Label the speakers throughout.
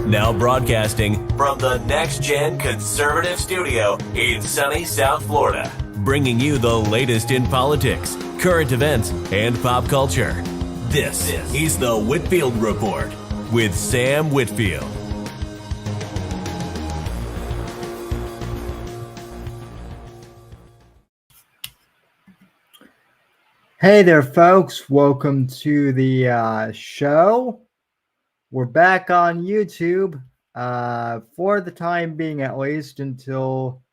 Speaker 1: Now broadcasting from the Next Gen Conservative Studio in sunny South Florida, bringing you the latest in politics, current events, and pop culture. This is the Whitfield Report with Sam Whitfield.
Speaker 2: Hey there, folks. Welcome to the show. We're back on YouTube for the time being, at least until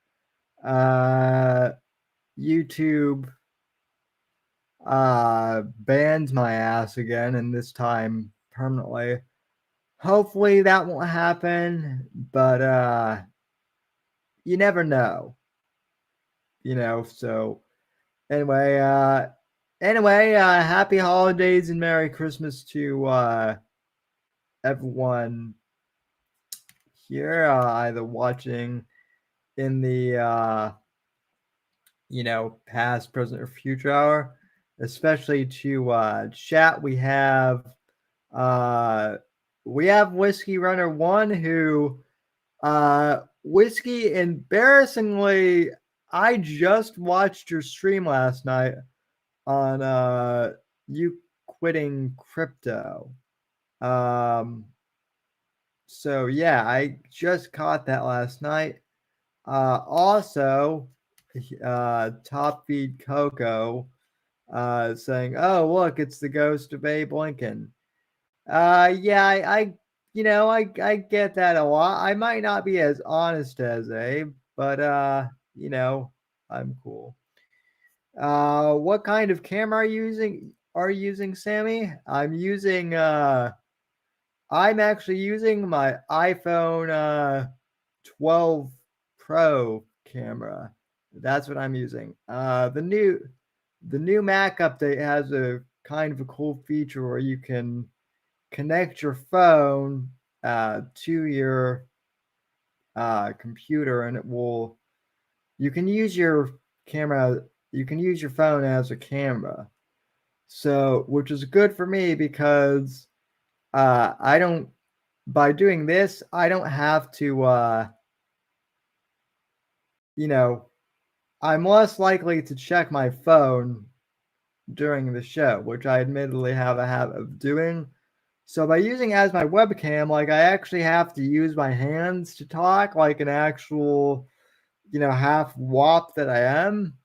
Speaker 2: YouTube bans my ass again, and this time permanently. Hopefully that won't happen, but you never know. So anyway, happy holidays and Merry Christmas to everyone here, either watching in the past, present, or future hour, especially to chat. We have Whiskey Runner 1, who Whiskey, embarrassingly, I just watched your stream last night on you quitting crypto. So yeah, I just caught that last night. Also, Top Feed Coco saying, "Oh, look, it's the ghost of Abe Lincoln." Yeah, I get that a lot. I might not be as honest as Abe, but I'm cool. What kind of camera are you using, Sammy? I'm actually using my iPhone 12 Pro camera. That's what I'm using. The new Mac update has a kind of a cool feature where you can connect your phone to your computer, and you can use your phone as a camera. So, which is good for me because by doing this, I don't have to, I'm less likely to check my phone during the show, which I admittedly have a habit of doing. So by using it as my webcam, like, I actually have to use my hands to talk like an actual, half wop that I am.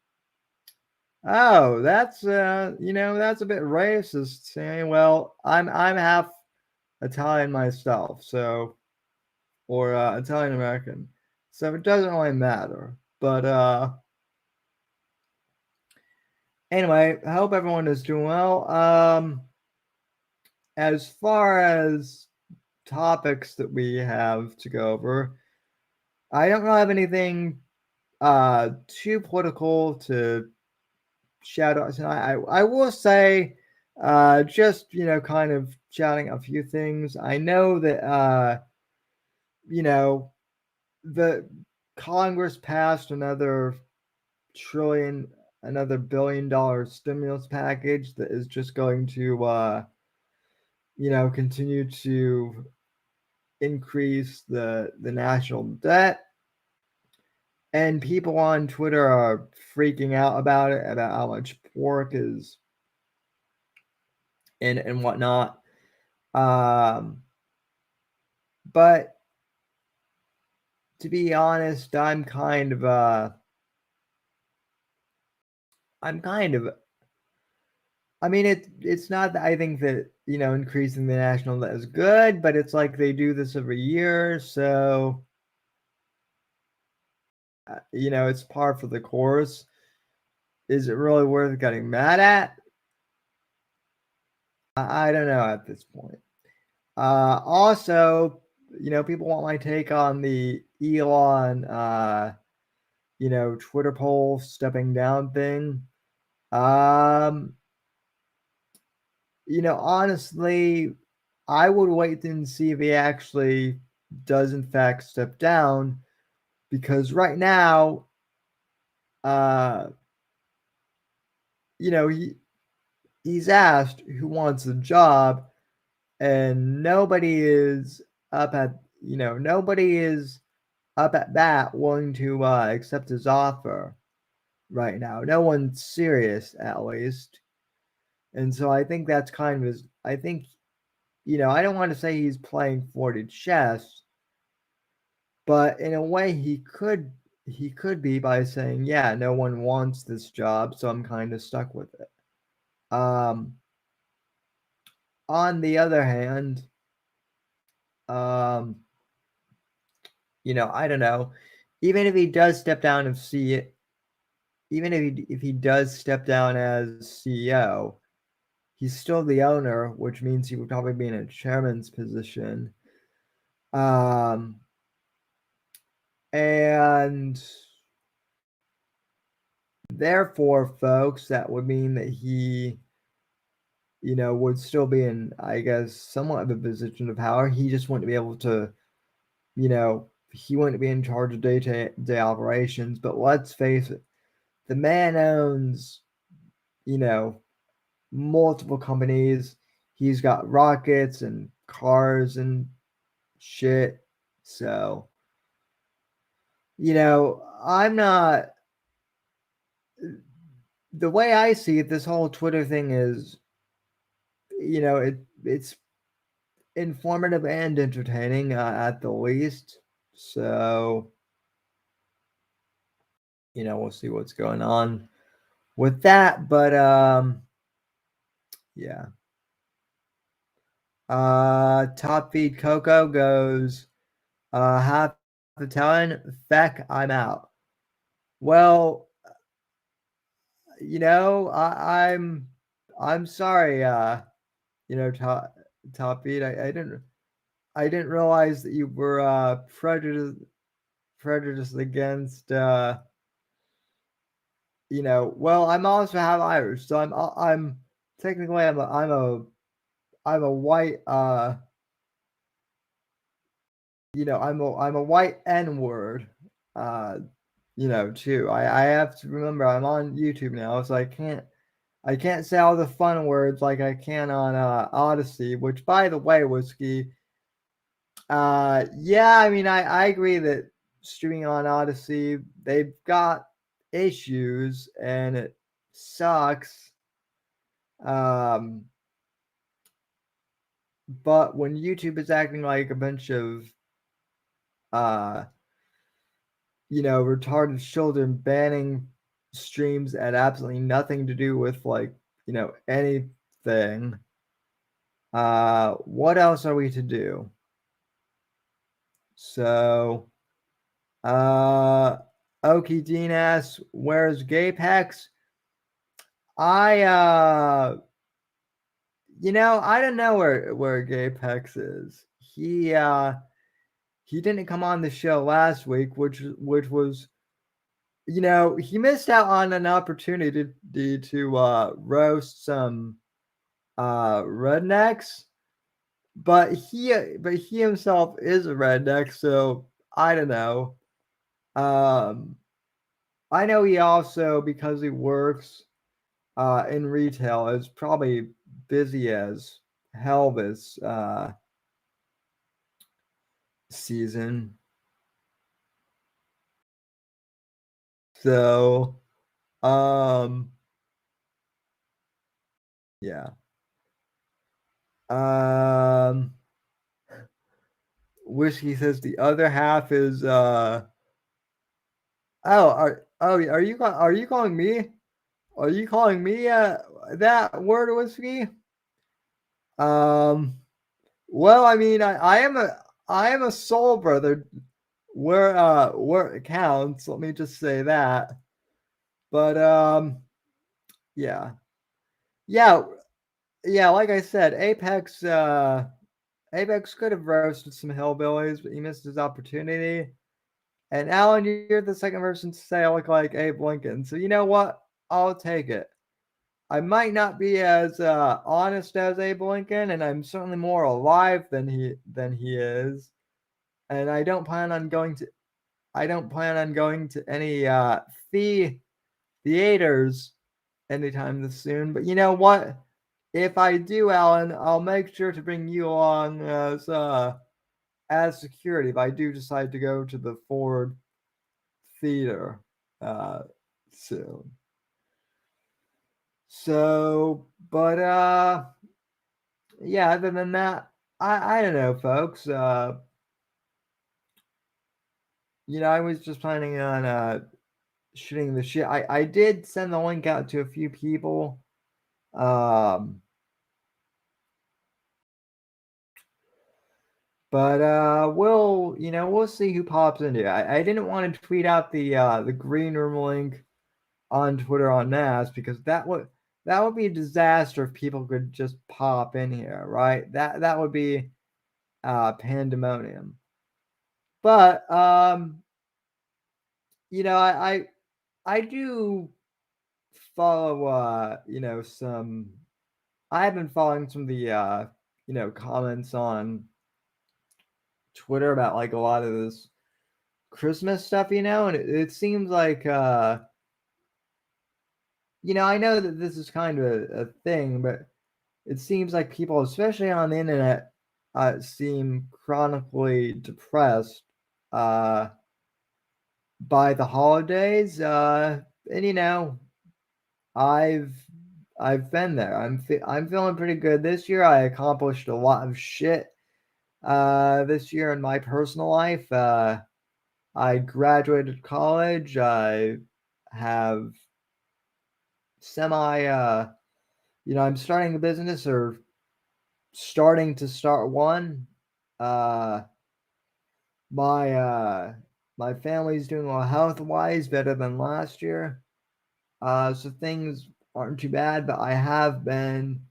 Speaker 2: Oh, that's that's a bit racist, Sammy. Well, I'm half Italian myself, so, or Italian American, so it doesn't really matter. But anyway, I hope everyone is doing well. As far as topics that we have to go over, I don't really have anything too political to shout out tonight. I will say, just kind of shouting a few things. I know that the Congress passed another $1 billion stimulus package that is just going to continue to increase the national debt. And people on Twitter are freaking out about it, about how much pork is in and whatnot. But to be honest, it's not that I think that, increasing the national debt is good, but it's like they do this every year, so it's par for the course. Is it really worth getting mad at? I don't know at this point. Also, people want my take on the Elon, Twitter poll stepping down thing. Honestly, I would wait and see if he actually does in fact step down, because right now, he's asked who wants a job, and nobody is nobody is up at bat willing to accept his offer right now. No one's serious, at least. And so I think that's kind of his. I think, I don't want to say he's playing 40 chess, but in a way he could be by saying, yeah, no one wants this job, so I'm kind of stuck with it. On the other hand, um, I don't know. Even if he does step down and see it, even if he does step down as CEO, he's still the owner, which means he would probably be in a chairman's position. Um, and therefore, folks, that would mean that he, would still be in, I guess, somewhat of a position of power. He just wouldn't be able to, he wouldn't be in charge of day-to-day operations. But let's face it, the man owns, you know, multiple companies. He's got rockets and cars and shit. So, I'm not. The way I see it, this whole Twitter thing is, it's informative and entertaining at the least. So, we'll see what's going on with that. But yeah. Top feed Coco goes half Italian. Feck, I'm out. Well, I'm sorry. Top feed. I didn't realize that you were prejudiced against. Well, I'm also half Irish, so I'm technically I'm a white I'm a white N word, too. I have to remember I'm on YouTube now, so I can't say all the fun words like I can on Odyssey, which, by the way, Whiskey, yeah, I mean, I agree that streaming on Odyssey, they've got issues and it sucks. Um, but when YouTube is acting like a bunch of uh retarded children banning streams that had absolutely nothing to do with, like, anything, what else are we to do? So, Okie Dean asks, where's Gapex? I I don't know where Gapex is. He didn't come on the show last week, which was, he missed out on an opportunity to roast some rednecks, but he himself is a redneck, so I don't know. I know he also, because he works in retail, is probably busy as hell this season. So, um, yeah. Um, Whiskey says the other half is oh, are you calling me? Are you calling me that word, Whiskey? Um, well, I mean, I am a soul brother where it counts. Let me just say that. But yeah. Yeah, yeah, like I said, Apex could have roasted some hillbillies, but he missed his opportunity. And Alan, you're the second person to say I look like Abe Lincoln. So you know what? I'll take it. I might not be as honest as Abe Lincoln, and I'm certainly more alive than he is. And I don't plan on going to any theaters anytime soon. But you know what? If I do, Alan, I'll make sure to bring you along as as security if I do decide to go to the Ford Theater soon. So, but yeah, other than that, I don't know, folks. I was just planning on shooting the shit. I did send the link out to a few people. Um, but we'll see who pops into it. I didn't want to tweet out the green room link on Twitter on mass because that would be a disaster if people could just pop in here, right? That would be pandemonium. But I do follow some I have been following some of the comments on Twitter about like a lot of this Christmas stuff, and it seems like I know that this is kind of a thing, but it seems like people, especially on the internet, seem chronically depressed uh by the holidays. And I've I've been there. I'm feeling pretty good this year. I accomplished a lot of shit this year in my personal life. I graduated college. I have semi I'm starting a business or starting to start one. Uh my my family's doing well health wise, better than last year. So things aren't too bad, but I have been,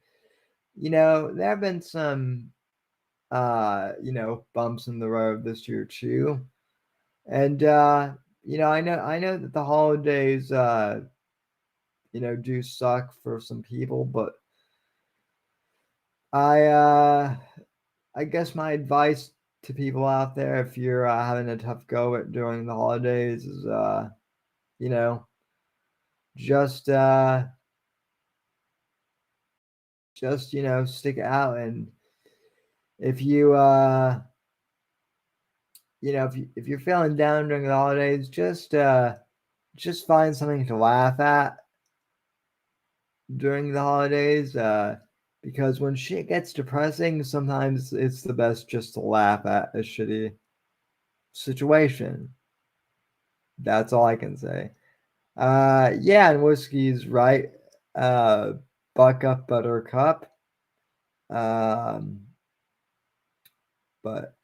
Speaker 2: there have been some, bumps in the road this year too. And, I know that the holidays, do suck for some people, but I, uh, I guess my advice to people out there, if you're having a tough go at during the holidays, is, you know, just, uh, stick it out. And if you, if you're feeling down during the holidays, just find something to laugh at during the holidays. Because when shit gets depressing, sometimes it's the best just to laugh at a shitty situation. That's all I can say. Yeah, and whiskey's right. Uh, Buck up, Buttercup. Um, but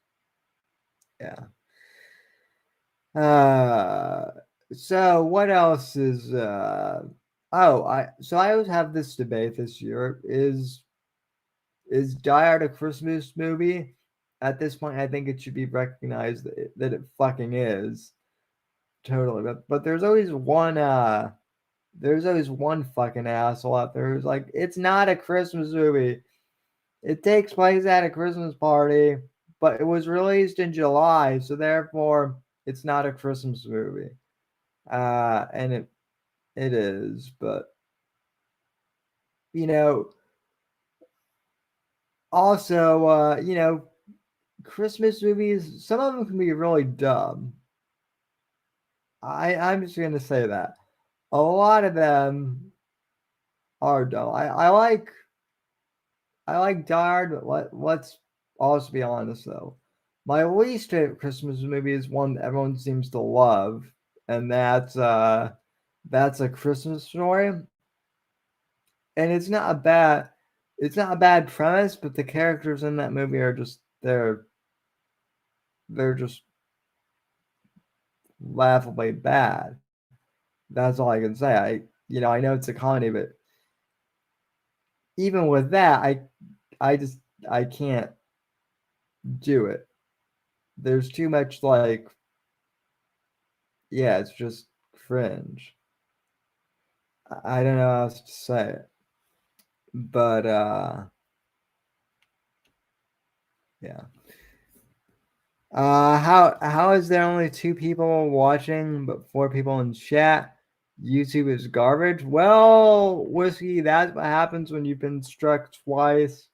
Speaker 2: yeah. Uh, so what else is I always have this debate this year. Is Die Hard a Christmas movie? At this point, I think it should be recognized that it fucking is. Totally. But there's always one fucking asshole out there who's like, it's not a Christmas movie. It takes place at a Christmas party, but it was released in July, so therefore it's not a Christmas movie. And it is, but you know, also Christmas movies, some of them can be really dumb. I'm just gonna say that. A lot of them are dumb. I like Die Hard, but let's also be honest though. My least favorite Christmas movie is one that everyone seems to love, and that's A Christmas Story. And it's not a bad premise, but the characters in that movie are just they're just laughably bad. That's all I can say. I know it's a comedy, but even with that, I can't do it. There's too much yeah, it's just cringe. I don't know how else to say it. But yeah. How is there only 2 people watching but 4 people in chat? YouTube is garbage. Well, whiskey, that's what happens when you've been struck twice.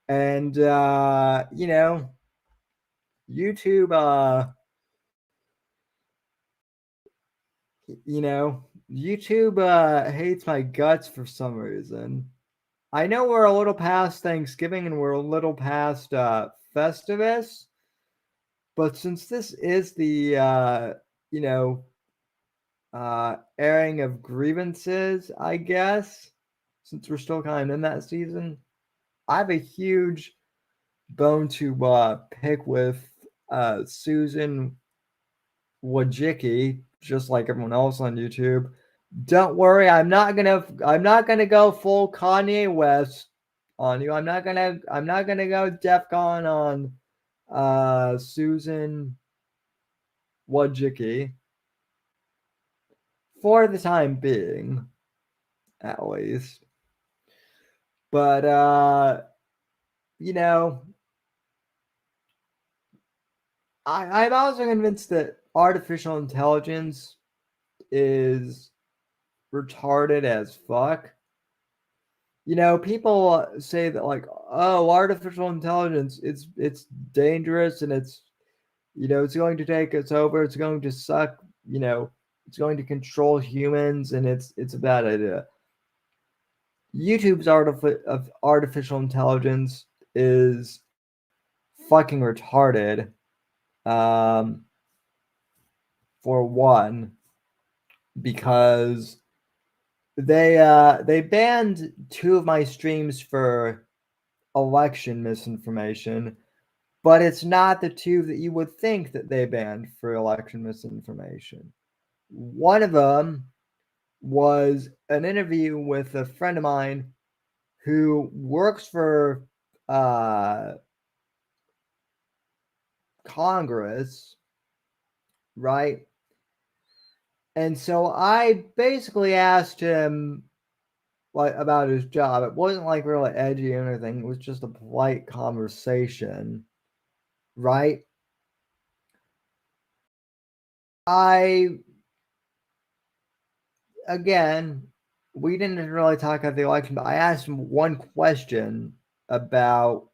Speaker 2: And YouTube, YouTube hates my guts for some reason. I know we're a little past Thanksgiving and we're a little past Festivus, but since this is the you know airing of grievances, I guess, since we're still kind of in that season, I have a huge bone to pick with Susan Wojcicki, just like everyone else on YouTube. Don't worry, I'm not gonna go full Kanye West on you. I'm not gonna go DEFCON on Susan Wojcicki for the time being, at least. But you know, I'm also convinced that artificial intelligence is retarded as fuck. People say that like, oh, artificial intelligence, it's dangerous and it's going to take us over. It's going to suck. It's going to control humans, and it's a bad idea. YouTube's of artificial intelligence is fucking retarded. Um, for one, because they banned two of my streams for election misinformation, but it's not the two that you would think that they banned for election misinformation. One of them was an interview with a friend of mine who works for Congress, right? And so I basically asked him like about his job. It wasn't like really edgy or anything. It was just a polite conversation, right? I again, we didn't really talk about the election, but I asked him one question about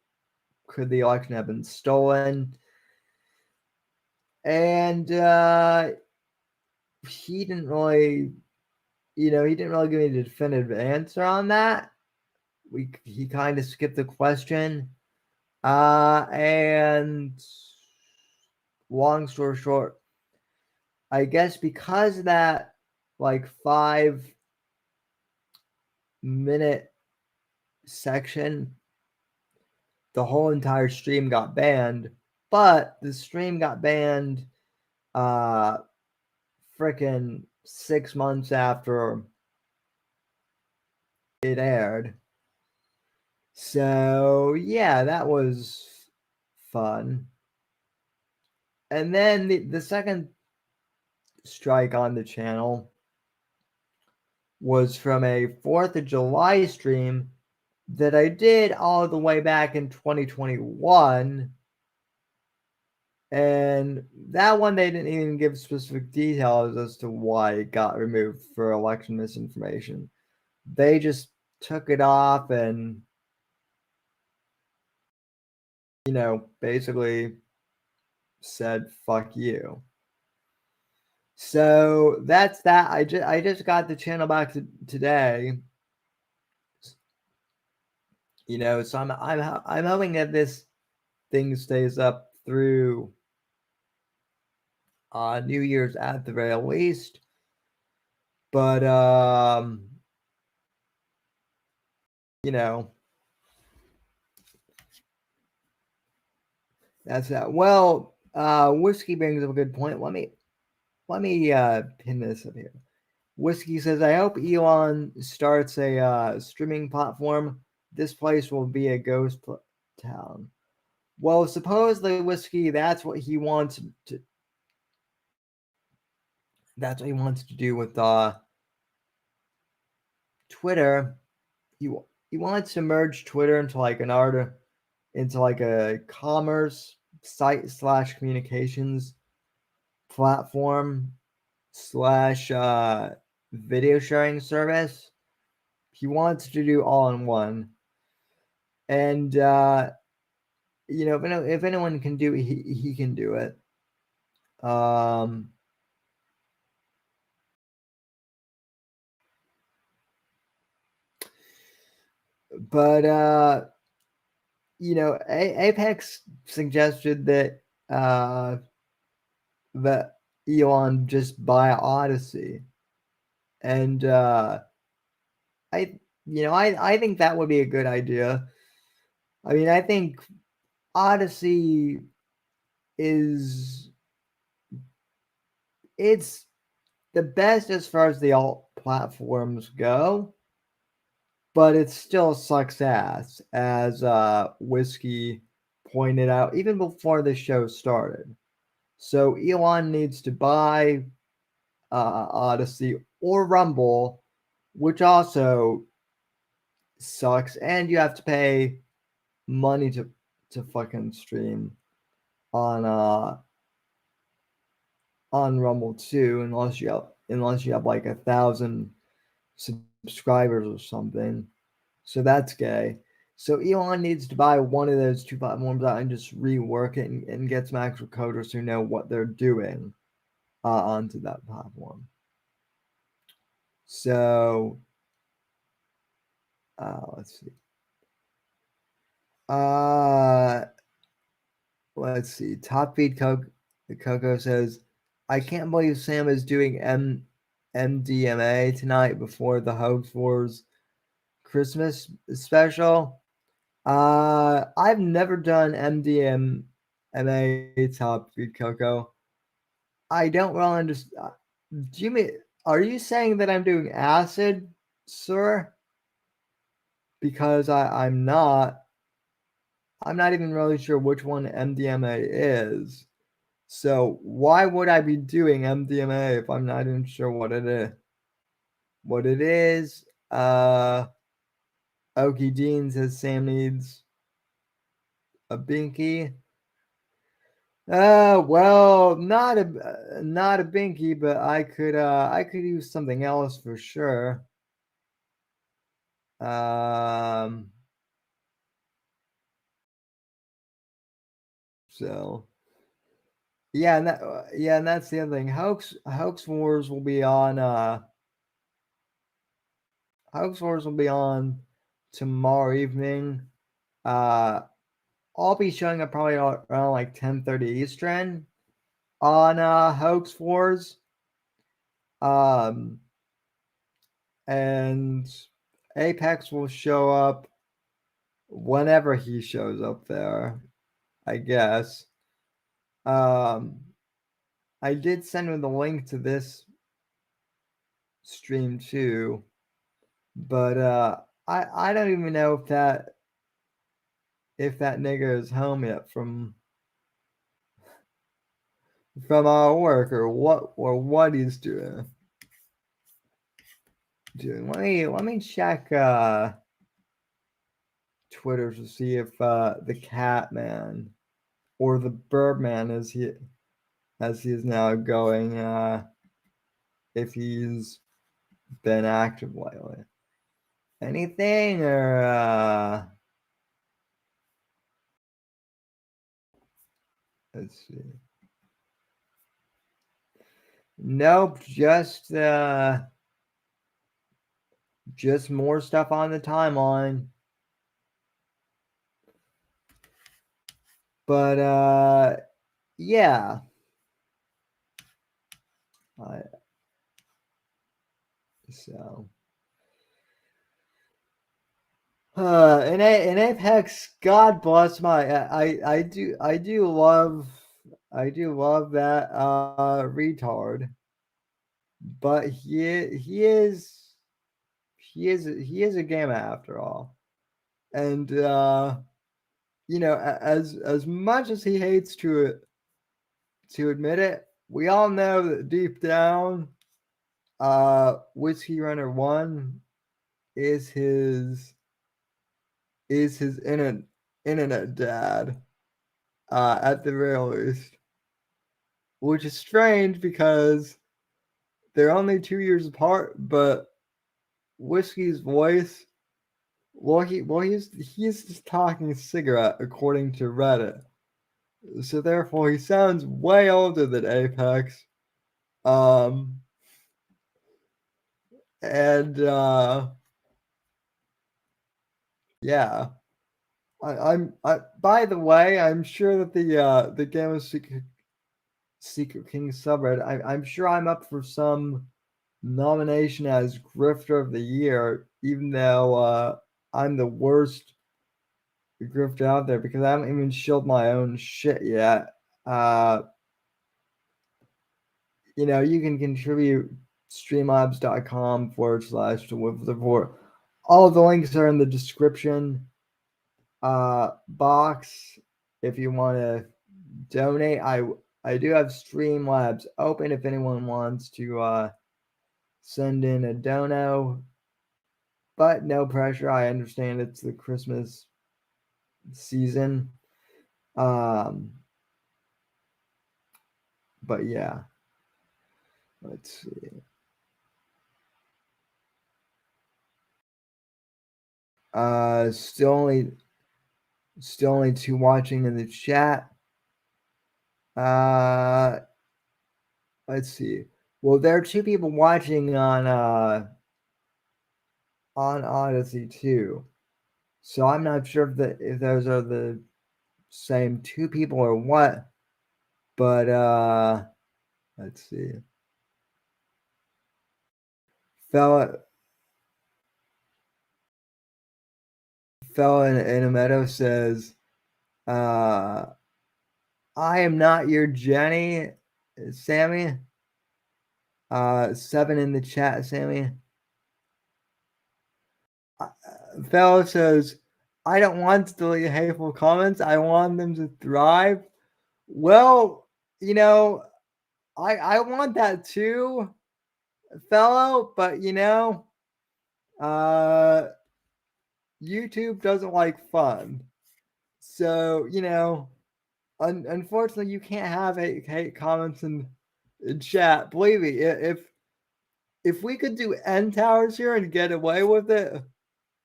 Speaker 2: could the election have been stolen, and he didn't really, he didn't really give me a definitive answer on that. He kind of skipped the question, and long story short, I guess because of that, like 5-minute section, the whole entire stream got banned. But the stream got banned, freaking 6 months after it aired. So yeah, that was fun. And then the second strike on the channel was from a 4th of July stream that I did all the way back in 2021. And that one, they didn't even give specific details as to why it got removed for election misinformation. They just took it off and, basically said, fuck you. So that's that. I just got the channel back today. So I'm hoping that this thing stays up through New Year's at the very least. But that's that. Well, Whiskey brings up a good point. Let me pin this up here. Whiskey says, I hope Elon starts a streaming platform. This place will be a ghost town. Well, supposedly, Whiskey, that's what he wants to. That's what he wants to do with Twitter. He wants to merge Twitter into like into like a commerce site / communications platform / video sharing service. He wants to do all in one. And if anyone can do it, he can do it. Um, but Apex suggested that Elon just buy Odyssey, and I I think that would be a good idea. I mean, I think Odyssey is it's the best as far as the alt platforms go, but it still sucks ass, as Whiskey pointed out even before the show started. So Elon needs to buy Odyssey or Rumble, which also sucks, and you have to pay money to fucking stream on Rumble too, unless you have like 1,000 subscribers or something. So that's gay. So Elon needs to buy one of those two platforms out and just rework it and get some actual coders who know what they're doing onto that platform. So let's see. Uh, let's see. Top feed Coco says, "I can't believe Sam is doing MDMA tonight before the Hoax Wars Christmas special." I've never done MDMA, Top feed Coco. I don't really understand. Do you mean? Are you saying that I'm doing acid, sir? Because I'm not. I'm not even really sure which one MDMA is. So why would I be doing MDMA if I'm not even sure what it is? What it is? Okie Dean says Sam needs a binky. Well, not a binky, but I could use something else for sure. Um, so yeah, and that's the other thing. Hoax Wars will be on. Hoax Wars will be on tomorrow evening. Uh, I'll be showing up probably around like 10:30 Eastern on Hoax Wars. Um, and Apex will show up whenever he shows up there, I guess. Um, I did send him the link to this stream too, but I don't even know if that nigga is home yet from our work or what he's doing. Let me check Twitter to see if the Catman or the Birdman as he is now going if he's been active lately. Anything or let's see. Nope, just more stuff on the timeline. But yeah. So in Apex, God bless I do love that retard, but he is a gamer after all, and as much as he hates to admit it, we all know that deep down, Whiskey Runner 1 is his internet dad, at the very least. Which is strange because they're only 2 years apart, but Whiskey's voice He's just talking cigarette according to Reddit. So therefore he sounds way older than Apex. Um and yeah. I'm by the way, I'm sure that the Game of Secret King subreddit, I'm sure I'm up for some nomination as Grifter of the Year, even though I'm the worst grifter out there because I haven't even shilled my own shit yet. Uh, you can contribute streamlabs.com/to with report. All the links are in the description box if you want to donate. I do have Streamlabs open if anyone wants to send in a dono, but no pressure. I understand it's the Christmas season. Um, but yeah, let's see. Still only two watching in the chat. Uh, let's see. Well, there are two people watching on Odyssey too. So I'm not sure if those are the same two people or what. But let's see. Fella in a meadow says, I am not your Jenny, Sammy. 7 in the chat, Sammy. Fellow says, I don't want to delete hateful comments. I want them to thrive. Well, I want that too, fellow, but YouTube doesn't like fun. So, unfortunately, you can't have hate comments in chat. Believe me, if we could do end towers here and get away with it,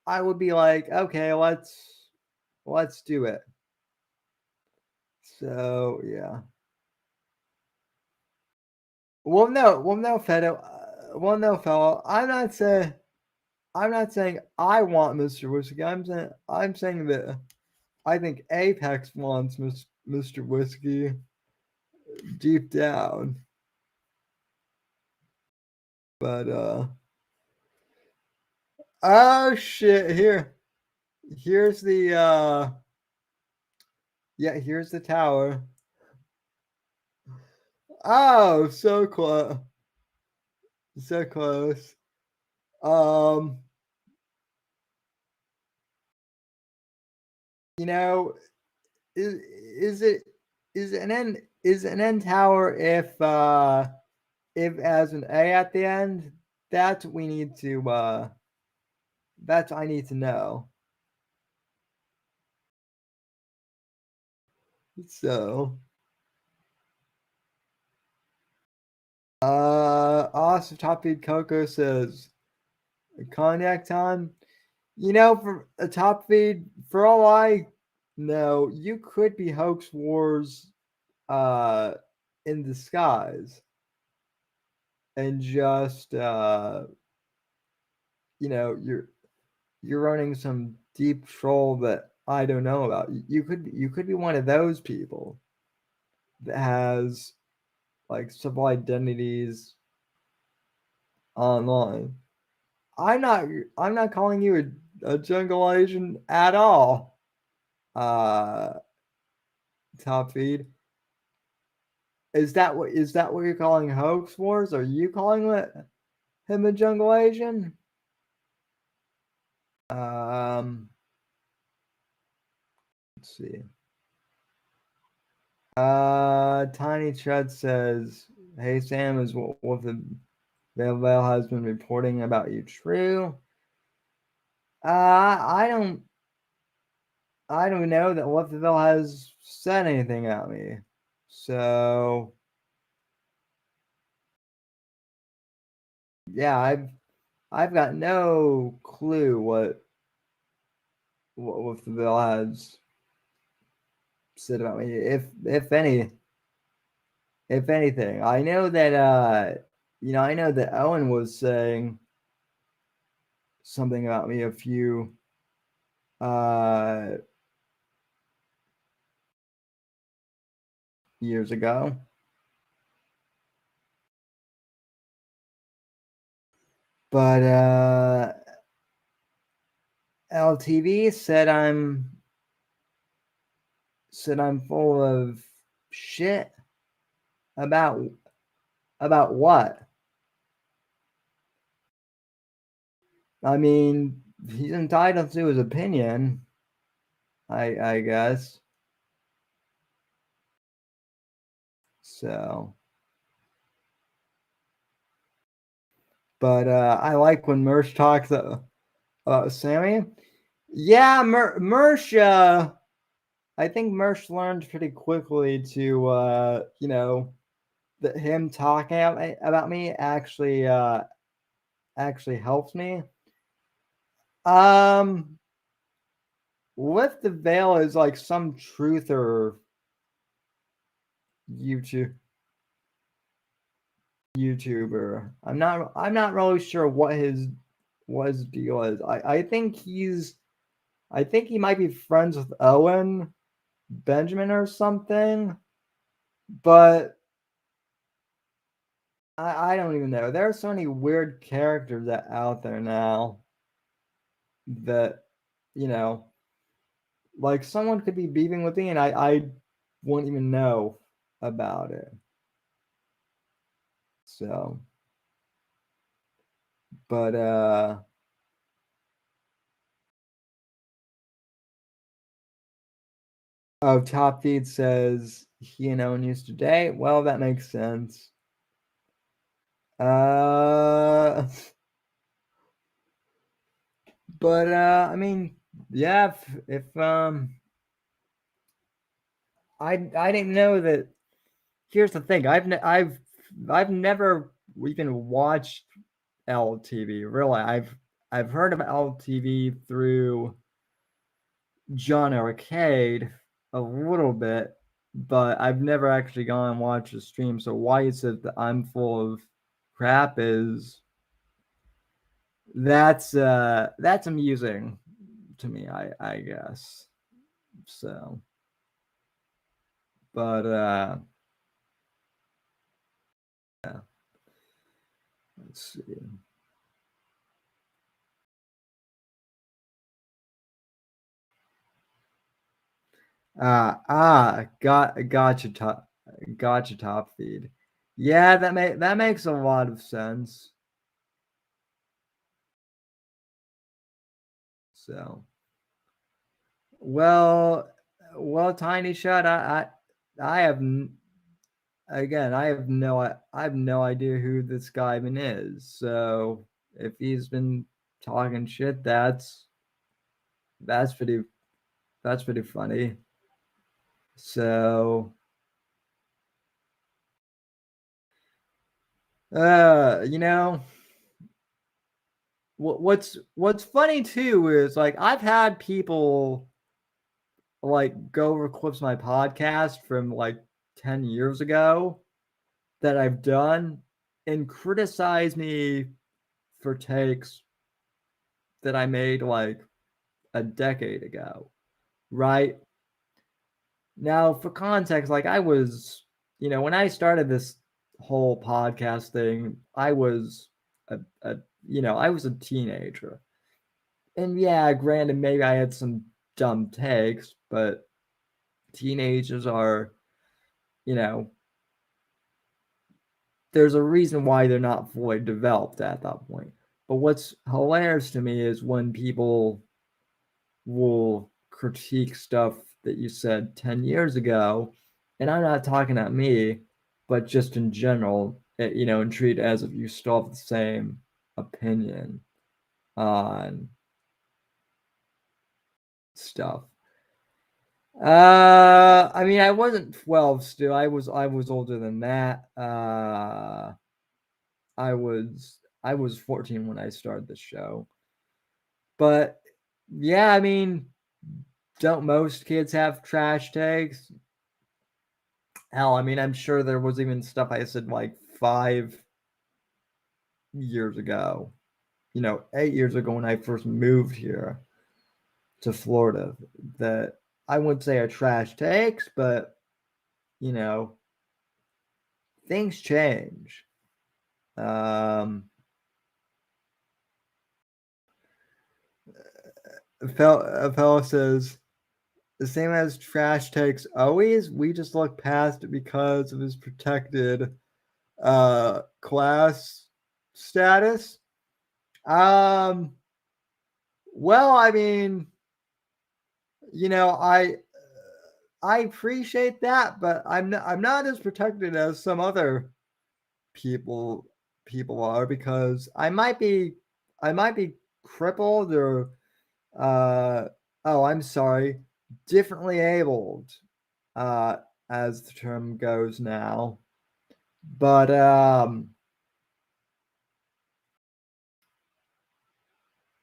Speaker 2: I would be like, okay, let's do it. So yeah. Well, no, fellow. I'm not saying I want Mr. Whiskey. I'm saying that I think Apex wants Mr. Whiskey deep down. But oh shit, here's the here's the tower. Oh, so close. So close. Um you know, is it is an end tower if as an A at the end? That's what we need to that's I need to know. So awesome top feed Coco says cognac time. For a top feed, for all I know, you could be Hoax Wars in disguise and just you're running some deep troll that I don't know about. You could be one of those people that has like several identities online. I'm not I'm not calling you a jungle agent at all. Uh top feed. Is that what you're calling Hoax Wars? Are you calling him a jungle Asian? Let's see. Tiny Chud says, "Hey Sam, is what the Veil has been reporting about you true?" I don't know that what the Veil has said anything at me. So yeah, I've got no clue what the bill has said about me, if anything. I know that I know that Owen was saying something about me a few uh years ago. But LTV said I'm full of shit about what? I mean, he's entitled to his opinion, I guess. So, but I like when Mersh talks about Sammy. Yeah, Mersh. I think Mersh learned pretty quickly to, that him talking about me actually helps me. Um, Lift the Veil is like some truther YouTube YouTuber. I'm not really sure what his deal is. I think he might be friends with Owen Benjamin or something, but I don't even know. There are so many weird characters out there now that, you know, like someone could be beefing with me and I won't even know about it. So, but oh, Top Feed says he and Owen used to date. Well, that makes sense. Uh, but I mean, yeah, if I didn't know that. Here's the thing. I've never even watched LTV. Really, I've heard of LTV through John Arcade a little bit, but I've never actually gone and watched a stream. So why you said that I'm full of crap is that's amusing to me. I guess so. But yeah, let's see. Gotcha top feed. Yeah, that makes a lot of sense. So, well, Tiny Shot, I have again, I have no idea who this guy even is. So, if he's been talking shit, that's pretty that's pretty funny. So, you know, what's funny too is like I've had people like go over clips of my podcast from like 10 years ago that I've done and criticize me for takes that I made like a decade ago, right? Now, for context, like I was, when I started this whole podcast thing, I was a I was a teenager. And yeah, granted, maybe I had some dumb takes, but teenagers are, you know, there's a reason why they're not fully developed at that point. But what's hilarious to me is when people will critique stuff that you said 10 years ago, and I'm not talking at me, but just in general, and treat it as if you still have the same opinion on stuff. I mean, I wasn't 12 still. I was older than that. I was 14 when I started the show. But yeah, I mean, Don't most kids have trash tags? Hell, I mean, I'm sure there was even stuff I said like 5 years ago, 8 years ago when I first moved here to Florida, that I wouldn't say are trash takes, but you know, things change. A fellow says the same as trash takes always. We just look past it because of his protected class status. Um, well, I mean, you know, I appreciate that, but I'm not as protected as some other people people are because I might be crippled or uh oh, I'm sorry, differently abled, uh as the term goes now. But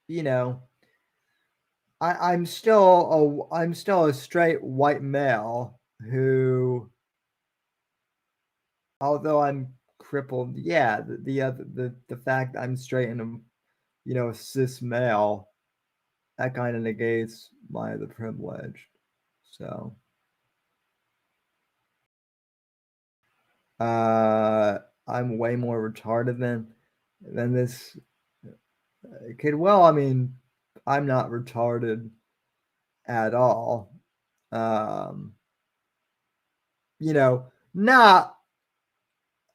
Speaker 2: you know, I'm still a straight white male who, although I'm crippled, yeah, the fact I'm straight and a cis male, that kind of negates my the privilege. So uh I'm way more retarded than this kid. Well, I mean, I'm not retarded at all. Um,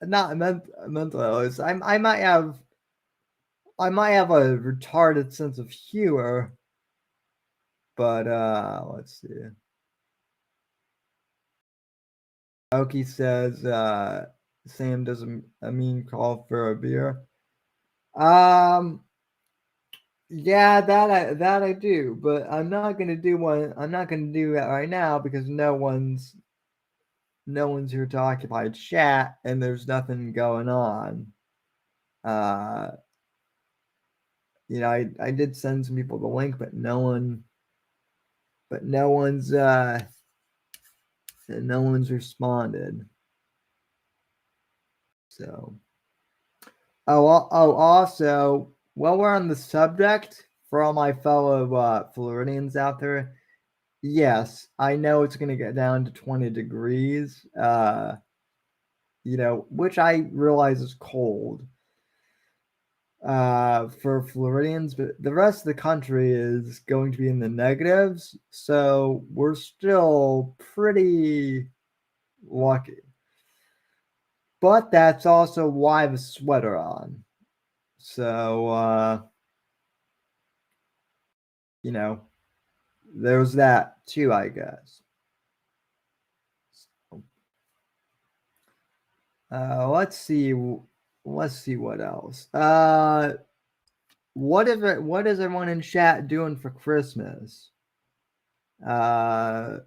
Speaker 2: not mental illness. I might have a retarded sense of humor, but let's see. Oki says Sam doesn't a mean call for a beer. Um, yeah, that I do, but I'm not gonna do one. I'm not gonna do that right now because no one's here to occupy chat and there's nothing going on. Uh, I did send some people the link, but no one's responded. So, also, while we're on the subject, for all my fellow Floridians out there, yes, I know it's gonna get down to 20 degrees. Which I realize is cold for Floridians, but the rest of the country is going to be in the negatives, so we're still pretty lucky. But that's also why I have a sweater on. So, you know, there's that too, I guess. Let's see. Let's see what else. What is everyone in chat doing for Christmas? Uh,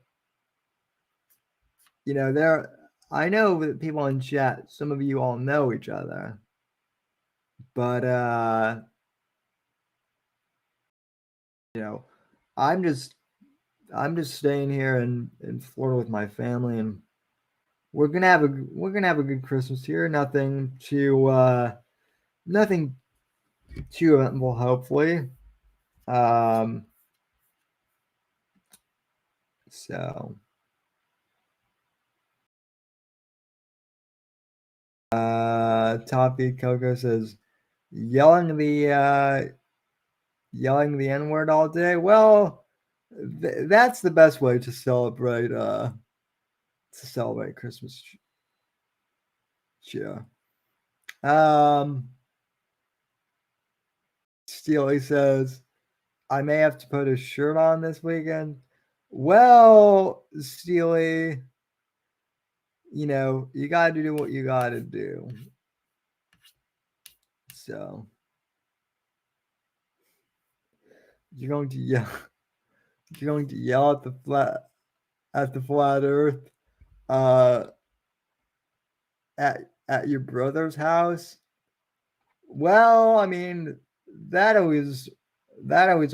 Speaker 2: there. I know that people in chat. Some of you all know each other, but you know, I'm just I'm just staying here in Florida with my family, and we're gonna have a good Christmas here. Nothing too eventful, hopefully. Um, so Toppy Coco says yelling the N word all day. Well, that's the best way to celebrate Christmas cheer. Steely says I may have to put a shirt on this weekend. Well, Steely, you got to do what you got to do. So you're going to yell. You're going to yell at the flat Earth, uh, at your brother's house. Well, I mean, that always that always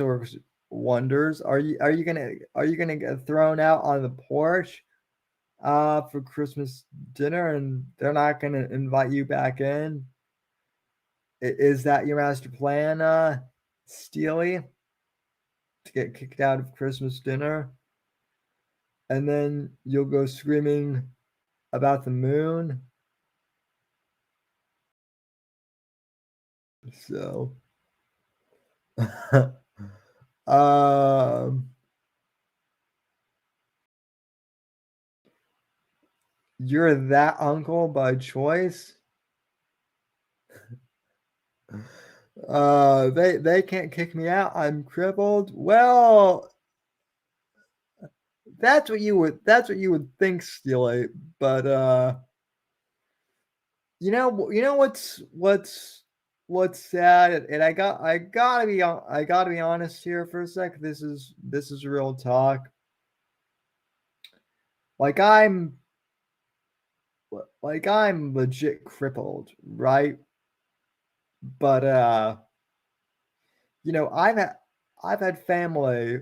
Speaker 2: wonders, are you gonna get thrown out on the porch for Christmas dinner and they're not gonna invite you back in? Is that your master plan, Steely? To get kicked out of Christmas dinner? And then you'll go screaming about the moon? So, um, you're that uncle by choice? They can't kick me out. I'm crippled. Well, that's what you would think, Steely. But you know what's sad, and I gotta be honest here for a sec. This is real talk. Like I'm legit crippled, right? But I've had family,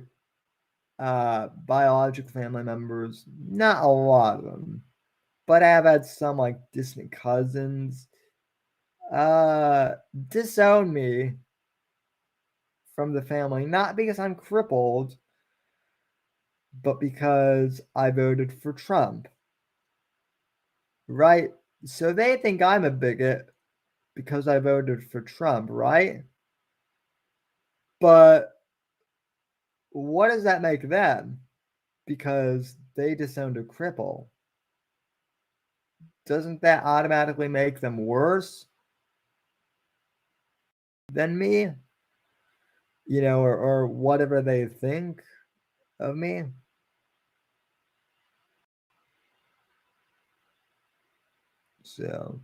Speaker 2: biological family members, not a lot of them, but I have had some like distant cousins uh disown me from the family, not because I'm crippled, but because I voted for Trump, right? So they think I'm a bigot because I voted for Trump, right? But what does that make them? Because they disowned a cripple. Doesn't that automatically make them worse than me? Or whatever they think of me? So,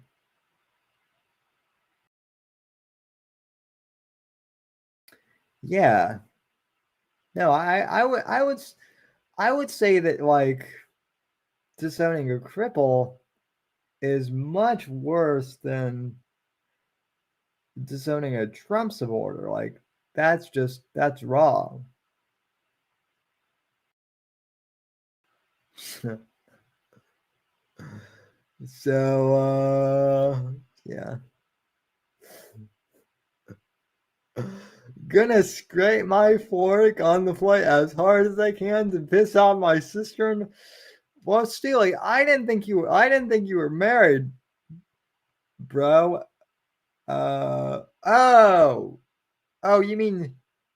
Speaker 2: yeah. No, I would say that like disowning a cripple is much worse than disowning a Trump supporter. Like that's wrong. So yeah. Gonna scrape my fork on the plate as hard as I can to piss off my sister. Well, Steely, I didn't think you were married, bro. Oh, you mean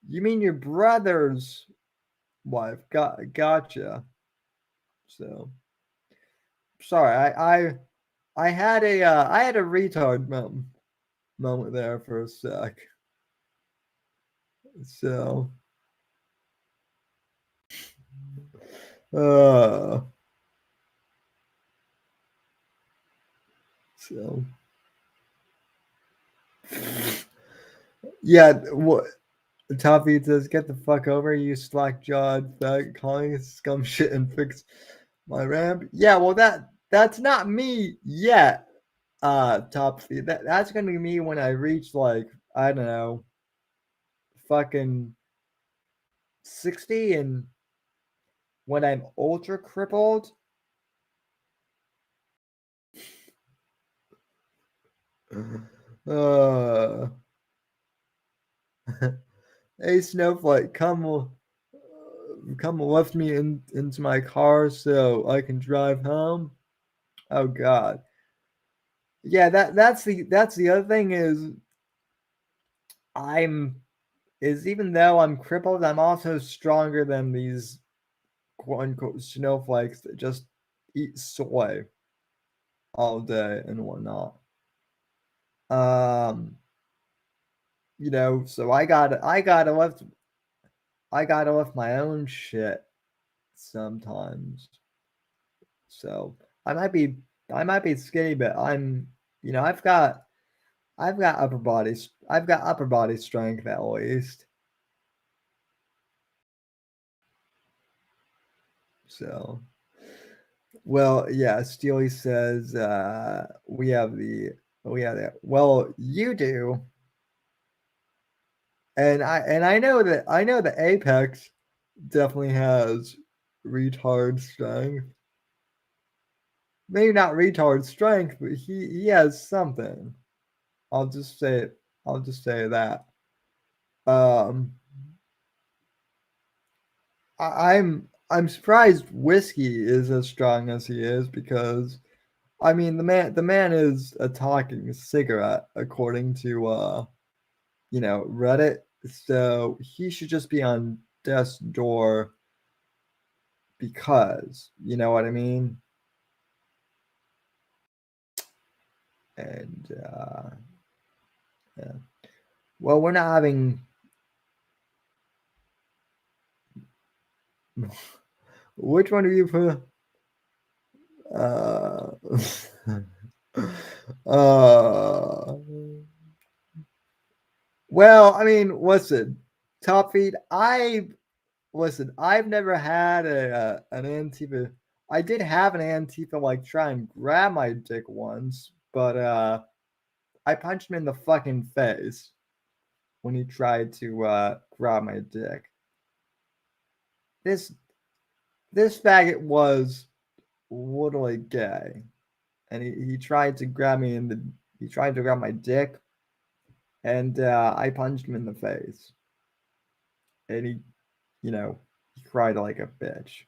Speaker 2: your brother's wife? Gotcha. So sorry, I had a retard moment there for a sec. So uh so yeah, what Toffee says, get the fuck over, you slack jawed fag, calling scum shit and fix my ramp. Yeah, well that's not me yet, Toffee. That's gonna be me when I reach like, I don't know, fucking 60, and when I'm ultra crippled. Uh Hey Snowflake, come lift me into my car so I can drive home. Oh God. Yeah, that's the other thing I'm is even though I'm crippled, I'm also stronger than these quote unquote snowflakes that just eat soy all day and whatnot. Um, so I gotta lift my own shit sometimes. So I might be I might be skinny, but I've got upper body strength at least. So well, yeah, Steely says we have that. Well, you do. And I know that Apex definitely has retard strength. Maybe not retard strength, but he has something. I'll just say it. I'll just say that. Um, I'm surprised Whiskey is as strong as he is because I mean the man is a talking cigarette according to Reddit. So he should just be on death's door because you know what I mean. And yeah. Well, we're not having. Which one do you put? Uh, uh, well, I mean, listen, top feed. I've never had an Antifa. I did have an Antifa like try and grab my dick once, but I punched him in the fucking face when he tried to grab my dick. This this faggot was literally gay, and he tried to grab me in the he tried to grab my dick, and I punched him in the face, and he cried like a bitch.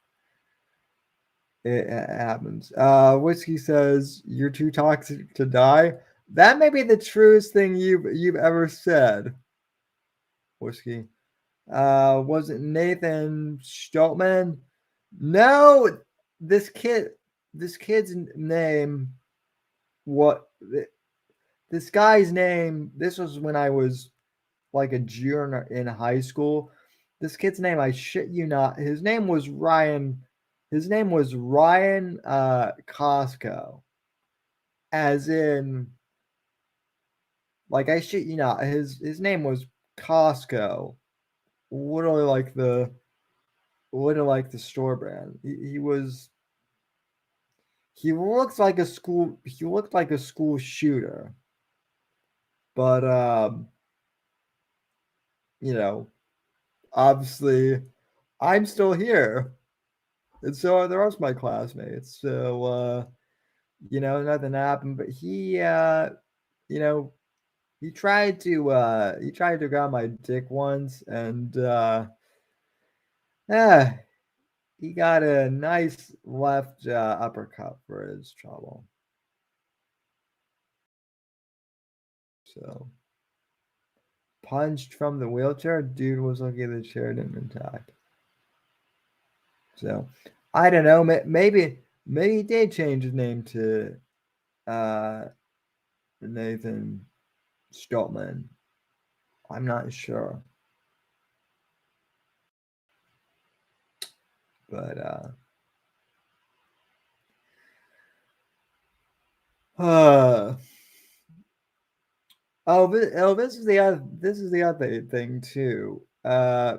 Speaker 2: It happens. Whiskey says you're too toxic to die. That may be the truest thing you've ever said, Whiskey. Was it Nathan Stoltman? No, this kid. This kid's name. What? This guy's name. This was when I was like a junior in high school. This kid's name, I shit you not, his name was Ryan. His name was Ryan Costco. As in, like I shit you not, his name was Costco. Literally like the store brand. He looked like a school shooter. But you know, obviously I'm still here. And so are the rest of my classmates. So nothing happened. But you know, he tried to grab my dick once, and yeah, he got a nice left uppercut for his trouble. So punched from the wheelchair, dude was lucky the chair didn't intact. So I don't know. Maybe he did change his name to uh, Nathan Stoltman. I'm not sure, but uh this is the other thing too.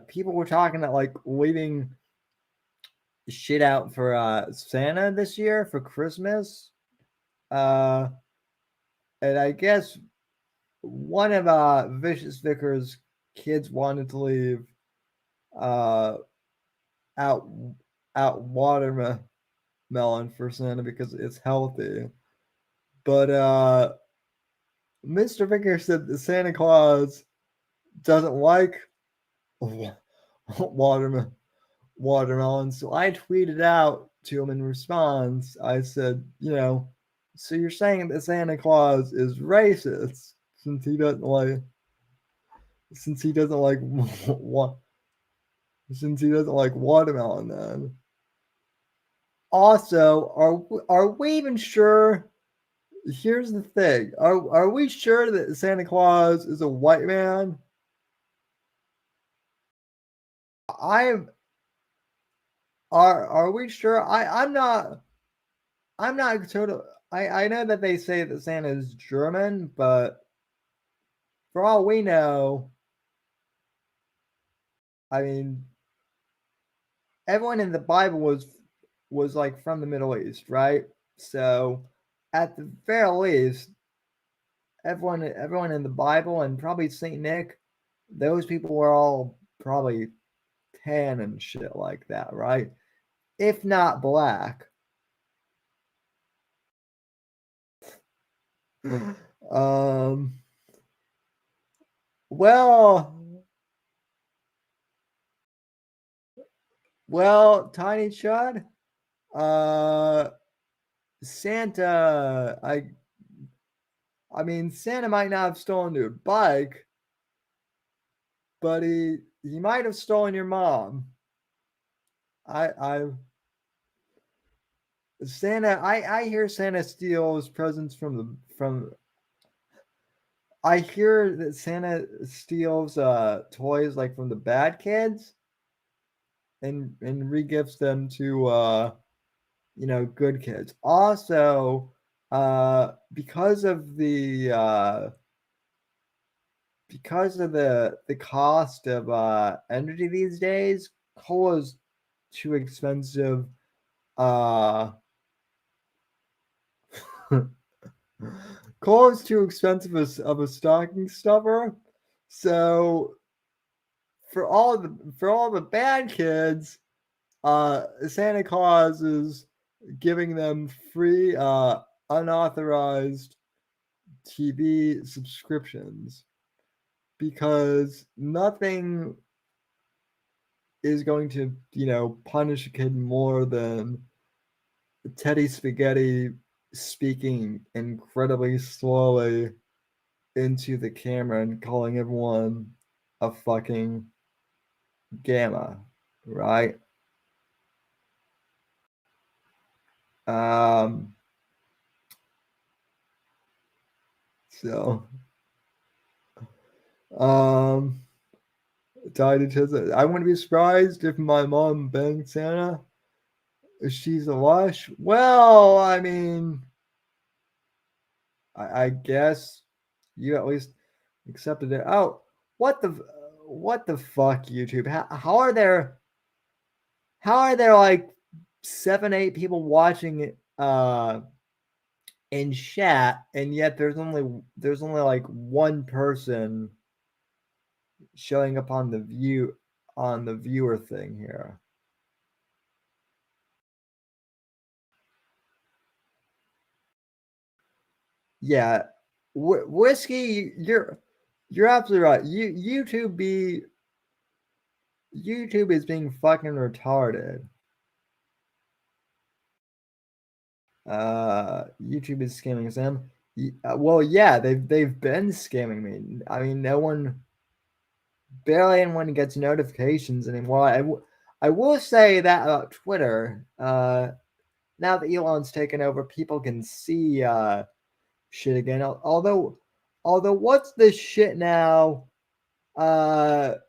Speaker 2: People were talking about like leaving shit out for Santa this year for Christmas. Uh, and I guess one of Vicious Vickers' kids wanted to leave uh out watermelon for Santa because it's healthy. But Mr. Vickers said that Santa Claus doesn't like watermelon. So I tweeted out to him in response. I said, so you're saying that Santa Claus is racist since he doesn't like what since he doesn't like watermelon then. Also, are we even sure? Here's the thing. Are we sure that Santa Claus is a white man? I'm are we sure? I'm not total. I know that they say that Santa is German, but for all we know, I mean, everyone in the Bible was like from the Middle East, right? So, at the very least, everyone in the Bible and probably Saint Nick those people were all probably tan and shit like that, right? If not black. um well Tiny Chud, uh Santa, I mean, Santa might not have stolen your bike, but he might have stolen your mom. I Santa, I hear Santa steals presents from. I hear that Santa steals toys like from the bad kids and regifts them to good kids. Also, because of the cost of energy these days, coal is too expensive. Uh, coal is too expensive of a stocking stuffer. So for all the bad kids, Santa Claus is giving them free unauthorized TV subscriptions because nothing is going to, punish a kid more than Teddy Spaghetti speaking incredibly slowly into the camera and calling everyone a fucking gamma, right? Um, so, um, I wouldn't be surprised if my mom banged Santa. If she's a lush. Well, I mean, I guess you at least accepted it. Oh, what the fuck, YouTube? How are there like 7, 8 people watching it in chat, and yet there's only like one person showing up on the viewer thing here. Yeah, whiskey, you're absolutely right. YouTube is being fucking retarded. YouTube is scamming Sam. Well, yeah, they've been scamming me. I mean, barely anyone gets notifications anymore. I will say that about Twitter. Now that Elon's taken over, people can see shit again. Although what's this shit now? Where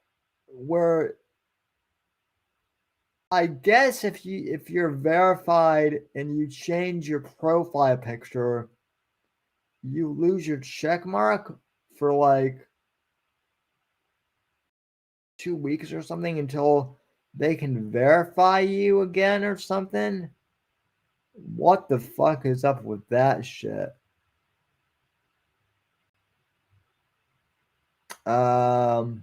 Speaker 2: I guess if you're verified and you change your profile picture, you lose your check mark for like 2 weeks or something until they can verify you again or something. What the fuck is up with that shit? Um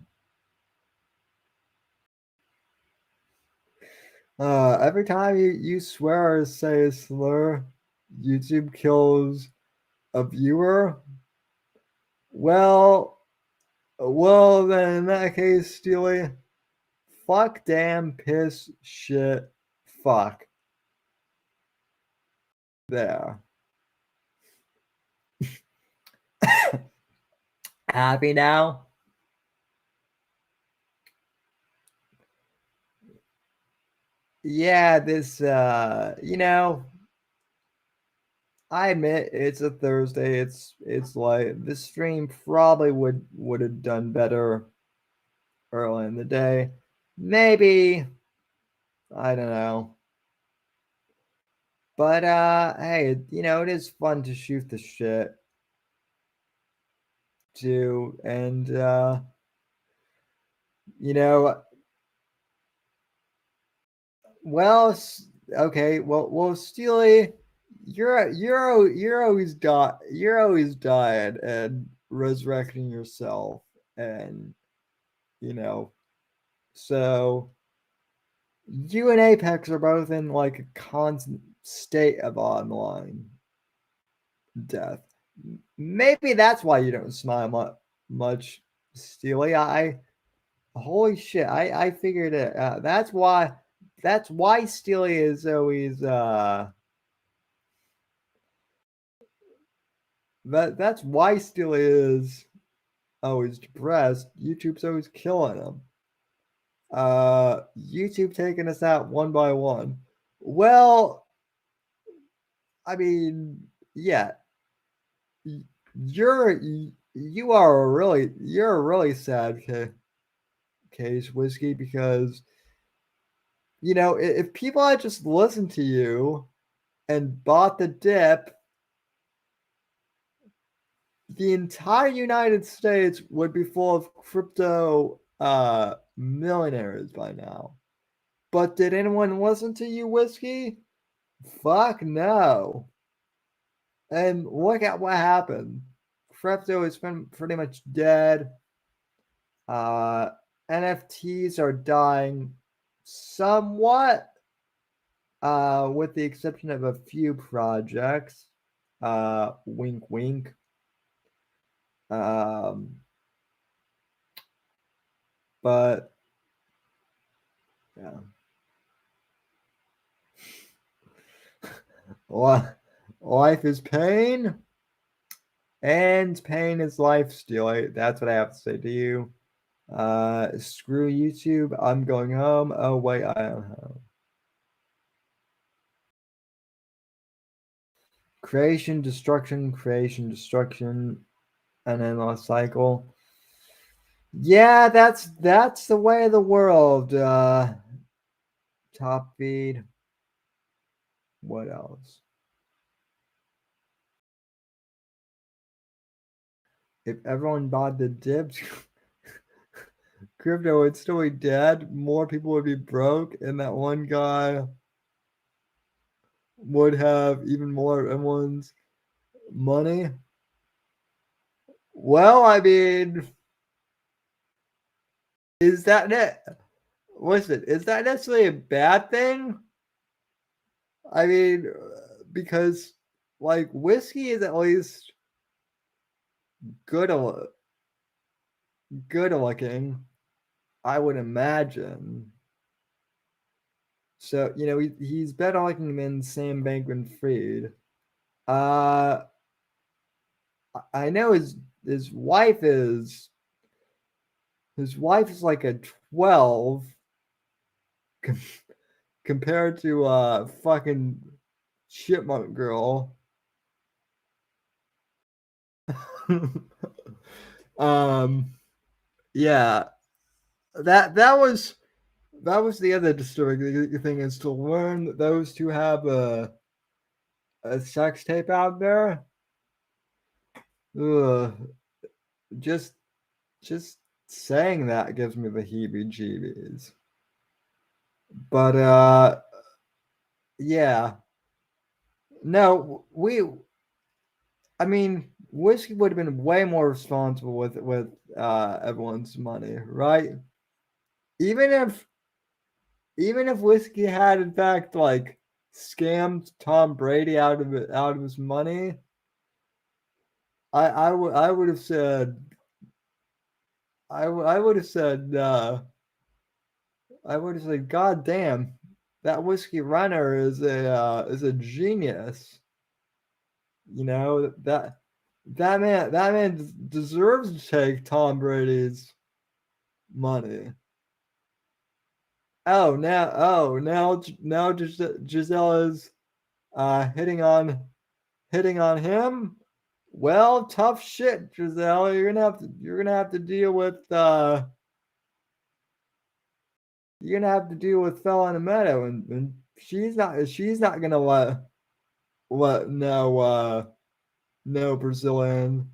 Speaker 2: every time you swear or say a slur, YouTube kills a viewer. Well, then in that case, Steely, fuck, damn, piss, shit, fuck. There. Happy now? Yeah, this I admit it's a Thursday. It's like this stream probably would have done better early in the day. Maybe, I don't know. But hey, it is fun to shoot the shit too. And you know, well, okay, Steely, you're always dying and resurrecting yourself, and you know. So you and Apex are both in like a constant state of online death. Maybe that's why you don't smile much, Steely. Holy shit, I figured it out. That's why Steely is always that's why Steely is always depressed. YouTube's always killing him. YouTube taking us out one by one. Well, I mean, yeah, you're a really sad case, Whiskey, because if people had just listened to you and bought the dip, the entire United States would be full of crypto millionaires by now. But did anyone listen to you, Whiskey? Fuck no. And look at what happened. Crypto has been pretty much dead. Uh, NFTs are dying somewhat, with the exception of a few projects. Wink, wink. But yeah, life is pain, and pain is life. Still, that's what I have to say to you. Screw YouTube. I'm going home. Oh wait, I am home. Creation, destruction, an endless cycle. Yeah, that's the way of the world. Top feed. What else? If everyone bought the dips, crypto would still be dead. More people would be broke, and that one guy would have even more of everyone's money. Well, I mean, is that it? Listen, is that necessarily a bad thing? I mean, because like whiskey is at least good, good looking, I would imagine. So he's better looking than Sam Bankman-Fried. Uh, I know his wife is like a 12 compared to fucking chipmunk girl. Yeah, that was the other disturbing thing, is to learn that those two have a sex tape out there. Ugh, just saying that gives me the heebie-jeebies. But yeah, no, I mean, whiskey would have been way more responsible with everyone's money, right? Even if whiskey had in fact like scammed Tom Brady out of his money, I would have said I would have said God damn, that whiskey runner is a genius. That man deserves to take Tom Brady's money. Now Giselle is hitting on him. Well, tough shit, Giselle. You're gonna have to deal with fell in a meadow, and she's not gonna let no Brazilian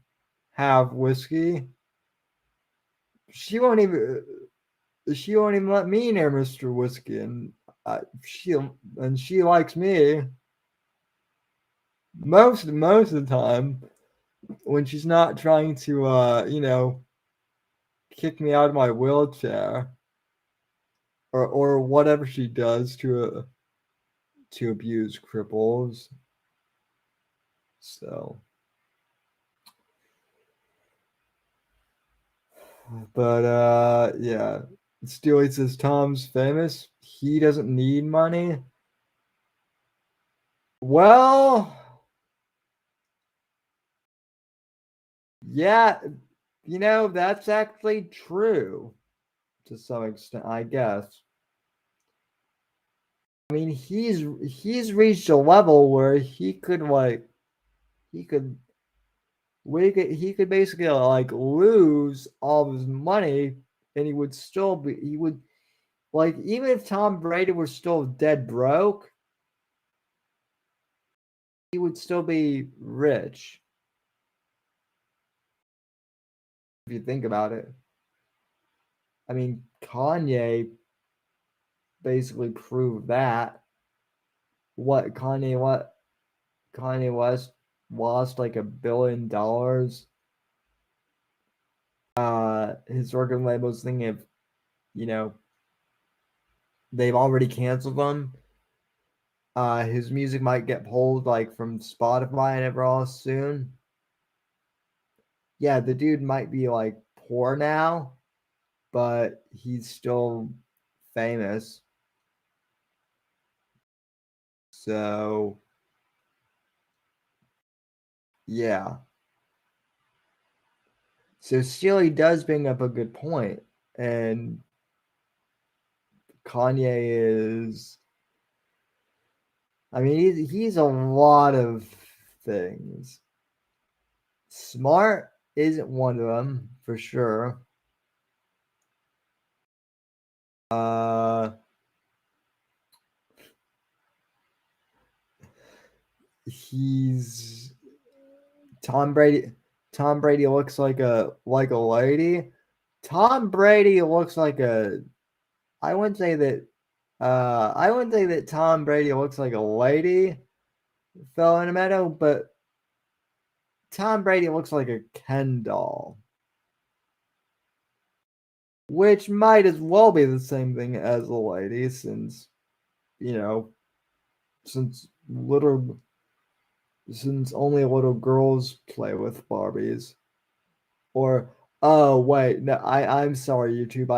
Speaker 2: have whiskey. She won't even let me near Mr. Whiskey, and she likes me most of the time when she's not trying to kick me out of my wheelchair, or whatever she does to abuse cripples. So, but yeah. Steely says Tom's famous. He doesn't need money. Well, yeah, that's actually true to some extent, I guess. I mean, he's reached a level where he could he could he could basically like lose all of his money, and he would like, even if Tom Brady were still dead broke, he would still be rich if you think about it. I mean, Kanye basically proved that. What Kanye West lost like $1 billion. His record label's thinking of, you know, they've already canceled them. His music might get pulled like from Spotify and everywhere else soon. Yeah, the dude might be like poor now, but he's still famous. So yeah. So Steely does bring up a good point, and Kanye is. I mean, he's a lot of things. Smart isn't one of them for sure. Uh, he's Tom Brady. Tom Brady looks like a lady. Tom Brady looks like a. I wouldn't say that. I wouldn't say that Tom Brady looks like a lady fell in a meadow, but Tom Brady looks like a Ken doll, which might as well be the same thing as a lady, since you know, since little, since only little girls play with Barbies. Or oh wait, no, I'm sorry, YouTube.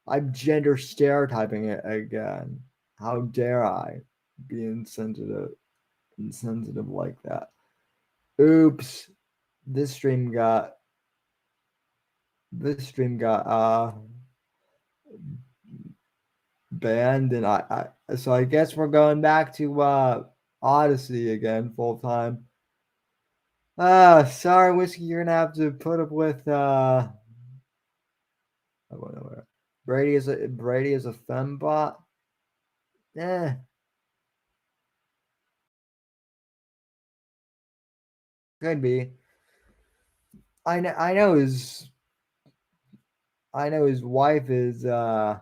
Speaker 2: I'm gender stereotyping it again. How dare I be insensitive like that? Oops. This stream got banned, and I so I guess we're going back to Odyssey again full time. Sorry, Whiskey, you're gonna have to put up with I don't know where. Brady is a fembot. Eh, could be. I know his wife is I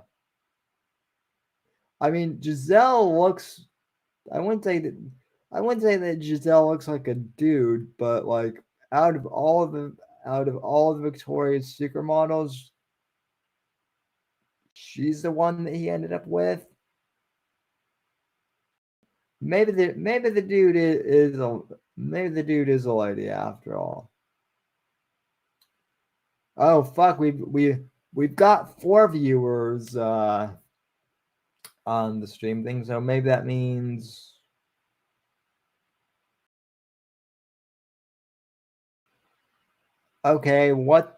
Speaker 2: mean, Giselle looks. I wouldn't say that. I wouldn't say that Giselle looks like a dude, but like out of all of the Victoria's Secret models, she's the one that he ended up with. Maybe the dude is a lady after all. Oh fuck, we've got 4 viewers on the stream thing, so maybe that means. Okay, what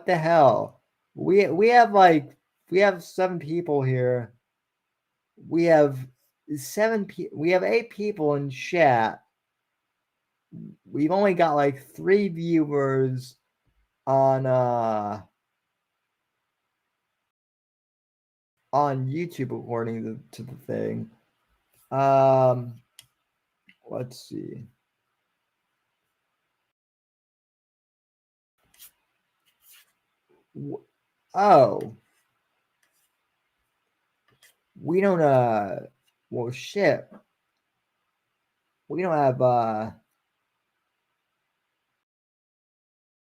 Speaker 2: the hell? We have 7 people here. We have we have 8 people in chat. We've only got like 3 viewers on YouTube according to the thing. Let's see. Oh. We don't well shit. We don't have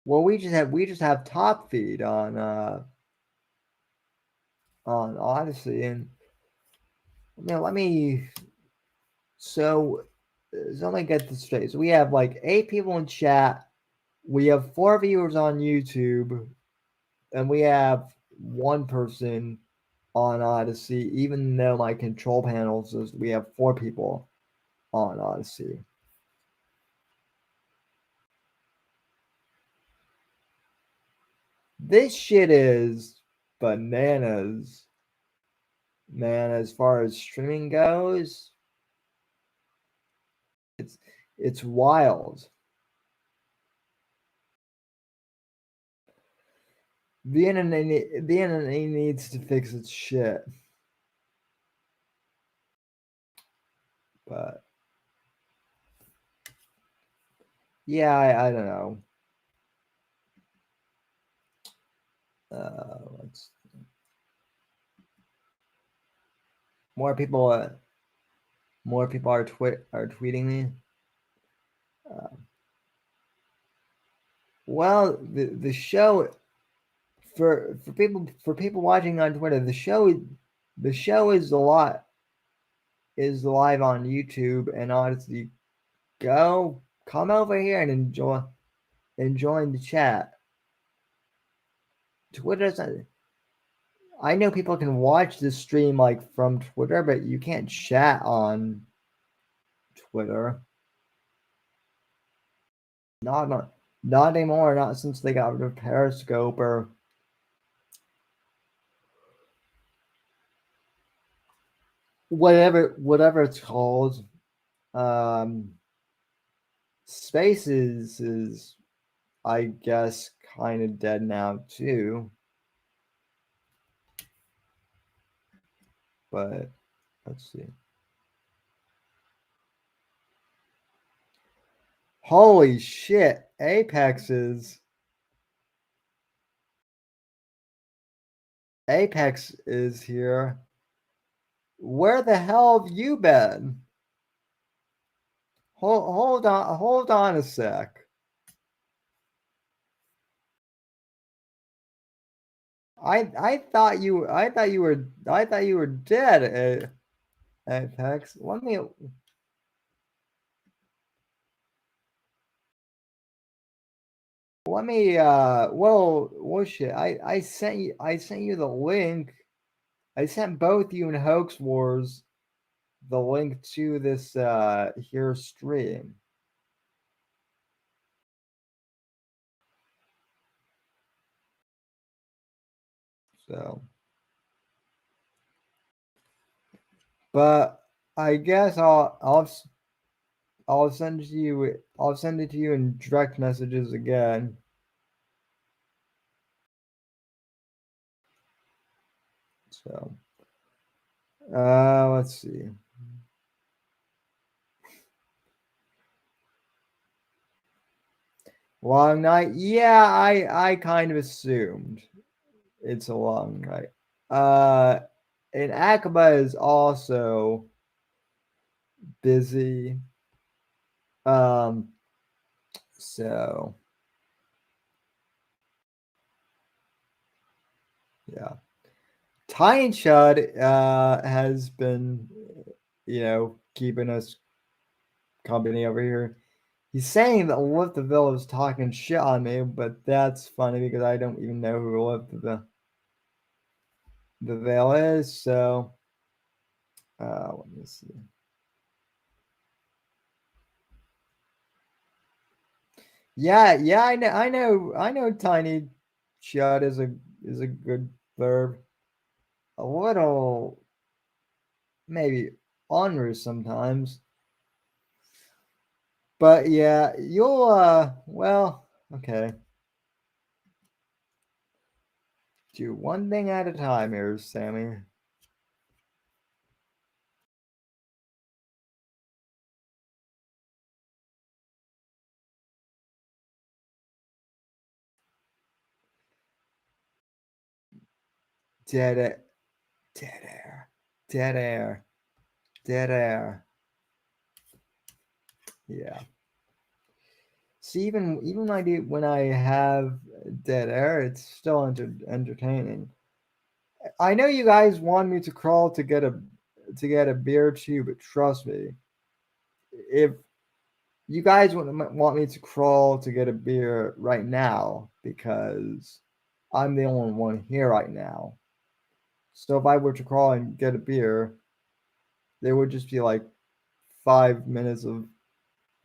Speaker 2: Well, we just have top feed on Odyssey, and let me so let me get this straight. So we have like 8 people in chat. We have 4 viewers on YouTube, and we have 1 person on Odyssey. Even though my control panel says we have 4 people on Odyssey. This shit is bananas, man. As far as streaming goes, it's wild. The internet needs to fix its shit, but yeah, I don't know. Let's more people are tweeting me. Well, the show for people watching on Twitter, the show is live on YouTube, and honestly, come over here and join the chat. Twitter's not, I know people can watch this stream like from Twitter, but you can't chat on Twitter. Not anymore. Not since they got rid of Periscope or whatever it's called. Spaces is, I guess, kind of dead now too. But let's see. Holy shit! Apex is here. Where the hell have you been? Hold on a sec. I thought you were dead, Apex. Let me well shit. I sent you the link. I sent both you and Hoax Wars the link to this here stream. So, but I guess I'll send it to you. I'll send it to you in direct messages again. So, let's see. Long night. Yeah, I kind of assumed it's a long night. And Akaba is also busy. So yeah. Tiny Chud has been, keeping us company over here. He's saying that Lift the Veil is talking shit on me, but that's funny because I don't even know who Lift the Veil is. So, let me see. Yeah, I know. Tiny Chud is a good verb. A little, maybe onerous sometimes. But yeah, you'll well, okay. Do one thing at a time here, Sammy. Dead air, dead air, dead air, dead air. Yeah. See, even when I have dead air, it's still entertaining. I know you guys want me to crawl to get a beer too, but trust me, if you guys want me to crawl to get a beer right now, because I'm the only one here right now. So if I were to crawl and get a beer, there would just be like 5 minutes of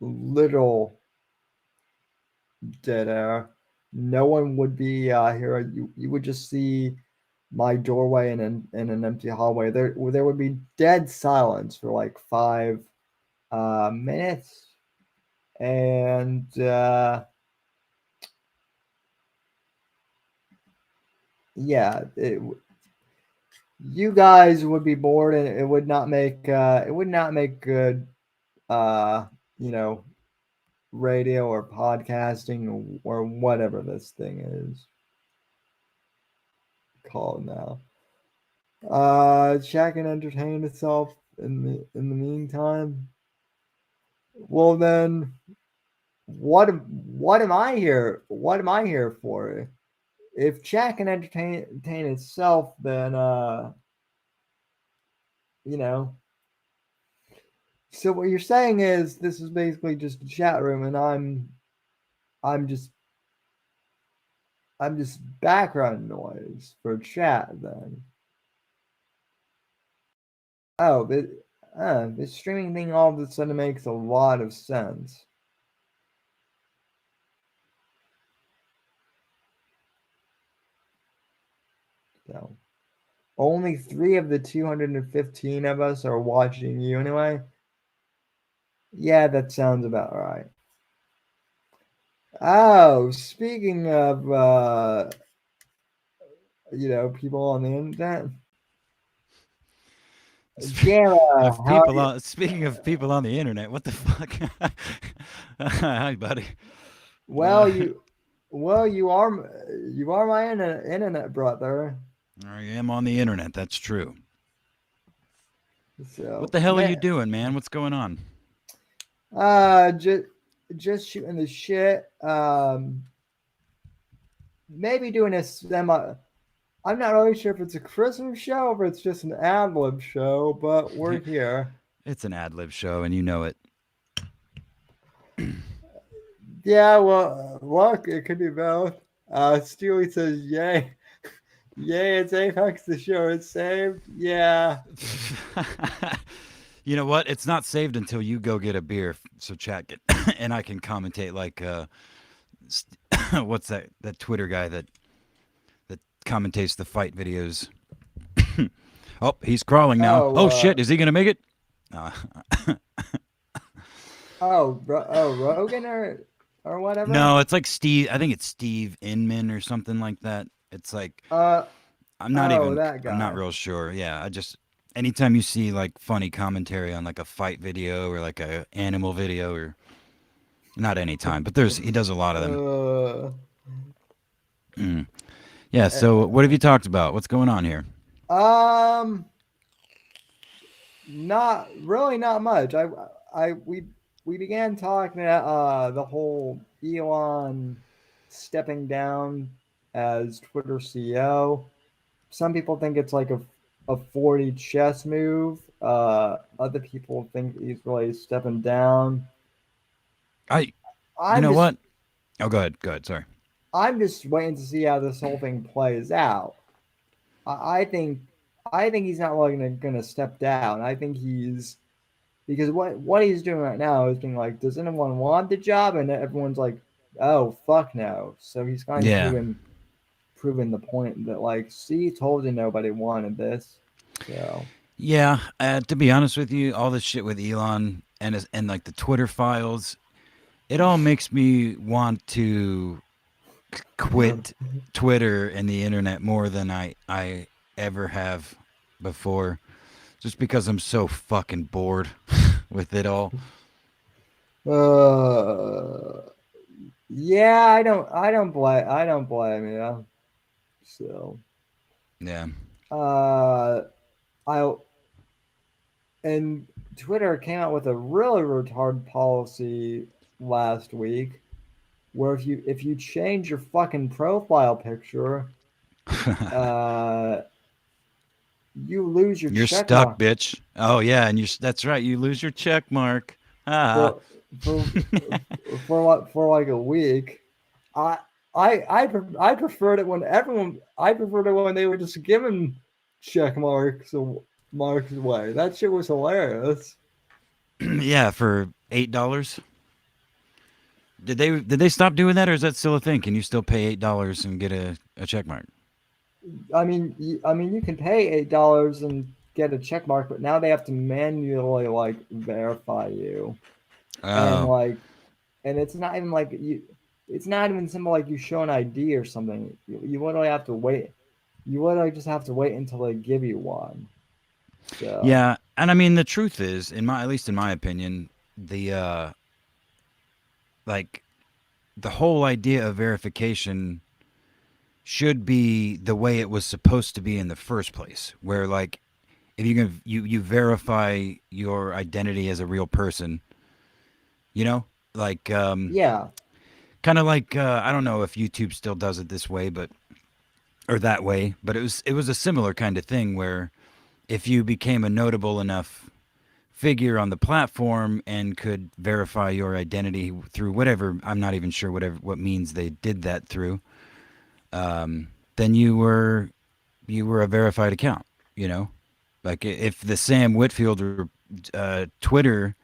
Speaker 2: little dead air. No one would be here. You would just see my doorway in an empty hallway. There would be dead silence for like 5 minutes, and yeah, you guys would be bored, and it would not make good uh, you know radio or podcasting or whatever this thing is called now. Chat can entertain itself in the meantime. Well then, what am I here? What am I here for? If chat can entertain itself, then you know. So what you're saying is this is basically just a chat room, and I'm just I'm just background noise for chat then. Oh, but the streaming thing all of a sudden makes a lot of sense. So only 3 of the 215 of us are watching you anyway. Yeah, that sounds about right. Oh, speaking of people on the internet, Gamma,
Speaker 3: Of
Speaker 2: how are
Speaker 3: people
Speaker 2: you?
Speaker 3: on speaking of people on the internet, what the fuck? Hi, buddy.
Speaker 2: Well,
Speaker 3: Uh,
Speaker 2: you are my internet brother.
Speaker 3: I am on the internet. That's true. What
Speaker 2: So,
Speaker 3: the hell are you doing, man? What's going on?
Speaker 2: just shooting the shit. Maybe doing a semi. I'm not really sure if it's a Christmas show or if it's just an ad lib show, but we're here.
Speaker 3: It's an ad lib show, and you know it.
Speaker 2: Yeah, well, look, it could be both. Stewie says, "Yay, yay! It's Apex. The show is saved." Yeah.
Speaker 3: You know what? It's not saved until you go get a beer, so chat can, and I can commentate like what's that Twitter guy that commentates the fight videos. Oh, he's crawling now.
Speaker 2: Oh.
Speaker 3: Oh shit, is he gonna make it? Uh,
Speaker 2: Rogan or whatever.
Speaker 3: no, it's like Steve. I think it's Steve Inman or something like that. It's like
Speaker 2: Uh.
Speaker 3: I'm not
Speaker 2: Oh,
Speaker 3: even.
Speaker 2: that
Speaker 3: I'm not
Speaker 2: guy.
Speaker 3: real sure. Yeah, I just anytime you see like funny commentary on like a fight video or like a animal video or not anytime, but there's he does a lot of them.
Speaker 2: Uh.
Speaker 3: Mm. Yeah. So what have you talked about? What's going on here?
Speaker 2: Um. Not really, not much. I we began talking the whole Elon stepping down as Twitter CEO. Some people think it's like a 40 chess move. Other people think he's really stepping down.
Speaker 3: I. You
Speaker 2: I'm
Speaker 3: know
Speaker 2: just
Speaker 3: what? Oh, go ahead. Go ahead. Sorry.
Speaker 2: I'm just waiting to see how this whole thing plays out. I think he's not really gonna step down. I think he's because what he's doing right now is being like, does anyone want the job? And everyone's like, oh fuck no. So he's kind of
Speaker 3: Yeah.
Speaker 2: proven the point that like, see, told you nobody wanted this. So
Speaker 3: Yeah. To be honest with you, all this shit with Elon and like the Twitter files, it all makes me want to quit Twitter and the internet more than I ever have before, just because I'm so fucking bored with it all.
Speaker 2: uh yeah, I don't blame you. So
Speaker 3: Yeah.
Speaker 2: uh I and Twitter came out with a really retarded policy last week. where if you change your fucking profile picture, uh, you lose your
Speaker 3: You're
Speaker 2: check
Speaker 3: stuck,
Speaker 2: mark
Speaker 3: bitch. Oh yeah, and that's right. You lose your check mark. Ah.
Speaker 2: for for for like a week. I I preferred it when everyone. I preferred it when they were just giving check marks away. That shit was hilarious.
Speaker 3: Yeah, for $8. Did they stop doing that, or is that still a thing? Can you still pay $8 and get a check mark?
Speaker 2: I mean, you can pay $8 and get a check mark, but now they have to manually like verify you, and
Speaker 3: Oh,
Speaker 2: like, and it's not even like you. It's not even simple like you show an ID or something. You literally have to wait. You literally just have to wait until they give you one. So
Speaker 3: yeah. And I mean, the truth is, at least in my opinion, the like the whole idea of verification should be the way it was supposed to be in the first place, where like if you verify your identity as a real person, you know, like
Speaker 2: yeah,
Speaker 3: kind of like I don't know if YouTube still does it this way, but or that way, but it was a similar kind of thing where if you became a notable enough figure on the platform and could verify your identity through whatever, I'm not even sure what means they did that through, then you were a verified account, you know, like if the Sam Whitfield Twitter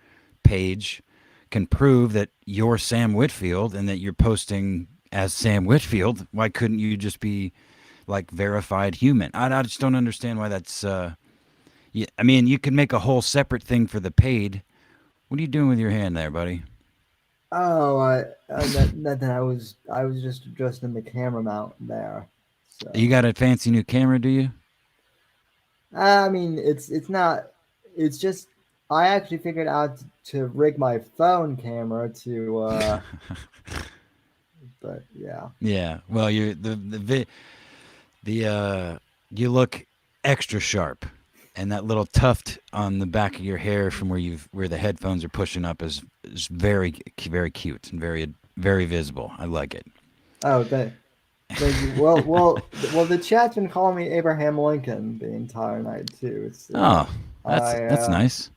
Speaker 3: page can prove that you're Sam Whitfield and that you're posting as Sam Whitfield, why couldn't you just be like verified human? I just don't understand why that's. Yeah, I mean, you could make a whole separate thing for the paid. What are you doing with your hand there, buddy?
Speaker 2: oh, nothing. I was just adjusting the camera mount there.
Speaker 3: You
Speaker 2: So
Speaker 3: got a fancy new camera, do you?
Speaker 2: I mean, it's not. It's just I actually figured out to rig my phone camera to. But yeah.
Speaker 3: Yeah. Well, you the you look extra sharp, and that little tuft on the back of your hair from where the headphones are pushing up is very cute and very visible. I like it.
Speaker 2: Oh, thank you. Well. The chat's been calling me Abraham Lincoln the entire night too. It's
Speaker 3: Oh,
Speaker 2: I
Speaker 3: that's nice.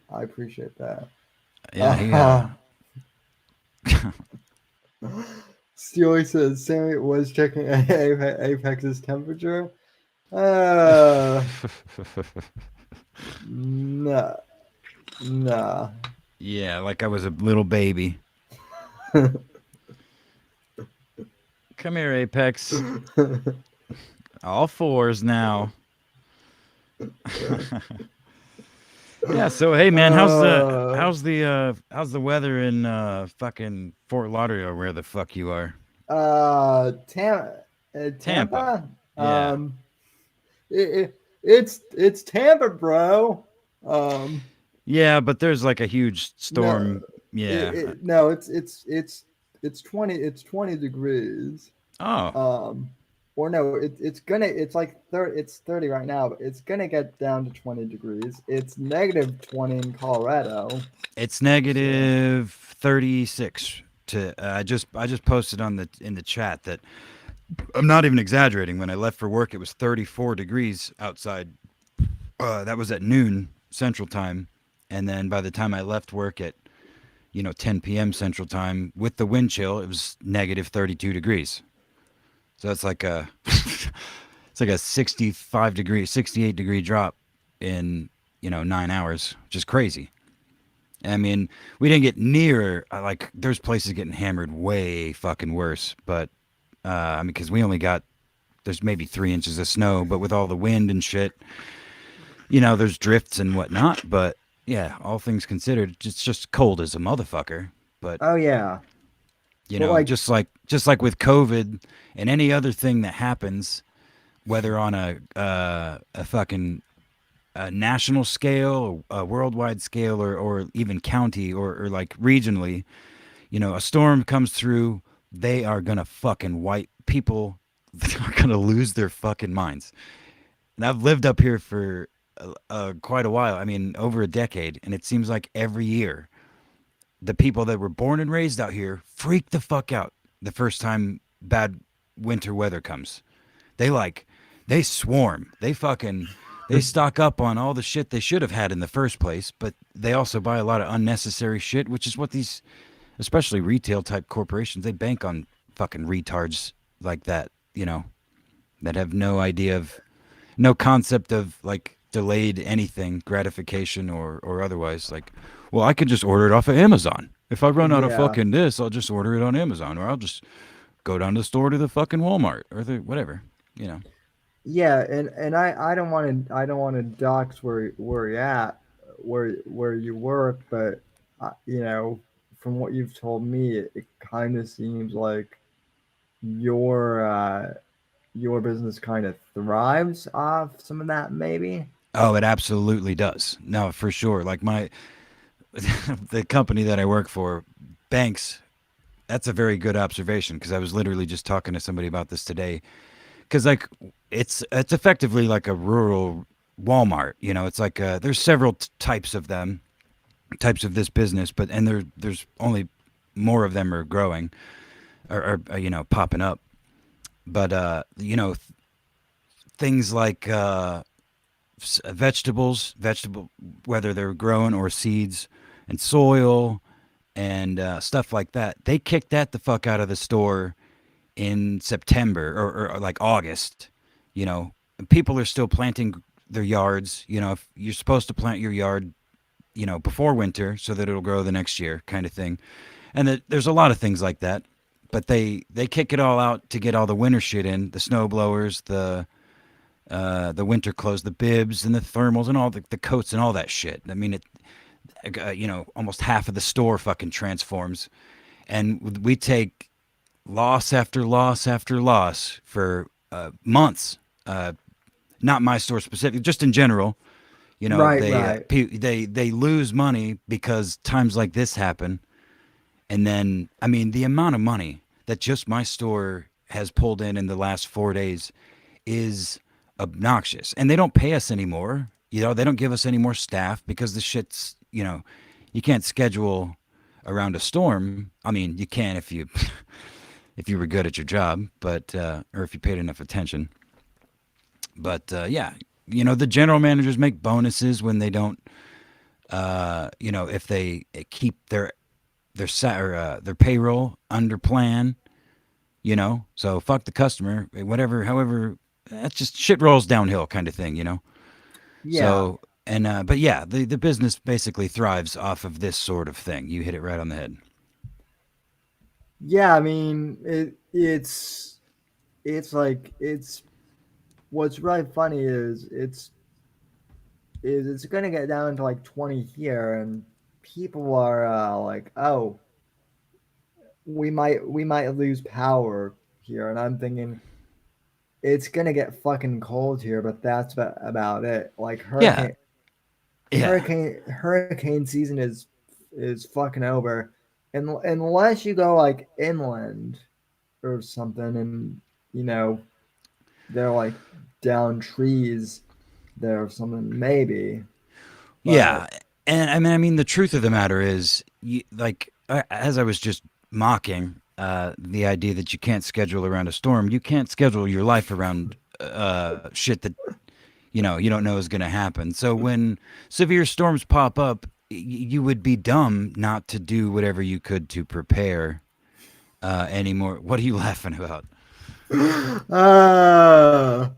Speaker 2: I appreciate that.
Speaker 3: Yeah, he
Speaker 2: Uh, Steely says Sammy was checking Apex's temperature. Uh, nah, nah.
Speaker 3: Yeah, like I was a little baby. Come here, Apex. All fours now. Yeah. So hey, man,
Speaker 2: uh,
Speaker 3: how's the weather in fucking Fort Lauderdale, where the fuck you are?
Speaker 2: Tam
Speaker 3: Tampa.
Speaker 2: Tampa.
Speaker 3: Yeah.
Speaker 2: It's Tampa, bro. Um,
Speaker 3: Yeah, but there's like a huge
Speaker 2: no,
Speaker 3: storm. Yeah.
Speaker 2: no, it's 20 degrees.
Speaker 3: Oh,
Speaker 2: Um, or no, it's like 30, it's 30 right now, but it's gonna get down to 20 degrees. It's negative 20 in Colorado.
Speaker 3: it's
Speaker 2: So
Speaker 3: negative 36. I just posted in the chat that I'm not even exaggerating. When I left for work, it was 34 degrees outside. That was at noon Central Time, and then by the time I left work at 10 p.m. Central Time with the wind chill, it was negative 32 degrees. So it's like a it's like a 68 degree drop in 9 hours, which is crazy. I mean, we didn't get near like there's places getting hammered way fucking worse, but I mean, because we only got there's maybe 3 inches of snow, but with all the wind and shit, there's drifts and whatnot. But yeah, all things considered, it's just cold as a motherfucker. But
Speaker 2: oh yeah, but like
Speaker 3: just like with COVID and any other thing that happens, whether on a fucking national scale, a worldwide scale, or even county or like regionally, a storm comes through, they are gonna fucking wipe people. Are gonna lose their fucking minds. And I've lived up here for quite a while. I mean, over a decade, and it seems like every year the people that were born and raised out here freak the fuck out the first time bad winter weather comes. They like, they swarm. They stock up on all the shit they should have had in the first place, but they also buy a lot of unnecessary shit, which is what these, especially retail type corporations, they bank on fucking retards like that, that have no idea of, no concept of like delayed anything, gratification or otherwise. Like, well, I could just order it off of Amazon. If I run out of
Speaker 2: Yeah.
Speaker 3: fucking this, I'll just order it on Amazon, or I'll just go down to the store to the fucking Walmart or the whatever, you know.
Speaker 2: Yeah, and I don't want to dox where you're at, where you work, but you know, from what you've told me, it kind of seems like your your business kind of thrives off some of that, maybe.
Speaker 3: Oh, it absolutely does. No, for sure. Like my the company that I work for, banks. That's a very good observation because I was literally just talking to somebody about this today. Because like it's effectively like a rural Walmart. It's like there's several types of them, types of this business, but and there's only more of them are growing or popping up. But things like vegetable whether they're growing or seeds and soil and stuff like that. They kicked that the fuck out of the store in September or like August. People are still planting their yards. If you're supposed to plant your yard, before winter so that it'll grow the next year, kind of thing. And there's a lot of things like that. But they kick it all out to get all the winter shit in, the snow blowers, the winter clothes, the bibs and the thermals and all the coats and all that shit. I mean, almost half of the store fucking transforms. And we take loss after loss after loss for months. Not my store specific, just in general.
Speaker 2: Right,
Speaker 3: They
Speaker 2: right.
Speaker 3: they lose money because times like this happen. And then, I mean, the amount of money that just my store has pulled in the last 4 days is obnoxious. And they don't pay us anymore. They don't give us any more staff because the shit's, you can't schedule around a storm. I mean, you can if you if you were good at your job, but or if you paid enough attention. But yeah, the general managers make bonuses when they don't, if they keep their payroll under plan. So fuck the customer, whatever. However, that's just shit rolls downhill kind of thing.
Speaker 2: Yeah.
Speaker 3: So and but yeah, the business basically thrives off of this sort of thing. You hit it right on the head.
Speaker 2: Yeah, I mean, it's like it's what's really funny is it's going to get down to like 20 here and people are like, "Oh, we might lose power here." And I'm thinking it's going to get fucking cold here, but that's about it. Like
Speaker 3: Yeah, yeah,
Speaker 2: hurricane season is fucking over. And unless you go like inland or something and you know they're like down trees there or something maybe,
Speaker 3: yeah.
Speaker 2: but
Speaker 3: And I mean, the truth of the matter is, like as I was just mocking the idea that you can't schedule around a storm, you can't schedule your life around shit that you don't know is going to happen. So when severe storms pop up, you would be dumb not to do whatever you could to prepare anymore. What are you laughing about?
Speaker 2: uh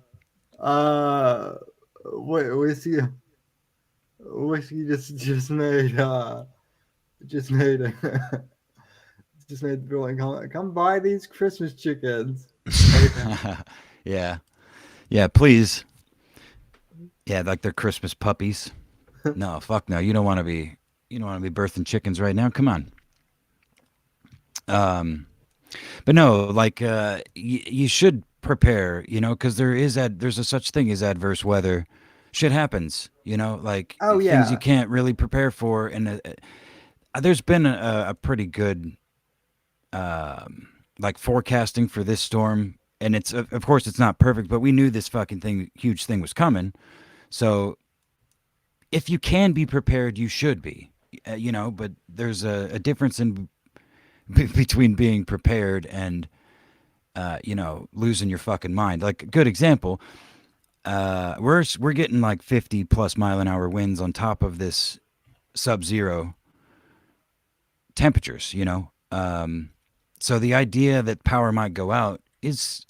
Speaker 2: uh whiskey whiskey just made just made the feeling come buy these Christmas chickens. Okay.
Speaker 3: Yeah, yeah. Please, yeah, like they're Christmas puppies. No, fuck no. You don't want to be. You don't want to be birthing chickens right now. Come on. Um, but no, like you should prepare. Because there's a such thing as adverse weather. Shit happens. Like
Speaker 2: Oh
Speaker 3: things you
Speaker 2: yeah.
Speaker 3: can't really prepare for, and there's been a pretty good like forecasting for this storm, and it's of course it's not perfect, but we knew this fucking huge thing was coming. So if you can be prepared, you should be. But there's a difference in between being prepared and losing your fucking mind. Like a good example, we're getting like 50 plus mile an hour winds on top of this sub-zero temperatures. So the idea that power might go out is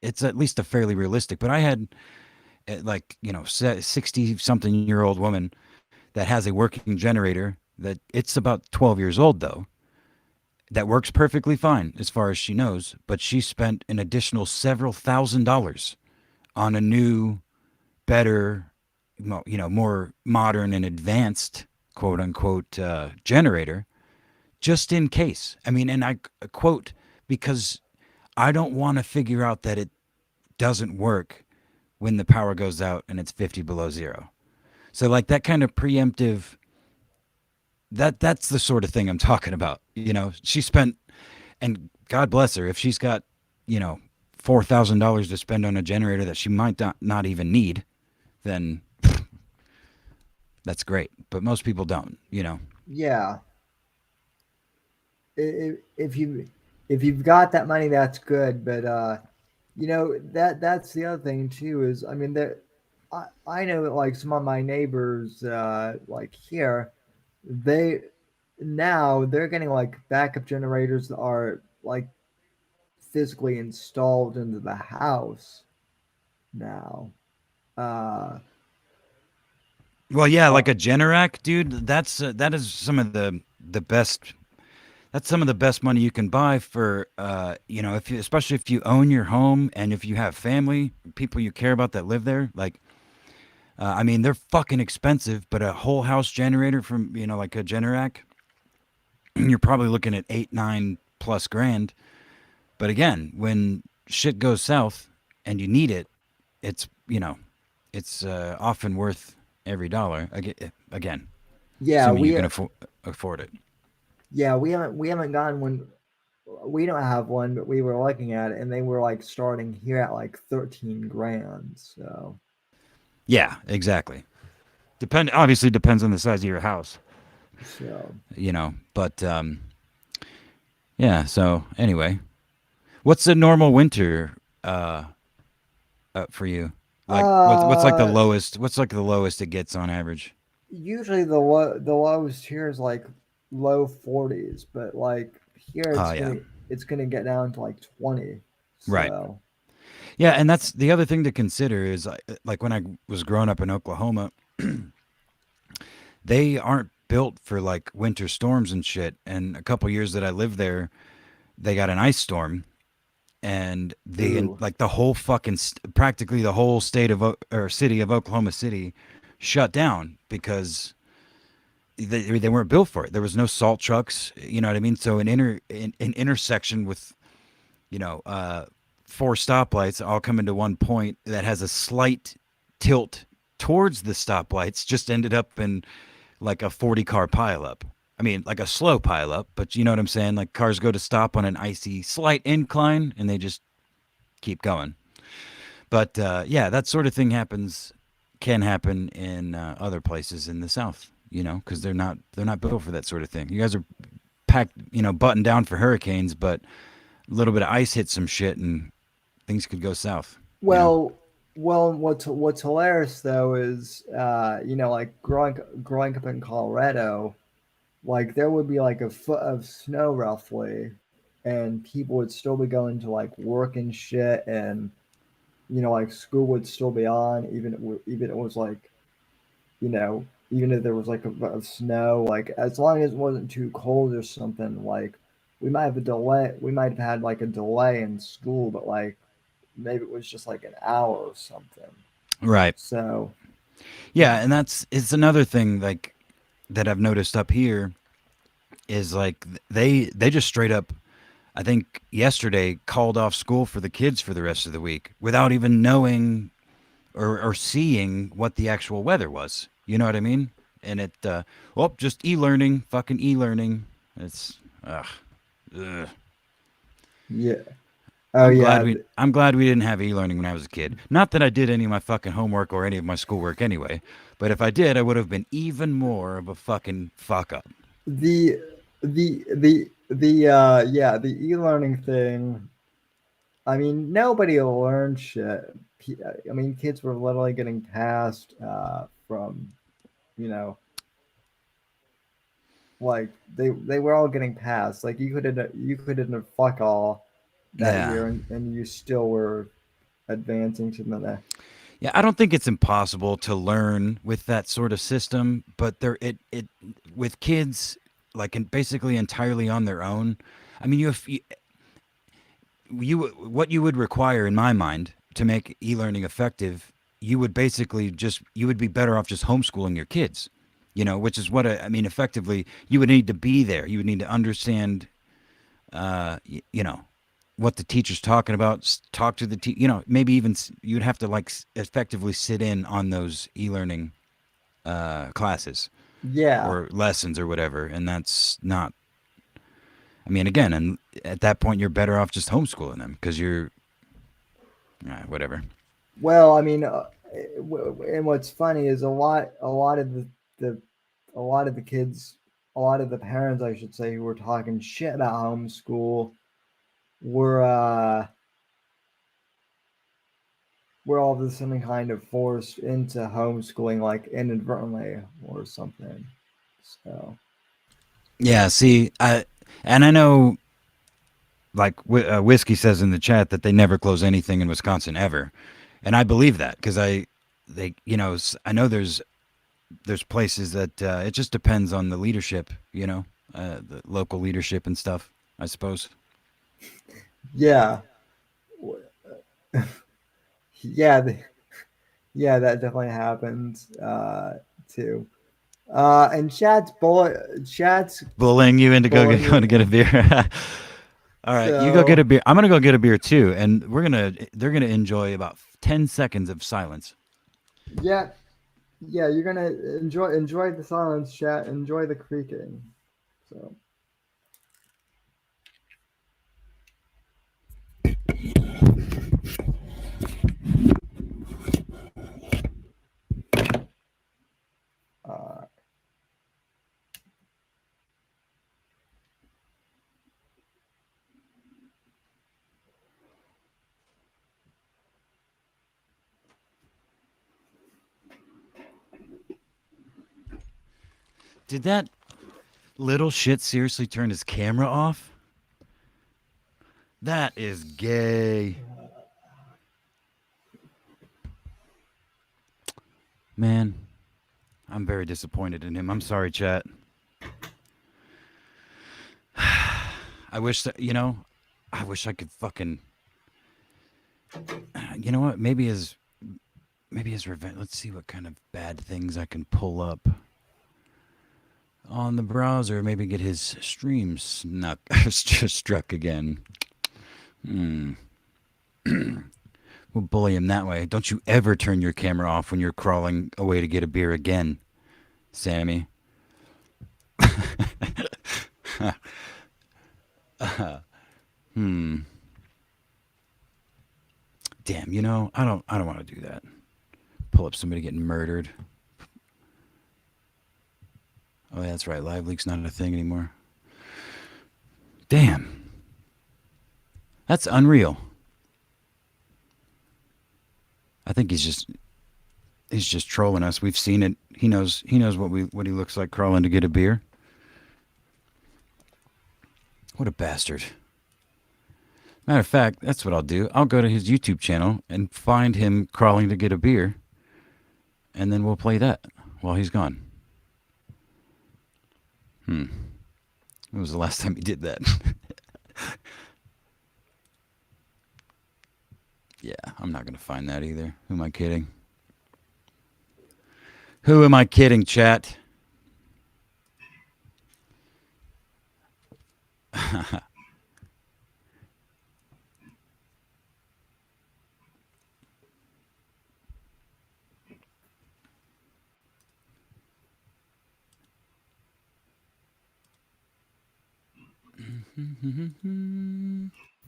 Speaker 3: it's at least a fairly realistic. But I had 60 something year old woman that has a working generator that it's about 12 years old though, that works perfectly fine as far as she knows, but she spent an additional several $1,000s on a new, better, more modern and advanced, quote unquote, generator, just in case. I mean, and I quote, because I don't want to figure out that it doesn't work when the power goes out and it's 50 below zero. So like that kind of preemptive, that's the sort of thing I'm talking about. She spent, and God bless her, if she's got, $4,000 to spend on a generator that she might not even need, then that's great. But most people don't.
Speaker 2: Yeah. If you've got that money, that's good. But that's the other thing too. Is I mean that I know that like some of my neighbors like here, they now they're getting like backup generators that are like physically installed into the house now. Uh,
Speaker 3: Well, yeah,
Speaker 2: uh
Speaker 3: like a Generac, dude. That is some of the best. That's some of the best money you can buy for, if you, especially if you own your home and if you have family, people you care about that live there. Like, I mean, they're fucking expensive, but a whole house generator from, like a Generac, you're probably looking at 8, 9 plus grand. But again, when shit goes south and you need it, it's, it's often worth every dollar. Again,
Speaker 2: yeah,
Speaker 3: assuming you
Speaker 2: we
Speaker 3: can afford it.
Speaker 2: yeah, we haven't gotten one. We don't have one, but we were looking at it, and they were like starting here at like 13 grand. So
Speaker 3: Yeah, exactly. Obviously depends on the size of your house,
Speaker 2: so
Speaker 3: but yeah. So anyway, what's a normal winter for you? Like what's like the
Speaker 2: uh,
Speaker 3: lowest? What's like the lowest it gets on average?
Speaker 2: usually the lowest here is like low 40s, but like here
Speaker 3: Oh yeah,
Speaker 2: it's gonna get down to like 20.
Speaker 3: right.
Speaker 2: So
Speaker 3: Yeah, and that's the other thing to consider is like when I was growing up in Oklahoma, they aren't built for like winter storms and shit. And a couple years that I lived there, they got an ice storm, and
Speaker 2: ooh,
Speaker 3: like the whole fucking practically the whole state of or city of Oklahoma City shut down because they weren't built for it. There was no salt trucks, you know what I mean? So an intersection with you know uh, four stoplights all come into one point that has a slight tilt towards the stoplights just ended up in like a 40 car pileup. I mean, like a slow pileup, but you know what I'm saying? Like cars go to stop on an icy slight incline and they just keep going. But yeah, that sort of thing can happen in other places in the South, because they're not built for that sort of thing. You guys are packed, buttoned down for hurricanes, but a little bit of ice hits some shit and things could go south.
Speaker 2: well, what's hilarious though is like growing up in Colorado, like there would be like a foot of snow roughly, and people would still be going to like work and shit, and like school would still be on, even it was like, even if there was like a bit of snow, like as long as it wasn't too cold or something, like we might have had like a delay in school, but like maybe it was just like an hour or something.
Speaker 3: Right.
Speaker 2: So
Speaker 3: Yeah, and it's another thing like that I've noticed up here is like they just straight up I think yesterday called off school for the kids for the rest of the week without even knowing or seeing what the actual weather was. You know what I mean? And just e-learning, fucking e-learning. It's ugh.
Speaker 2: yeah, oh yeah,
Speaker 3: I'm glad we didn't have e-learning when I was a kid. Not that I did any of my fucking homework or any of my schoolwork anyway, but if I did, I would have been even more of a fucking fuck up.
Speaker 2: the yeah, the e-learning thing. I mean, nobody will learn shit. I mean, kids were literally getting passed from, you know, like they were all getting passed. Like you could have fuck all that
Speaker 3: Yeah.
Speaker 2: year, and you still were advancing to the next.
Speaker 3: Yeah, I don't think it's impossible to learn with that sort of system, but it with kids like basically entirely on their own. I mean, you what you would require in my mind to make e-learning effective, you would basically just you would be better off just homeschooling your kids. Which is what I mean. Effectively, you would need to be there. You would need to understand, you know, what the teacher's talking about. Talk to the maybe even you'd have to like effectively sit in on those e-learning classes
Speaker 2: Yeah.
Speaker 3: or lessons or whatever, and that's not. I mean, again, and at that point, you're better off just homeschooling them because you're whatever.
Speaker 2: Well, I mean, and what's funny is a lot of the a lot of the kids, a lot of the parents, I should say, who were talking shit about homeschool were were all of a sudden kind of forced into homeschooling, like inadvertently or something. So
Speaker 3: Yeah, see, I know, like whiskey says in the chat that they never close anything in Wisconsin ever, and I believe that because I know there's places that it just depends on the leadership, the local leadership and stuff. I suppose.
Speaker 2: yeah, yeah, yeah, that definitely happened too. And Chad's
Speaker 3: Bullying you into
Speaker 2: bullying
Speaker 3: going
Speaker 2: me.
Speaker 3: to get a beer. All right, you go get
Speaker 2: So
Speaker 3: a beer. I'm gonna go get a beer too, and they're gonna enjoy about 10 seconds of silence.
Speaker 2: yeah, yeah, you're gonna enjoy the silence, chat. Enjoy the creaking. So uh,
Speaker 3: Did that little shit seriously turn his camera off? That is gay. Man, I'm very disappointed in him. I'm sorry, chat. I wish that, I wish I could fucking, you know what? Maybe his revenge. Let's see what kind of bad things I can pull up on the browser. Maybe get his stream struck again. Hmm. We'll bully him that way. Don't you ever turn your camera off when you're crawling away to get a beer again, Sammy. Hmm. Damn. I don't want to do that. Pull up somebody getting murdered. Oh, yeah, that's right. Live leak's not a thing anymore. Damn. That's unreal. I think he's just trolling us. We've seen it. He knows what he looks like crawling to get a beer. What a bastard. Matter of fact, that's what I'll do. I'll go to his YouTube channel and find him crawling to get a beer, and then we'll play that while he's gone. When was the last time he did that? Yeah, I'm not going to find that either. Who am I kidding? Who am I kidding, chat?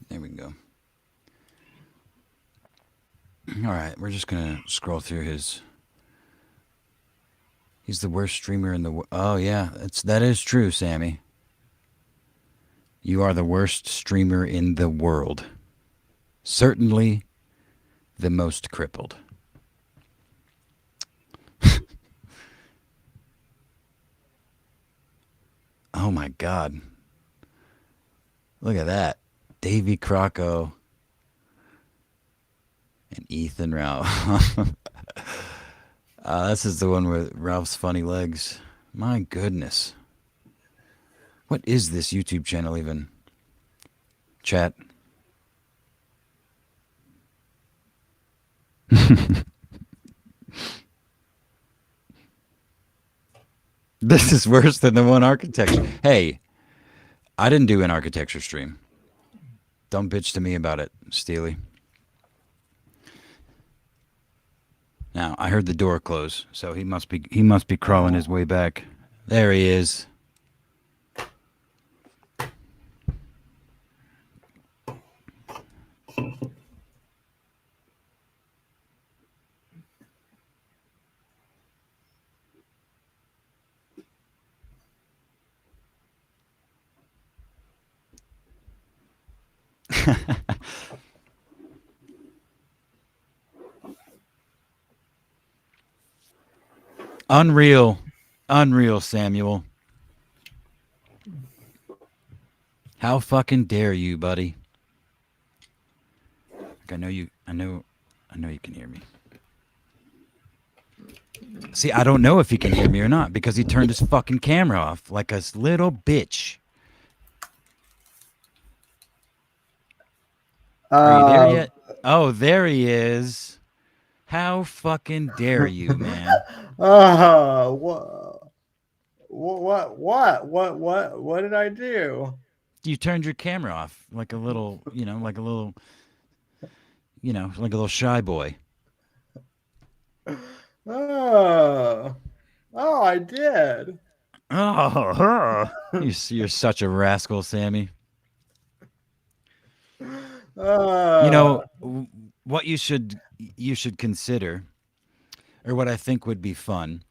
Speaker 3: There we go. All right, we're just going to scroll through his He's the worst streamer in the world. Oh yeah, that is true, Sammy. You are the worst streamer in the world. Certainly the most crippled. Oh my god. Look at that. Davy Crocco and Ethan Ralph. This is the one with Ralph's funny legs. My goodness. What is this YouTube channel even? Chat. This is worse than the one architecture. Hey, I didn't do an architecture stream. Don't bitch to me about it, Steely. Now I heard the door close, so he must be crawling his way back. There he is. Unreal. Unreal, Samuel. How fucking dare you, buddy? I know you can hear me. See, I don't know if he can hear me or not because he turned his fucking camera off like a little bitch. Are you there yet? Oh, there he is. How fucking dare you, man?
Speaker 2: What did I do?
Speaker 3: You turned your camera off like a little, like a little shy boy.
Speaker 2: Oh, I did.
Speaker 3: Oh, you're such a rascal, Sammy. What you should consider, or what I think would be fun,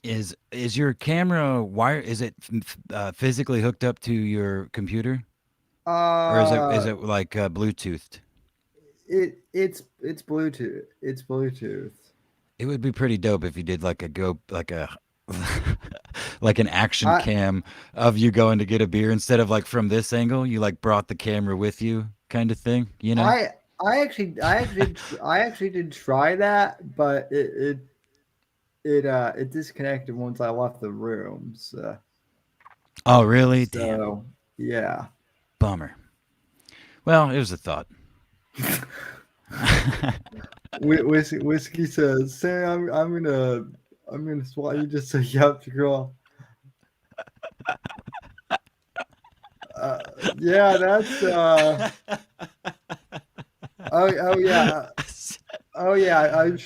Speaker 3: is your camera wire? Is it physically hooked up to your computer, or is it like Bluetoothed?
Speaker 2: It's Bluetooth. It's Bluetooth.
Speaker 3: It would be pretty dope if you did like like an action cam of you going to get a beer instead of like from this angle. You like brought the camera with you, kind of thing.
Speaker 2: I actually did try that, but it disconnected once I left the room. So.
Speaker 3: Oh really?
Speaker 2: So,
Speaker 3: damn.
Speaker 2: Yeah.
Speaker 3: Bummer. Well, it was a thought.
Speaker 2: Whiskey says, "Sam, I'm gonna swat you just so you have to grow." Yeah, that's. Oh yeah. Oh yeah.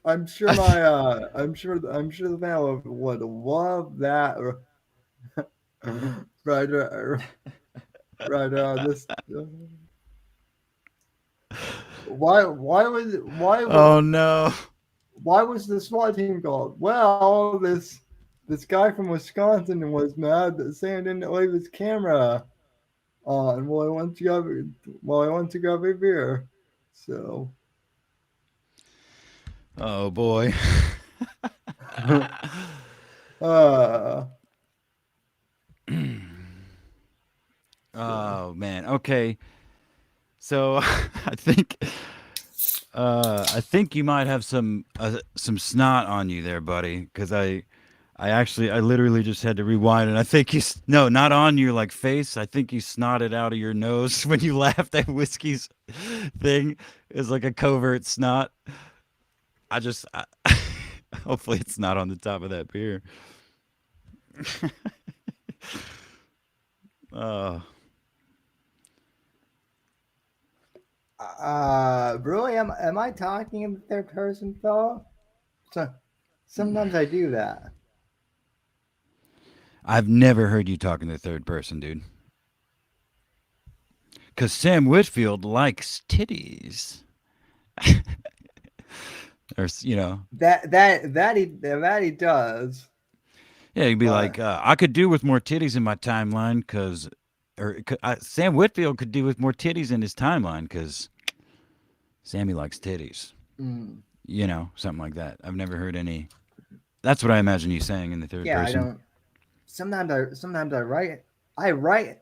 Speaker 2: I'm sure I'm sure the fan would love that. Right. This. Why was
Speaker 3: oh no.
Speaker 2: Why was the SWAT team called? Well, this guy from Wisconsin was mad that Sam didn't leave his camera on while I went to grab a beer. So.
Speaker 3: Oh boy. Oh man. Okay. So I think you might have some snot on you there, buddy, because I literally just had to rewind, and I think not on your like face. I think you snotted out of your nose when you laughed at Whiskey's thing. It's like a covert snot. Hopefully it's not on the top of that beer. Oh.
Speaker 2: Really? Am I talking in the third person, though? So, sometimes I do that.
Speaker 3: I've never heard you talk in the third person, dude. Because Sam Whitfield likes titties. or
Speaker 2: that he does,
Speaker 3: yeah, you'd be
Speaker 2: but
Speaker 3: like, I could do with more titties in my timeline because, Sam Whitfield could do with more titties in his timeline because Sammy likes titties.
Speaker 2: mm,
Speaker 3: Something like that. I've never heard any. That's what I imagine you saying in the third
Speaker 2: yeah, I
Speaker 3: person.
Speaker 2: don't. Sometimes I write.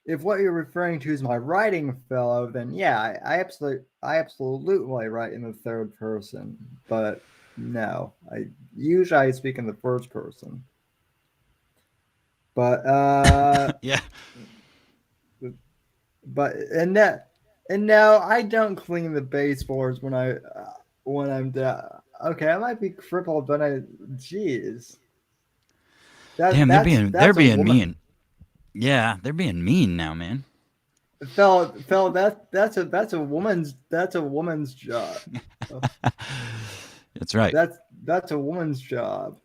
Speaker 2: If what you're referring to is my writing fellow, then yeah, I absolutely write in the third person. But no, I speak in the first person. But
Speaker 3: Yeah.
Speaker 2: but and no, I don't clean the baseboards when I'm down. Okay, I might be crippled, but jeez,
Speaker 3: Damn, they're being they're
Speaker 2: that's a
Speaker 3: being
Speaker 2: woman.
Speaker 3: mean. Yeah, they're being mean now, man.
Speaker 2: Fella, that's a woman's job.
Speaker 3: That's right.
Speaker 2: That's a woman's job.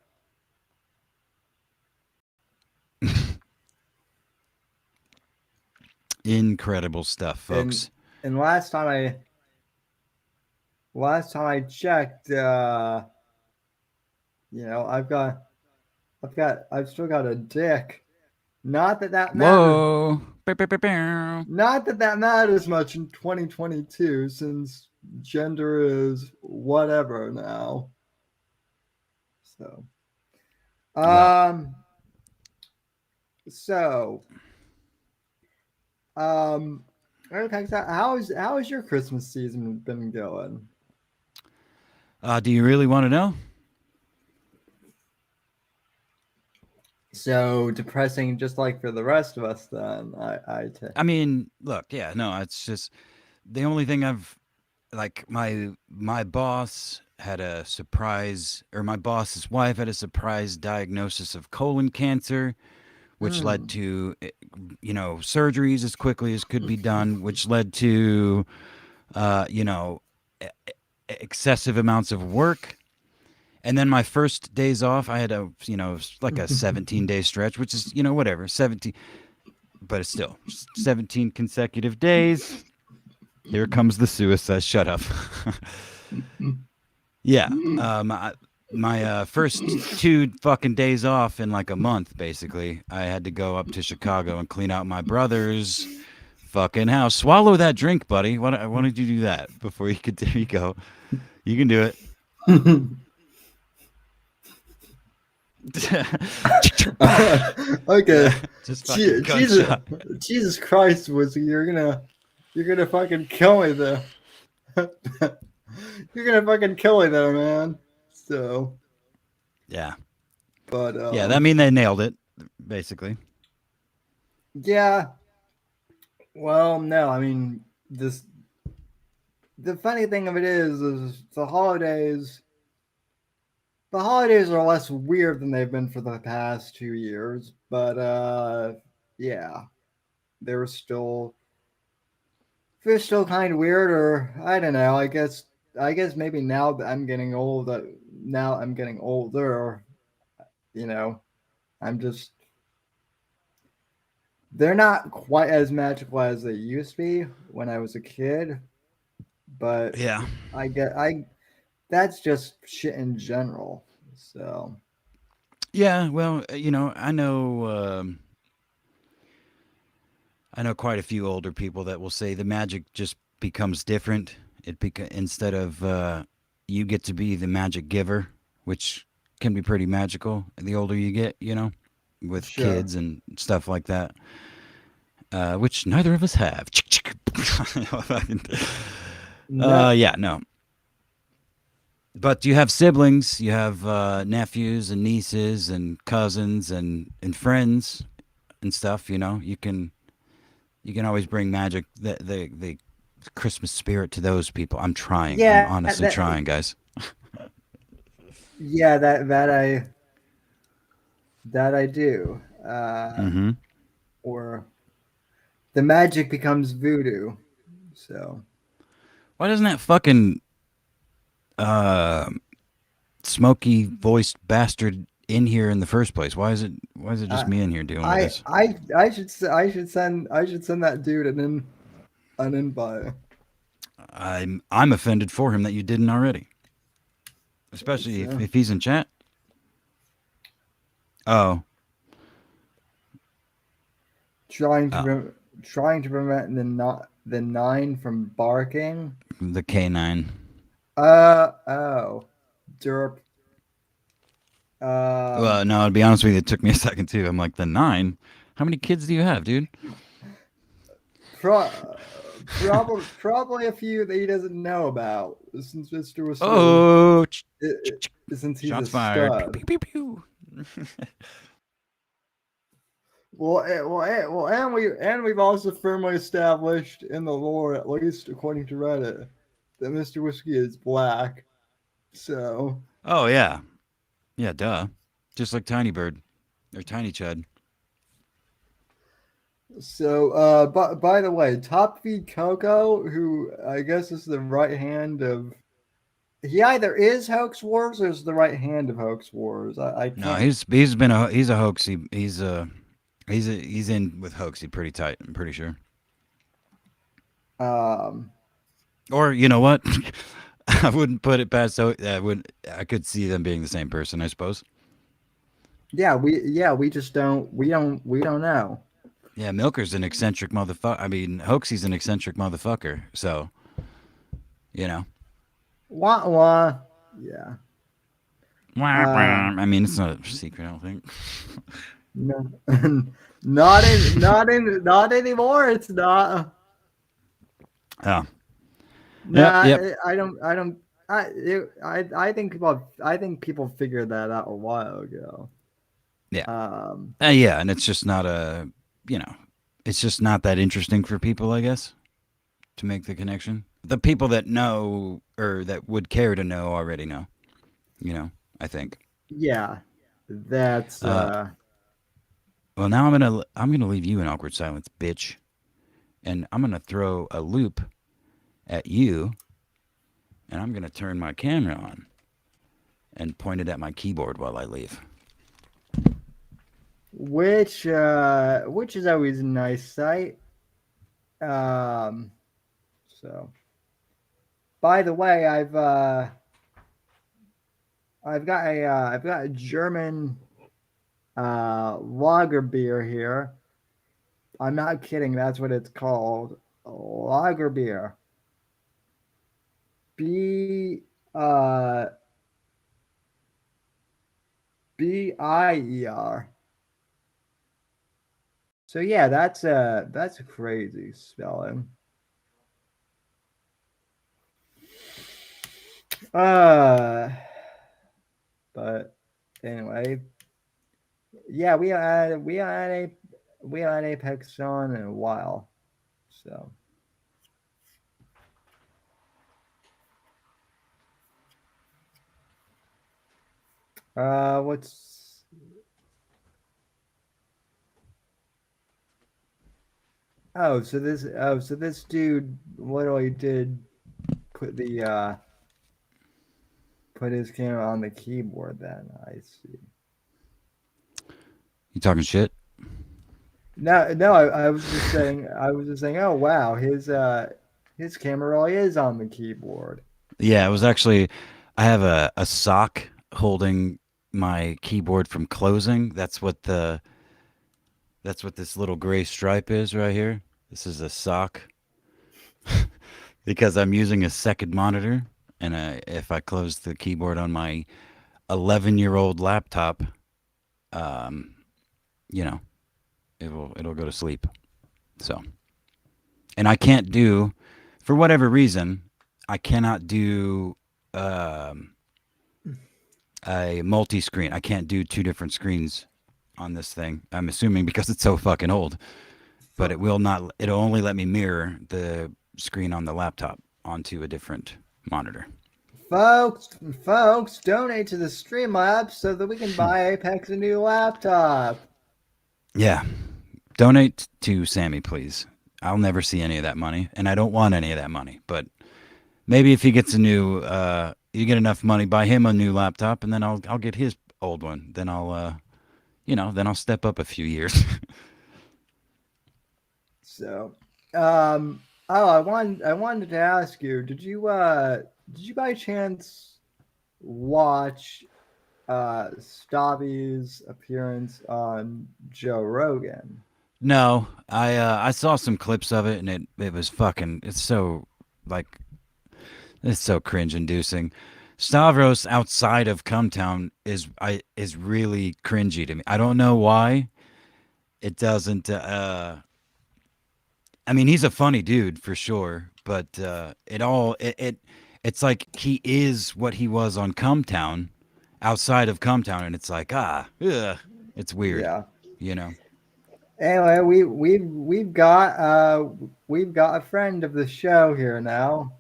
Speaker 3: Incredible stuff,
Speaker 2: And
Speaker 3: folks.
Speaker 2: and last time I checked, I've still got a dick. Not that that matters.
Speaker 3: Whoa. Bow, bow, bow, bow.
Speaker 2: Not that that matters much in 2022, since gender is whatever now. So,
Speaker 3: Well,
Speaker 2: um, so, um, okay, so how has your Christmas season been going?
Speaker 3: do you really want to know?
Speaker 2: So depressing, just like for the rest of us. Then
Speaker 3: I mean, look, yeah, no, it's just the only thing I've like my boss had a surprise, or my boss's wife had a surprise diagnosis of colon cancer, which led
Speaker 2: mm,
Speaker 3: to surgeries as quickly as could be done, which led to uh, you know e- excessive amounts of work. And then my first days off, I had like a 17-day stretch, which is whatever 17, but it's still 17 consecutive days. Here comes the suicide. Shut up. Yeah. My first two fucking days off in like a month, basically, I had to go up to Chicago and clean out my brother's fucking house. Swallow that drink, buddy. Why don't you do that before you could? There you go. You can do it.
Speaker 2: okay.
Speaker 3: Yeah, just fucking
Speaker 2: Jesus,
Speaker 3: gunshot.
Speaker 2: Jesus Christ, was you're gonna fucking kill me there. You're gonna fucking kill me there, man. So,
Speaker 3: Yeah,
Speaker 2: but
Speaker 3: yeah. I mean, they nailed it, basically.
Speaker 2: yeah. Well, no, I mean this. The funny thing of it is the holidays. The holidays are less weird than they've been for the past 2 years, but yeah, they were still they're still kind of weird, or I don't know. I guess maybe now that I'm getting old, now I'm getting older. You know, I'm just they're not quite as magical as they used to be when I was a kid, but
Speaker 3: Yeah,
Speaker 2: I that's just shit in general. So
Speaker 3: yeah. Well, I know quite a few older people that will say the magic just becomes different. Instead of you get to be the magic giver, which can be pretty magical the older you get, with
Speaker 2: sure.
Speaker 3: kids and stuff like that, which neither of us have.
Speaker 2: No,
Speaker 3: Yeah, no. But you have siblings, you have nephews and nieces and cousins and friends and stuff. You can always bring magic, the Christmas spirit to those people. I'm trying. I'm
Speaker 2: yeah,
Speaker 3: honestly trying, guys.
Speaker 2: yeah, that I do.
Speaker 3: Mm-hmm.
Speaker 2: Or the magic becomes voodoo. So
Speaker 3: Why doesn't that fucking uh, smoky voiced bastard in here in the first place? Why is it just
Speaker 2: I
Speaker 3: me in here dealing with
Speaker 2: I
Speaker 3: this?
Speaker 2: I should send that dude an invite.
Speaker 3: I'm offended for him that you didn't already, especially
Speaker 2: So,
Speaker 3: if he's in chat. Oh,
Speaker 2: trying to
Speaker 3: oh,
Speaker 2: trying to prevent the nine from barking.
Speaker 3: the K9.
Speaker 2: Oh, derp.
Speaker 3: Well, no, to be honest with you, it took me a second too. I'm like, the 9? How many kids do you have, dude?
Speaker 2: Probably a few that he doesn't know about, since Mister Whiskey
Speaker 3: Oh,
Speaker 2: since he's a
Speaker 3: shots fired.
Speaker 2: stud.
Speaker 3: Pew, pew, pew, pew.
Speaker 2: And we've also firmly established in the lore, at least according to Reddit, that Mr. Whiskey is black. So,
Speaker 3: Oh yeah, yeah, duh. Just like Tiny Bird or Tiny Chud.
Speaker 2: by the way, Top Feed Coco, who I guess is the right hand of, he either is Hoax Wars or is the right hand of Hoax Wars. I
Speaker 3: No,
Speaker 2: can't.
Speaker 3: he's a hoaxy. He's in with hoaxy pretty tight. I'm pretty sure.
Speaker 2: Um,
Speaker 3: Or you know what? I wouldn't put it past. So I could see them being the same person. I suppose.
Speaker 2: we just don't know.
Speaker 3: Yeah, Milker's an eccentric motherfucker. I mean, Hoaxy's an eccentric motherfucker. So you know.
Speaker 2: Wah wah. Yeah.
Speaker 3: I mean, it's not a secret. I don't think.
Speaker 2: No, not anymore. It's not.
Speaker 3: Oh.
Speaker 2: No,
Speaker 3: Yep. Yep.
Speaker 2: I don't. I think people figured that out a while ago.
Speaker 3: Yeah.
Speaker 2: Um,
Speaker 3: Yeah, and it's just not you know, it's just not that interesting for people, I guess, to make the connection. The people that know or that would care to know already know. You know, I think.
Speaker 2: yeah, that's
Speaker 3: Uh, well, now I'm gonna leave you in awkward silence, bitch, and I'm gonna throw a loop at you, and I'm gonna turn my camera on and point it at my keyboard while I leave.
Speaker 2: which is always a nice sight. Um, so by the way, I've got a German lager beer here. I'm not kidding. That's what it's called. Lager beer. B uh Bier. So yeah, that's a crazy spelling. Uh, but anyway, yeah, we had Apex on in a while. So what's so this dude literally did put the put his camera on the keyboard then. I see.
Speaker 3: You talking shit?
Speaker 2: No, I was just saying, oh wow, his camera really is on the keyboard.
Speaker 3: Yeah, it was actually. I have a sock holding my keyboard from closing. That's what this little gray stripe is right here. This is a sock because I'm using a second monitor, and if I close the keyboard on my 11-year-old laptop, um, you know, it'll go to sleep. So, and I can't do, for whatever reason, I cannot do um, a multi-screen. I can't do two different screens on this thing. I'm assuming because it's so fucking old. But it will not. It'll only let me mirror the screen on the laptop onto a different monitor.
Speaker 2: Folks, donate to the Streamlabs so that we can buy Apex a new laptop.
Speaker 3: Yeah, donate to Sammy, please. I'll never see any of that money, and I don't want any of that money. But maybe if he gets a new, you get enough money, buy him a new laptop, and then I'll get his old one. Then then I'll step up a few years.
Speaker 2: So, Oh, I wanted to ask you, did you by chance watch Stabby's appearance on Joe Rogan?
Speaker 3: No, I saw some clips of it and it was fucking. It's so like it's so cringe inducing. Stavros outside of Cumtown is really cringy to me. I don't know why it doesn't. I mean, he's a funny dude for sure, but it's like he is what he was on Cumtown, outside of Cumtown, and it's like ugh, it's weird,
Speaker 2: Yeah.
Speaker 3: you know.
Speaker 2: Anyway, we've got a friend of the show here now.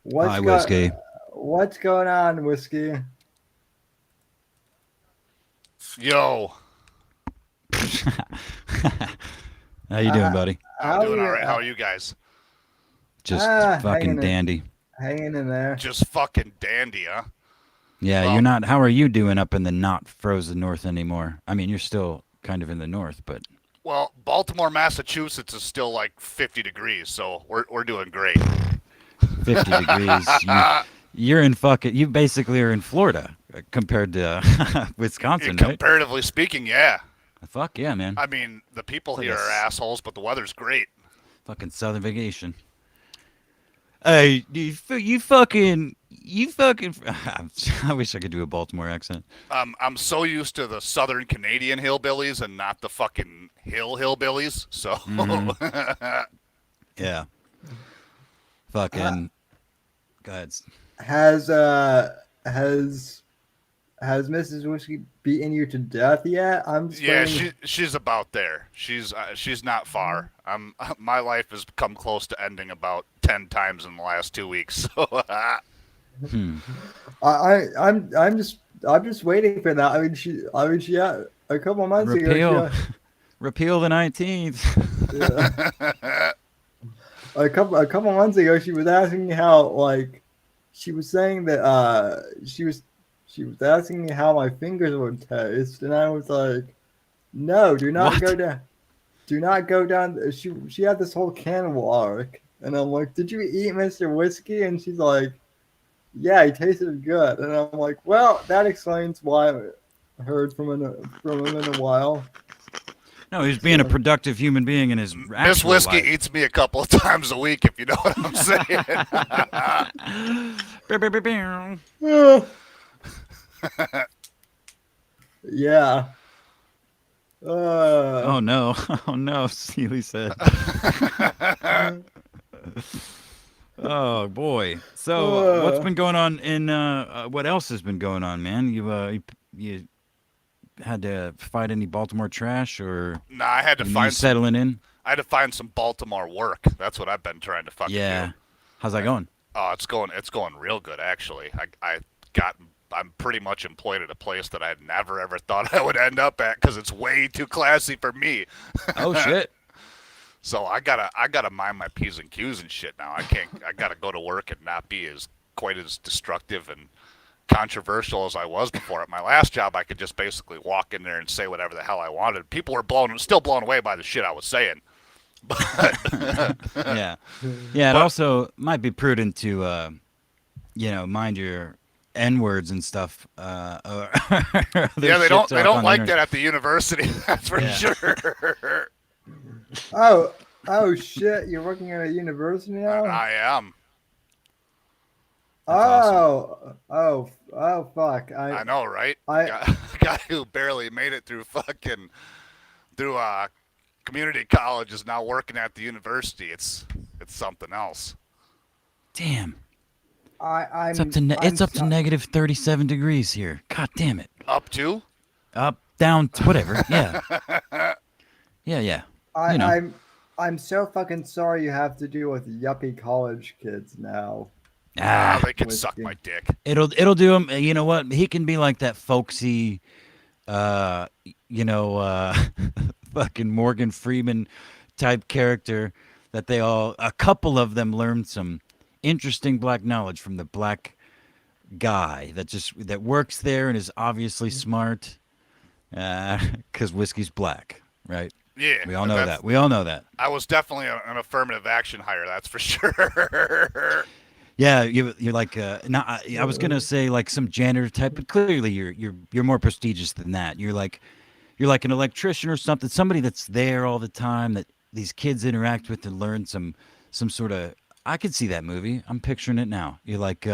Speaker 2: What's
Speaker 3: Hi,
Speaker 2: go
Speaker 3: whiskey.
Speaker 2: what's going on, Whiskey?
Speaker 4: Yo,
Speaker 3: How you doing,
Speaker 2: Uh,
Speaker 3: buddy?
Speaker 4: I'm
Speaker 2: how are
Speaker 4: doing all
Speaker 2: you?
Speaker 4: right. How are you guys?
Speaker 3: Just fucking dandy.
Speaker 2: Hanging in there.
Speaker 4: Just fucking dandy, huh?
Speaker 3: Yeah,
Speaker 4: Well,
Speaker 3: you're not. How are you doing up in the not frozen north anymore? I mean, you're still kind of in the north, but
Speaker 4: well, Baltimore, Massachusetts is still like 50 degrees, so we're doing great.
Speaker 3: 50 degrees. You're in fucking. You basically are in Florida compared to Wisconsin, right?
Speaker 4: Comparatively speaking, yeah.
Speaker 3: Fuck yeah, man.
Speaker 4: I mean, the people
Speaker 3: It's like
Speaker 4: here
Speaker 3: a
Speaker 4: are assholes, but the weather's great.
Speaker 3: fucking southern vacation. Hey, you fucking. I wish I could do a Baltimore accent.
Speaker 4: I'm so used to the southern Canadian hillbillies and not the fucking hillbillies. So,
Speaker 3: Yeah. Fucking. Go ahead.
Speaker 2: Has has Mrs. Whiskey beaten you to death yet? I'm just
Speaker 4: yeah,
Speaker 2: waiting.
Speaker 4: she's about there. She's not far. My life has come close to ending about 10 times in the last 2 weeks. So,
Speaker 3: Hmm.
Speaker 2: I'm just waiting for that. I mean she had a couple months ago.
Speaker 3: Repeal. Repeal the 19th.
Speaker 2: Yeah, a couple months ago she was asking me how like she was saying that she was asking me how my fingers would taste, and I was like, no, do not
Speaker 3: What?
Speaker 2: go down. Do not go down. She had this whole cannibal arc, and I'm like, did you eat Mr. Whiskey? And she's like, yeah, he tasted good. And I'm like, well, that explains why I haven't heard from him in a while.
Speaker 3: No, he's being a productive human being in his
Speaker 4: Miss
Speaker 3: actual
Speaker 4: Whiskey
Speaker 3: life.
Speaker 4: eats me a couple of times a week, if you know what I'm saying.
Speaker 2: Yeah.
Speaker 3: Oh no. Oh no, Seely said. Oh boy. So what's been going on in what else has been going on, man? You had to fight any Baltimore trash or
Speaker 4: Nah, I had to
Speaker 3: you
Speaker 4: find some.
Speaker 3: settling in?
Speaker 4: I had to find some Baltimore work. That's what I've been trying to fucking
Speaker 3: Yeah.
Speaker 4: do.
Speaker 3: How's that going?
Speaker 4: Oh, it's going real good actually. I'm pretty much employed at a place that I had never ever thought I would end up at because it's way too classy for me.
Speaker 3: Oh shit.
Speaker 4: So I gotta mind my p's and q's and shit now. I gotta go to work and not be as quite as destructive and controversial as I was before. At my last job, I could just basically walk in there and say whatever the hell I wanted. People were still blown away by the shit I was saying.
Speaker 3: Yeah. Yeah, it also might be prudent to mind your N words and stuff. Or other
Speaker 4: Yeah, they
Speaker 3: shit
Speaker 4: don't
Speaker 3: talk on the
Speaker 4: like
Speaker 3: internet.
Speaker 4: that at the university. That's for
Speaker 3: Yeah.
Speaker 4: sure.
Speaker 2: Oh shit! You're working at a university now.
Speaker 4: I am.
Speaker 3: That's awesome.
Speaker 2: Oh, fuck!
Speaker 4: I know, right?
Speaker 2: I
Speaker 4: Guy who barely made it through community college is now working at the university. It's something else.
Speaker 3: Damn.
Speaker 2: I'm
Speaker 3: It's up to
Speaker 2: so-
Speaker 3: negative 37 degrees here. God damn it.
Speaker 4: Up to?
Speaker 3: Up, down, whatever. Yeah. Yeah.
Speaker 2: I,
Speaker 3: You know.
Speaker 2: I'm so fucking sorry you have to deal with yuppie college kids now.
Speaker 4: Ah, they can
Speaker 2: Whiskey.
Speaker 4: suck my dick.
Speaker 3: It'll do him. You know what? He can be like that folksy, uh, fucking Morgan Freeman type character that a couple of them learned some interesting black knowledge from the black guy that works there and is obviously smart, because whiskey's black, right?
Speaker 4: Yeah,
Speaker 3: We all know that. We all know that.
Speaker 4: I was definitely an affirmative action hire. That's for sure.
Speaker 3: Yeah, you're like not. I was gonna say like some janitor type, but clearly you're more prestigious than that. You're like an electrician or something. Somebody that's there all the time that these kids interact with and learn some sort of. I could see that movie. I'm picturing it now. You're like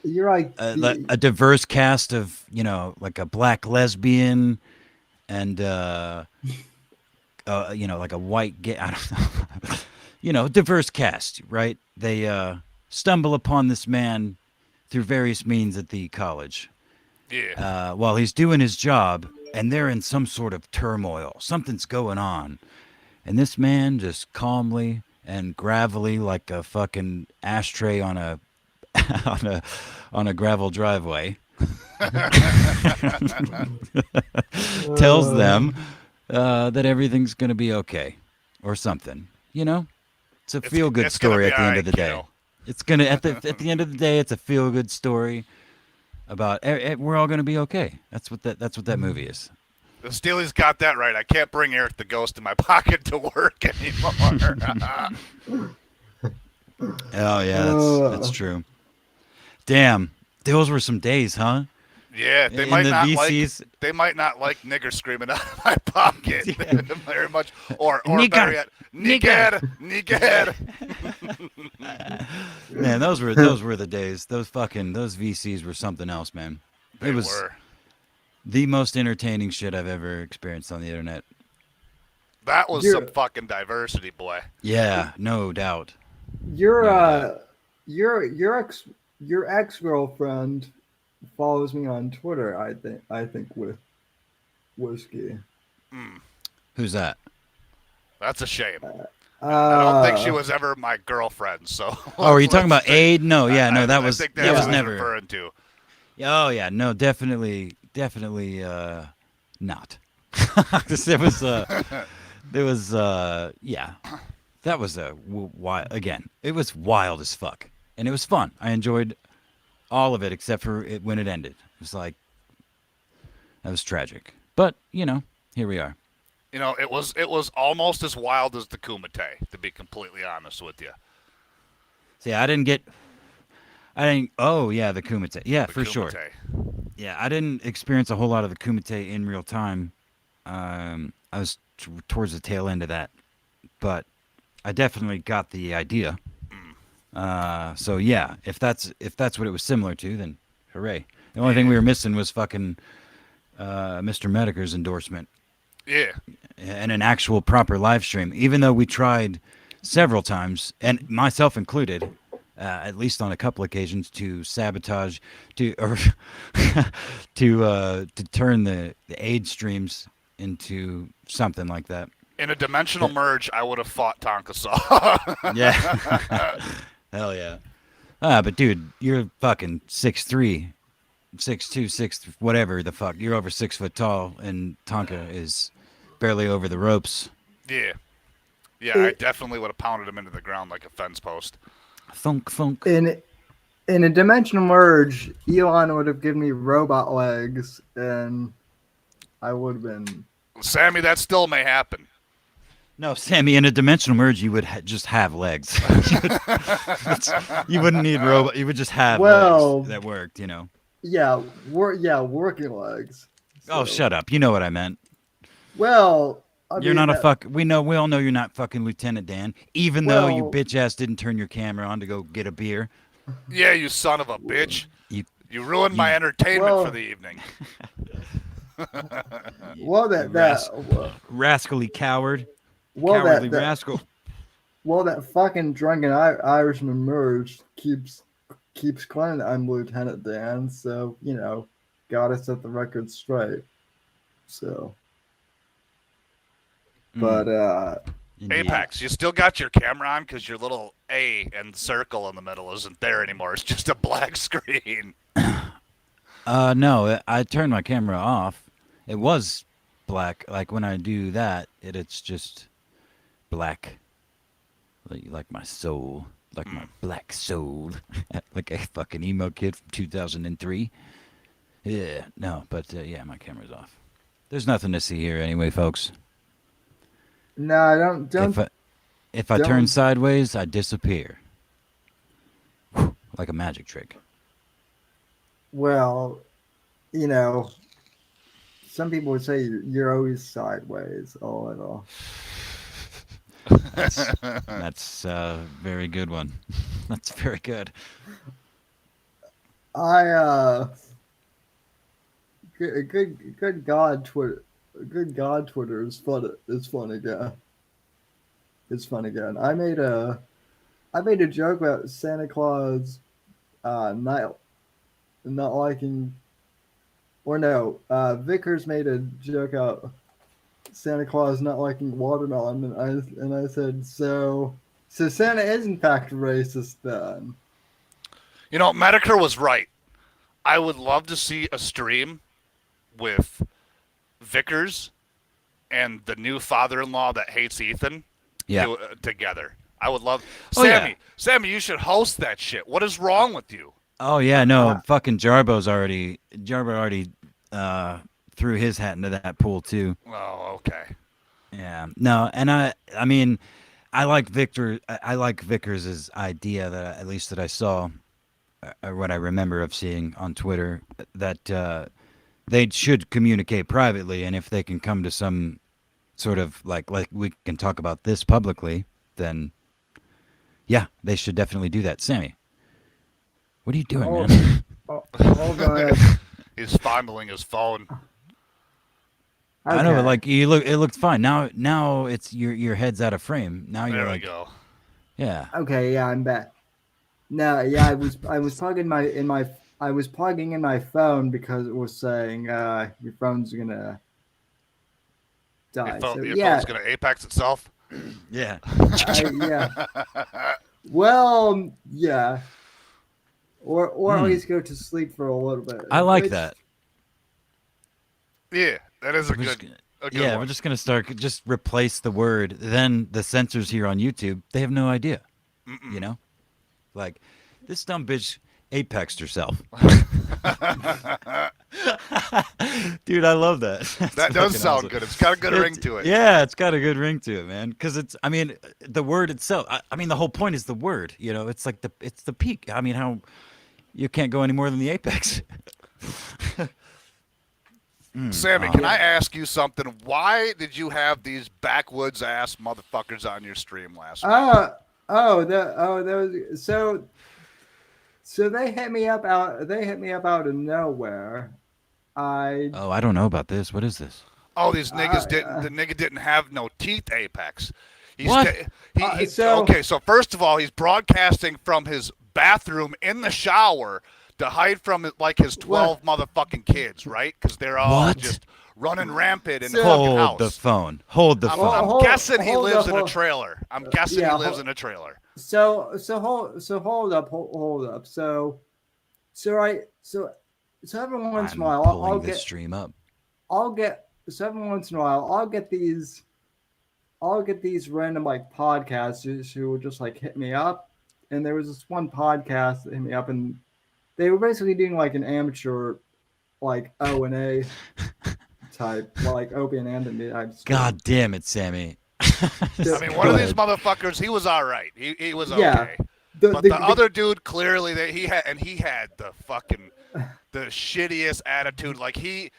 Speaker 2: You're like
Speaker 3: a diverse cast of like a black lesbian and like a white gay. I don't know. Diverse cast, right? They stumble upon this man through various means at the college.
Speaker 4: Yeah.
Speaker 3: While he's doing his job, and they're in some sort of turmoil. Something's going on, and this man just calmly and gravelly, like a fucking ashtray on a on a gravel driveway, tells them that everything's gonna be okay, or something. It's a feel good story at the end of the day. It's gonna at the end of the day, it's a feel good story about we're all gonna be okay. That's what that movie is.
Speaker 4: The Steely's got that right. I can't bring Eric the Ghost in my pocket to work anymore.
Speaker 3: Oh yeah, that's true. Damn, those were some days, huh?
Speaker 4: Yeah, they might not like nigger screaming out of my pocket very much, or better yet, nigger.
Speaker 3: Man, those were the days. Those VCs were something else, man.
Speaker 4: They were
Speaker 3: the most entertaining shit I've ever experienced on the internet.
Speaker 4: That was some fucking diversity, boy.
Speaker 3: Yeah, no doubt.
Speaker 2: Your ex-girlfriend follows me on Twitter. I think with whiskey.
Speaker 3: Who's that?
Speaker 4: That's a shame. I don't think she was ever my girlfriend. So.
Speaker 3: Oh, are you talking about Aid? No, yeah, no, that was never
Speaker 4: referring to.
Speaker 3: Oh yeah, no, definitely not. It was yeah. That was again. It was wild as fuck, and it was fun. I enjoyed all of it except for when it ended. It was like that was tragic, but here we are.
Speaker 4: It was almost as wild as the Kumite, to be completely honest with you.
Speaker 3: See, I didn't. Oh yeah, the Kumite. Yeah, for sure. Yeah, I didn't experience a whole lot of the Kumite in real time. I was towards the tail end of that, but I definitely got the idea. So yeah, if that's what it was similar to, then hooray. The only thing we were missing was fucking Mr. Medicare's endorsement.
Speaker 4: Yeah.
Speaker 3: And an actual proper live stream, even though we tried several times, and myself included, at least on a couple occasions, to sabotage, to turn the aid streams into something like that.
Speaker 4: In a dimensional merge, I would have fought Tonka Saw.
Speaker 3: Yeah. Hell yeah. But dude, you're fucking 6'3", 6'2", 6 whatever the fuck. You're over 6 foot tall, and Tonka is barely over the ropes.
Speaker 4: Yeah. Yeah, I definitely would have pounded him into the ground like a fence post.
Speaker 3: Thunk, thunk.
Speaker 2: In a dimensional merge, Elon would have given me robot legs, and I would have been...
Speaker 4: Sammy, that still may happen.
Speaker 3: No, Sammy, in a dimensional merge, you would just have legs. You wouldn't need robot. You would just have legs that worked,
Speaker 2: Yeah, working legs. So.
Speaker 3: Oh, shut up. You know what I meant.
Speaker 2: Well,
Speaker 3: you're not a we all know you're not fucking Lieutenant Dan, even though you bitch ass didn't turn your camera on to go get a beer.
Speaker 4: Yeah, you son of a bitch. You ruined my entertainment for the evening.
Speaker 3: Rascally coward.
Speaker 2: Cowardly
Speaker 3: rascal.
Speaker 2: Well, that fucking drunken Irishman merge keeps claiming that I'm Lieutenant Dan, so gotta set the record straight. So, but
Speaker 4: Apex, you still got your camera on because your little A and circle in the middle isn't there anymore. It's just a black screen.
Speaker 3: No, I turned my camera off. It was black. Like when I do that, it's just black. Like my soul, like my black soul, like a fucking emo kid from 2003. Yeah, no, but yeah, my camera's off. There's nothing to see here anyway, folks.
Speaker 2: No, don't
Speaker 3: If I turn
Speaker 2: don't.
Speaker 3: sideways, I disappear. Like a magic trick.
Speaker 2: Well, you know, some people would say you're always sideways a little.
Speaker 3: That's a very good one. That's very good.
Speaker 2: I good God, Twitter, good God, Twitter is fun. Is fun again. It's fun again. I made a joke about Santa Claus, not liking, or no, Vickers made a joke out Santa Claus not liking watermelon, and I said so Santa is in fact racist then.
Speaker 4: You know, Medicare was right. I would love to see a stream with Vickers and the new father-in-law that hates Ethan
Speaker 3: Yeah.
Speaker 4: together. I would love
Speaker 3: Oh,
Speaker 4: Sammy.
Speaker 3: yeah.
Speaker 4: Sammy, you should host that shit. What is wrong with you?
Speaker 3: Oh yeah, no,
Speaker 2: Uh,
Speaker 3: fucking Jarbo already threw his hat into that pool too.
Speaker 4: Oh, okay.
Speaker 3: Yeah. No, and I mean, I like I like Vickers's idea that at least that I saw or what I remember of seeing on Twitter that they should communicate privately, and if they can come to some sort of like we can talk about this publicly, then yeah, they should definitely do that. Sammy, what are you doing,
Speaker 2: hold,
Speaker 3: man?
Speaker 2: hold on.
Speaker 4: He's fondling his phone.
Speaker 3: I know, but
Speaker 2: Okay.
Speaker 3: like you look, it looked fine. Now it's your head's out of frame. Now you're
Speaker 4: There we
Speaker 3: like,
Speaker 4: go.
Speaker 3: yeah.
Speaker 2: Okay, yeah, I'm back. No, yeah, I was plugging in my phone because it was saying your phone's gonna die. So
Speaker 4: Your
Speaker 2: yeah,
Speaker 4: phone's gonna apex itself.
Speaker 3: Yeah.
Speaker 2: yeah. Well, yeah. Or at
Speaker 3: Hmm.
Speaker 2: least go to sleep for a little bit.
Speaker 3: I like
Speaker 2: Which-
Speaker 3: that.
Speaker 4: Yeah, that is a
Speaker 3: We're just
Speaker 4: good,
Speaker 3: gonna-
Speaker 4: a good
Speaker 3: yeah,
Speaker 4: one.
Speaker 3: we're just gonna start just replace the word. Then the censors here on YouTube, they have no idea. You know, like this dumb bitch apexed herself. Dude, I love that. That's
Speaker 4: That does
Speaker 3: fucking
Speaker 4: sound
Speaker 3: awesome.
Speaker 4: good. It's got a good ring to it.
Speaker 3: Yeah, it's got a good ring to it, man. Because it's, I mean, the word itself. I mean, the whole point is the word. You know, it's like it's the peak. I mean, how you can't go any more than the apex.
Speaker 4: Sammy, can I ask you something? Why did you have these backwoods ass motherfuckers on your stream last week?
Speaker 2: those so they hit me up out of nowhere. I
Speaker 3: Oh, I don't know about this. What is this?
Speaker 4: Oh, these niggas didn't.
Speaker 2: uh,
Speaker 4: The nigga didn't have no teeth. Apex.
Speaker 3: What?
Speaker 4: Okay, so first of all, he's broadcasting from his bathroom in the shower to hide from like his 12 motherfucking kids, right? Because they're all
Speaker 3: What?
Speaker 4: just running rampant in the
Speaker 2: So-
Speaker 4: fucking
Speaker 3: Hold
Speaker 4: house.
Speaker 3: the phone. Hold the
Speaker 4: I'm,
Speaker 3: phone.
Speaker 4: I'm
Speaker 2: Hold-
Speaker 4: guessing he
Speaker 2: hold
Speaker 4: lives
Speaker 2: up,
Speaker 4: in a
Speaker 2: hold-
Speaker 4: trailer. I'm guessing
Speaker 2: yeah,
Speaker 4: he lives
Speaker 2: hold-
Speaker 4: in a trailer.
Speaker 2: So hold up, hold up. So every once in a
Speaker 3: I'm
Speaker 2: while
Speaker 3: pulling
Speaker 2: I'll
Speaker 3: this
Speaker 2: get
Speaker 3: stream up.
Speaker 2: so every once in a while I'll get these random like podcasters who will just like hit me up. And there was this one podcast that hit me up, and they were basically doing like an amateur like O&A type, like Opie and Anthony type stuff.
Speaker 3: God damn it, Sammy.
Speaker 4: I mean, one
Speaker 3: Go
Speaker 4: of these
Speaker 3: ahead.
Speaker 4: motherfuckers, he was all right. He was
Speaker 2: Yeah.
Speaker 4: okay. But the other dude, clearly, that he had the fucking the shittiest attitude. Like he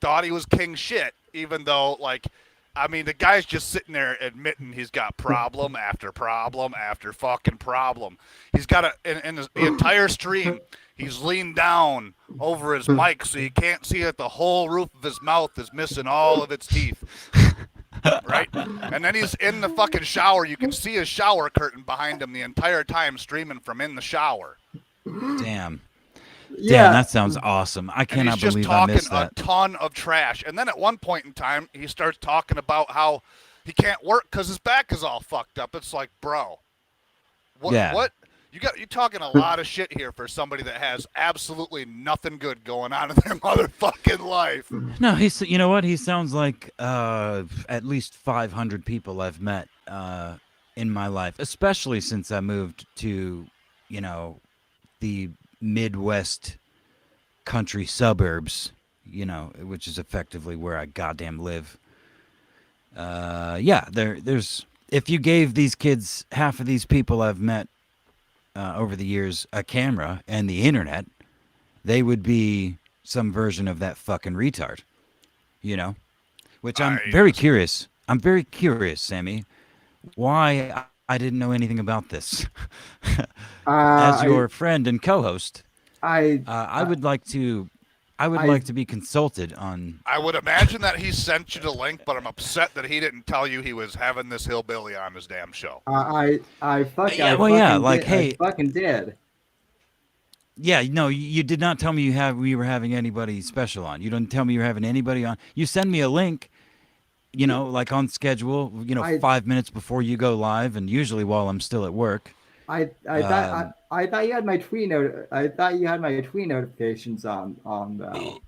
Speaker 4: thought he was king shit, even though like, I mean, the guy's just sitting there admitting he's got problem after problem after fucking problem. He's got in the entire stream. He's leaned down over his mic so you can't see that the whole roof of his mouth is missing all of its teeth. Right? And then he's in the fucking shower. You can see his shower curtain behind him the entire time streaming from in the shower.
Speaker 3: Damn.
Speaker 2: Yeah.
Speaker 3: Damn, that sounds awesome. I
Speaker 4: And
Speaker 3: cannot
Speaker 4: he's just
Speaker 3: believe I
Speaker 4: talking
Speaker 3: missed
Speaker 4: a
Speaker 3: that.
Speaker 4: ton of trash. And then at one point in time, he starts talking about how he can't work because his back is all fucked up. It's like, bro, what?
Speaker 3: Yeah.
Speaker 4: What? You're talking a lot of shit here for somebody that has absolutely nothing good going on in their motherfucking life.
Speaker 3: No, you know what? He sounds like at least 500 people I've met in my life, especially since I moved to, you know, the Midwest country suburbs, you know, which is effectively where I goddamn live. there's if you gave these kids, half of these people I've met over the years, a camera and the internet, they would be some version of that fucking retard, you know? Which I'm very curious. I'm very curious, Sammy, why I didn't know anything about this. As
Speaker 2: I
Speaker 3: your friend and co-host,
Speaker 2: I
Speaker 3: I would like to. I would like to be consulted on.
Speaker 4: I would imagine that he sent you the link, but I'm upset that he didn't tell you he was having this hillbilly on his damn show.
Speaker 2: I fucking
Speaker 3: like,
Speaker 2: did,
Speaker 3: hey,
Speaker 2: I fucking did.
Speaker 3: Yeah, no, you did not tell me we were having anybody special on. You didn't tell me you were having anybody on. You send me a link, like on schedule, 5 minutes before you go live, and usually while I'm still at work.
Speaker 2: I thought you had my tweet I thought you had my tweet notifications on though.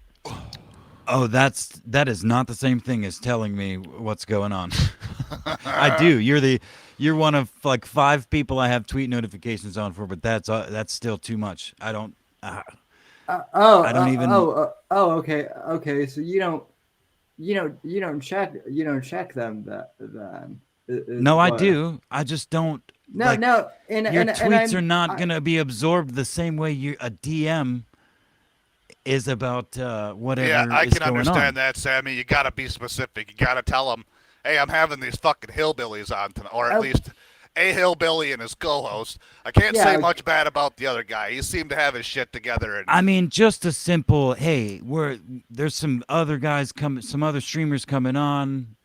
Speaker 3: Oh, that is not the same thing as telling me what's going on. I do. You're one of like 5 people I have tweet notifications on for, but that's still too much. I don't. I don't even.
Speaker 2: Okay. So you don't check them then.
Speaker 3: No, I do. I just don't.
Speaker 2: No,
Speaker 3: like,
Speaker 2: no.
Speaker 3: Your tweets are not gonna be absorbed the same way a DM is about whatever.
Speaker 4: Yeah, I
Speaker 3: is
Speaker 4: can
Speaker 3: going
Speaker 4: understand
Speaker 3: on.
Speaker 4: that, Sammy. You gotta be specific. You gotta tell them, hey, I'm having these fucking hillbillies on tonight, or at least a hillbilly and his co-host. I can't say much bad about the other guy. He seemed to have his shit together. And
Speaker 3: I mean, just a simple, hey, there's some other guys some other streamers coming on,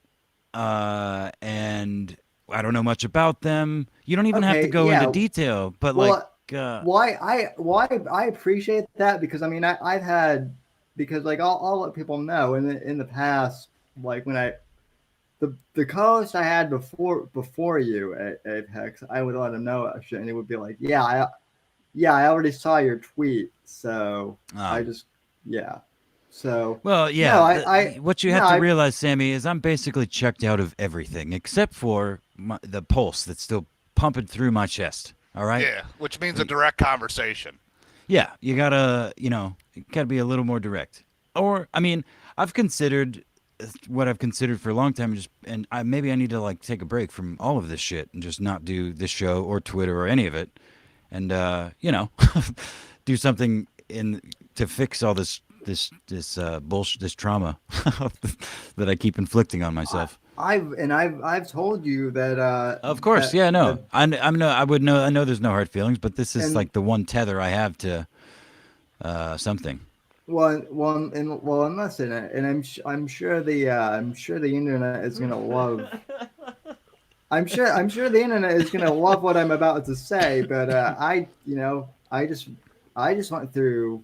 Speaker 3: and I don't know much about them. You don't even have to go into detail, but
Speaker 2: why I appreciate that, because I mean I've had, because like I'll let people know in the past, like when the co-host I had before you at Apex, I would let him know shit, and it would be like, I already saw your tweet, so I just So
Speaker 3: well, yeah. No, what you have to realize, Sammy, is I'm basically checked out of everything except for the pulse that's still pumping through my chest. All right.
Speaker 4: Yeah, which means a direct conversation.
Speaker 3: Yeah, you gotta be a little more direct. Or, I mean, I've considered what I've considered for a long time, and maybe I need to like take a break from all of this shit and just not do this show or Twitter or any of it, and do something to fix all this bullshit, this trauma that I keep inflicting on myself.
Speaker 2: I've told you that.
Speaker 3: Of course, I know there's no hard feelings, but this is like the one tether I have to something.
Speaker 2: And listen, and I'm sure the internet is gonna love. I'm sure the internet is gonna love what I'm about to say, but I just went through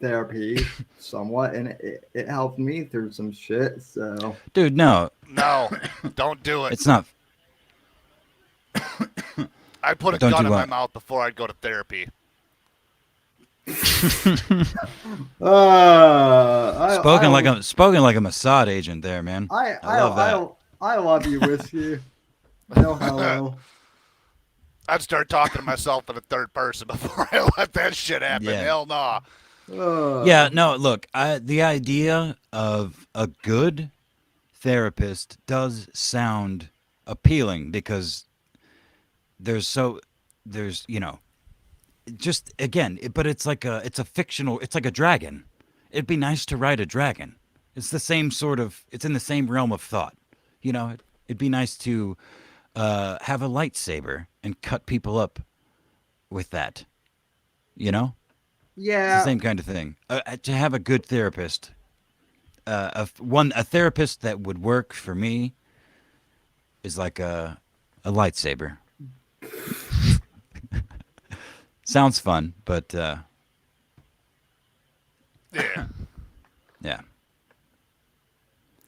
Speaker 2: therapy somewhat, and it helped me through some shit. So,
Speaker 3: dude, no,
Speaker 4: don't do it.
Speaker 3: It's not.
Speaker 4: I put a gun in my mouth before I'd go to therapy.
Speaker 3: Spoken like a Mossad agent there, man. I love that.
Speaker 2: I love you, Whiskey. No, hello.
Speaker 4: I'd start talking to myself in the third person before I let that shit happen. Yeah. Hell no.
Speaker 3: Yeah, no, look, the idea of a good therapist does sound appealing, because just again, but it's like it's like a dragon. It'd be nice to ride a dragon. It's the same it's in the same realm of thought. It'd be nice to have a lightsaber and cut people up with that.
Speaker 2: Yeah.
Speaker 3: It's the same kind of thing. To have a good therapist, a therapist that would work for me is like a lightsaber. Sounds fun, but yeah.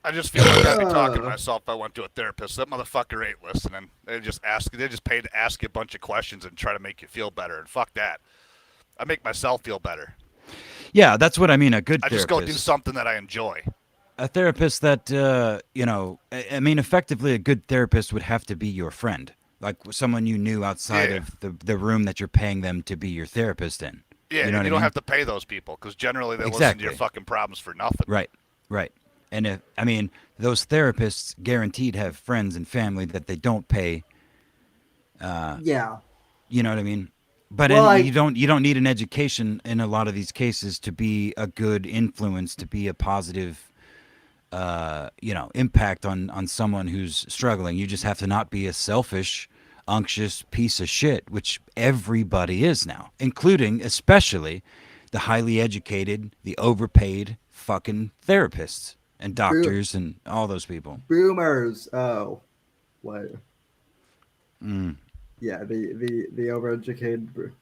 Speaker 4: I just feel like I'd be talking to myself if I went to a therapist. That motherfucker ain't listening. They just pay to ask you a bunch of questions and try to make you feel better. And fuck that. I make myself feel better.
Speaker 3: Yeah, that's what I mean. A good therapist.
Speaker 4: I just go do something that I enjoy.
Speaker 3: A therapist that, effectively a good therapist would have to be your friend. Like someone you knew outside of the room that you're paying them to be your therapist in.
Speaker 4: Yeah, you don't have to pay those people, because generally they listen to your fucking problems for nothing.
Speaker 3: Right. And if I mean those therapists guaranteed have friends and family that they don't pay.
Speaker 2: Yeah.
Speaker 3: You know what I mean? But
Speaker 2: Well,
Speaker 3: you don't need an education in a lot of these cases to be a good influence, to be a positive impact on someone who's struggling. You just have to not be a selfish, unctuous piece of shit, which everybody is now, including especially the highly educated, the overpaid fucking therapists and
Speaker 2: bo-
Speaker 3: doctors and all those people.
Speaker 2: boomers. Oh, what?
Speaker 3: Mm.
Speaker 2: Yeah, the overeducated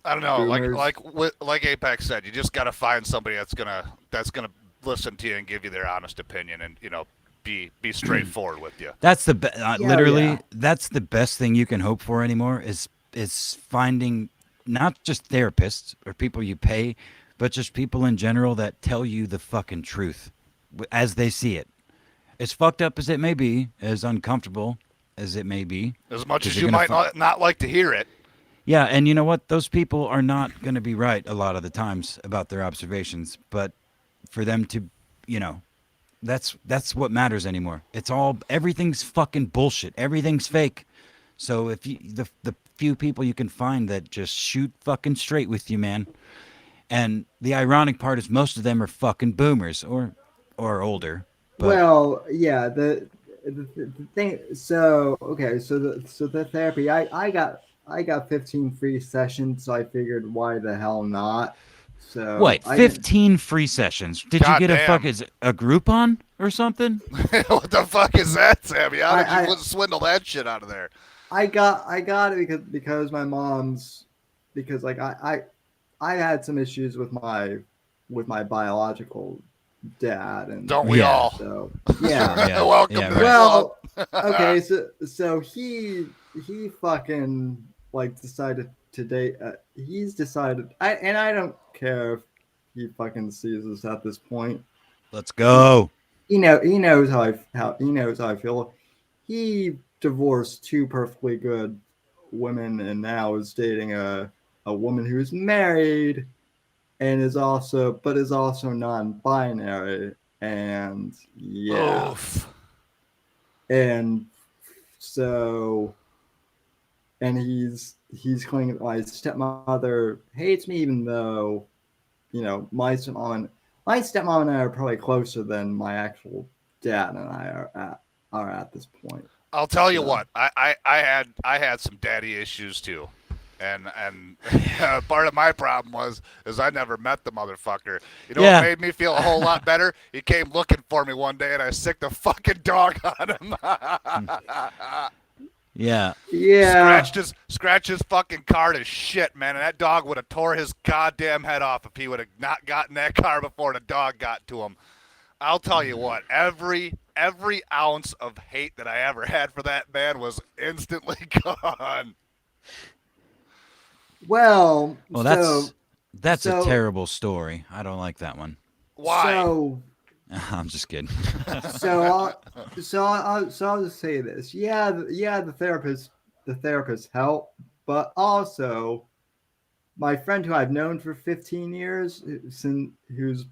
Speaker 4: I don't know.
Speaker 2: boomers.
Speaker 4: Like Apex said, you just got to find somebody that's gonna listen to you and give you their honest opinion, and be straightforward with you.
Speaker 3: That's
Speaker 2: Yeah, yeah.
Speaker 3: literally that's the best thing you can hope for anymore is finding not just therapists or people you pay, but just people in general that tell you the fucking truth as they see it. As fucked up as it may be, as uncomfortable as it may be,
Speaker 4: As much
Speaker 3: because
Speaker 4: as
Speaker 3: you're
Speaker 4: you
Speaker 3: gonna
Speaker 4: might not like to hear it.
Speaker 3: yeah, and you know what? Those people are not gonna be right a lot of the times about their observations, but for them to, you know, that's what matters anymore. It's all everything's fucking bullshit. Everything's fake. So if you the few people you can find that just shoot fucking straight with you, man. And the ironic part is most of them are fucking boomers or older. But
Speaker 2: Well, yeah. The thing. So okay. So the therapy. I got 15 free sessions. So I figured, why the hell not? So
Speaker 3: what?
Speaker 2: I didn't.
Speaker 3: 15 free sessions. Did you
Speaker 4: God
Speaker 3: get a
Speaker 4: damn.
Speaker 3: a Groupon or something?
Speaker 4: What the fuck is that, Sammy? How did
Speaker 2: I
Speaker 4: you swindle that shit out of there?
Speaker 2: I got it because my mom's, because like I had some issues with my biological dad, and
Speaker 4: Don't we
Speaker 3: Yeah.
Speaker 4: all?
Speaker 2: so yeah.
Speaker 3: Yeah.
Speaker 4: Welcome
Speaker 3: Yeah,
Speaker 4: to
Speaker 3: right.
Speaker 4: the club.
Speaker 2: Well, okay, so he fucking like decided to date. He's decided, I don't care if he fucking sees us at this point.
Speaker 3: Let's go.
Speaker 2: He knows how he knows how I feel. He divorced two perfectly good women, and now is dating a woman who's married and is also non-binary, and yeah,
Speaker 4: Oof.
Speaker 2: and so and he's claiming that my stepmother hates me, even though my stepmom and I are probably closer than my actual dad and I are at this point.
Speaker 4: I'll tell you
Speaker 2: So
Speaker 4: what. I had some daddy issues too, and part of my problem is I never met the motherfucker. You know
Speaker 3: Yeah.
Speaker 4: what made me feel a whole lot better? He came looking for me one day, and I sicked the fucking dog on him.
Speaker 3: Yeah.
Speaker 2: yeah,
Speaker 4: Scratched his fucking car to shit, man. And that dog would have tore his goddamn head off if he would have not gotten that car before the dog got to him. I'll tell you what, every ounce of hate that I ever had for that man was instantly gone.
Speaker 2: well,
Speaker 3: Well,
Speaker 2: so
Speaker 3: that's a
Speaker 2: so
Speaker 3: terrible story. I don't like that one.
Speaker 4: Why?
Speaker 2: so
Speaker 3: I'm just kidding.
Speaker 2: so I'll just say this. Yeah, the therapist help, but also my friend who I've known for 15 years, who's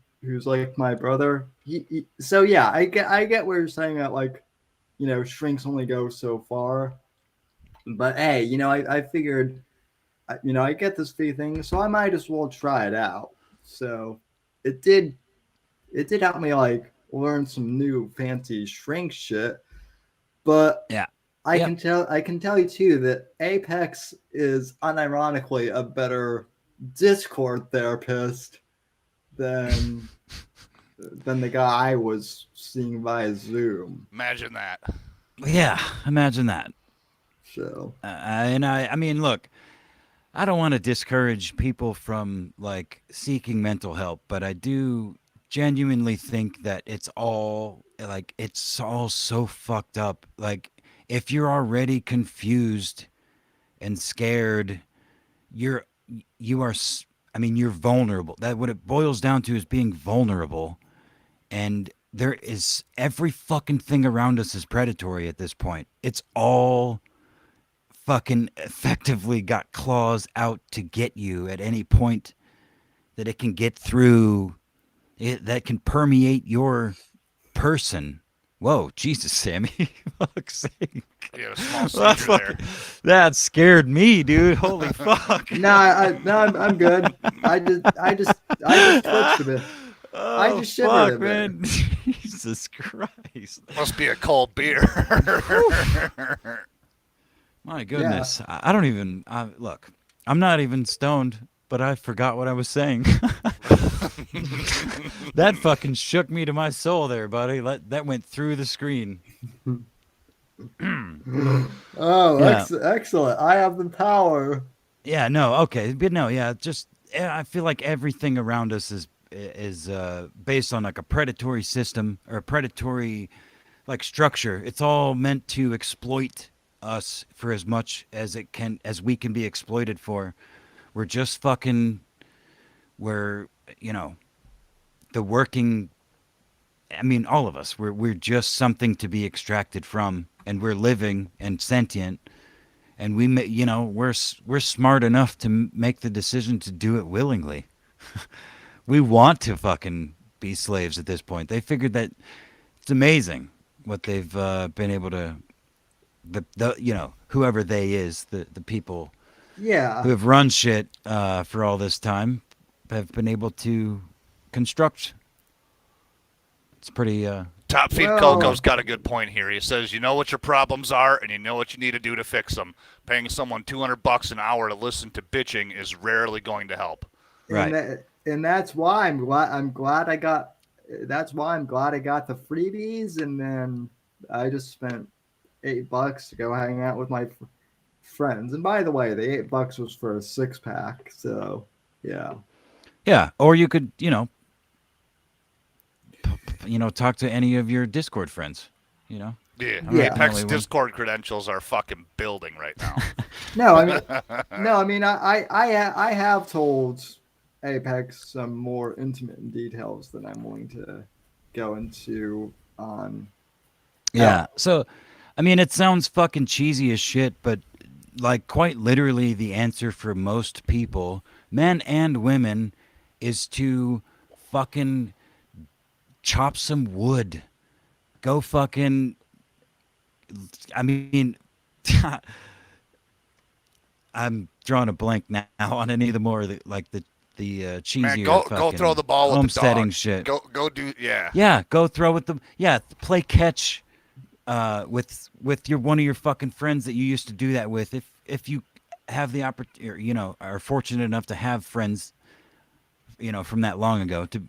Speaker 2: like my brother. So yeah, I get what you're saying, that like, shrinks only go so far. But hey, I figured, I get this fee thing, so I might as well try it out. So it did it did help me like learn some new fancy shrink shit. But
Speaker 3: Yeah.
Speaker 2: I
Speaker 3: Yep.
Speaker 2: can tell you too that Apex is unironically a better Discord therapist than the guy I was seeing via Zoom.
Speaker 4: Imagine that.
Speaker 3: Yeah. Imagine that.
Speaker 2: So
Speaker 3: And I mean, look, I don't want to discourage people from like seeking mental help, but I do genuinely think that it's all so fucked up. Like if you're already confused and scared, you're you are s- I mean, you're vulnerable. That what it boils down to is being vulnerable, and there is every fucking thing around us is predatory at this point. It's all fucking effectively got claws out to get you at any point that it can get through, that can permeate your person. Whoa, Jesus, Sammy. Fuck's sake.
Speaker 4: You had a small
Speaker 3: That,
Speaker 4: seizure there.
Speaker 3: that scared me, dude. Holy fuck.
Speaker 2: I'm good. I just twitched a bit.
Speaker 3: Oh,
Speaker 2: I just shivered
Speaker 3: fuck,
Speaker 2: a bit.
Speaker 3: man. Jesus Christ.
Speaker 4: Must be a cold beer.
Speaker 3: My goodness. I don't even look. I'm not even stoned, but I forgot what I was saying. That fucking shook me to my soul there, buddy. That went through the screen.
Speaker 2: Oh,
Speaker 3: Yeah.
Speaker 2: excellent! I have the power.
Speaker 3: Yeah, no, okay. But no, yeah, just I feel like everything around us is based on like a predatory system or a predatory like structure. It's all meant to exploit us for as much as we can be exploited for. We're just fucking we're the working all of us we're just something to be extracted from, and we're living and sentient, and we're smart enough to make the decision to do it willingly. We want to fucking be slaves at this point. They figured that it's amazing what they've been able to whoever they is, the people
Speaker 2: Yeah.
Speaker 3: who have run shit for all this time have been able to construct. It's pretty
Speaker 4: Top Feed
Speaker 2: Well-
Speaker 4: Coco's got a good point here. He says, you know what your problems are, and you know what you need to do to fix them. Paying someone $200 an hour to listen to bitching is rarely going to help.
Speaker 3: right.
Speaker 2: And that's why I'm glad I got. That's why I'm glad I got the freebies, and then I just spent $8 to go hang out with my friends. And by the way, the $8 was for a 6-pack. So yeah.
Speaker 3: Yeah, or you could talk to any of your Discord friends.
Speaker 4: Yeah.
Speaker 2: Yeah.
Speaker 4: Apex
Speaker 3: Only one.
Speaker 4: Discord credentials are fucking building right now.
Speaker 2: No, I mean, I have told Apex some more intimate details than I'm willing to go into on.
Speaker 3: Yeah. So, it sounds fucking cheesy as shit, but like quite literally the answer for most people, men and women, is to fucking chop some wood. Go fucking. I'm drawing a blank now on any of the more the cheesier
Speaker 4: Man, go
Speaker 3: fucking
Speaker 4: throw the ball with the
Speaker 3: homesteading
Speaker 4: dog.
Speaker 3: shit.
Speaker 4: Go do yeah.
Speaker 3: Yeah, go throw with them. Yeah, play catch with one of your fucking friends that you used to do that with. If you have the opportunity, are fortunate enough to have friends, from that long ago to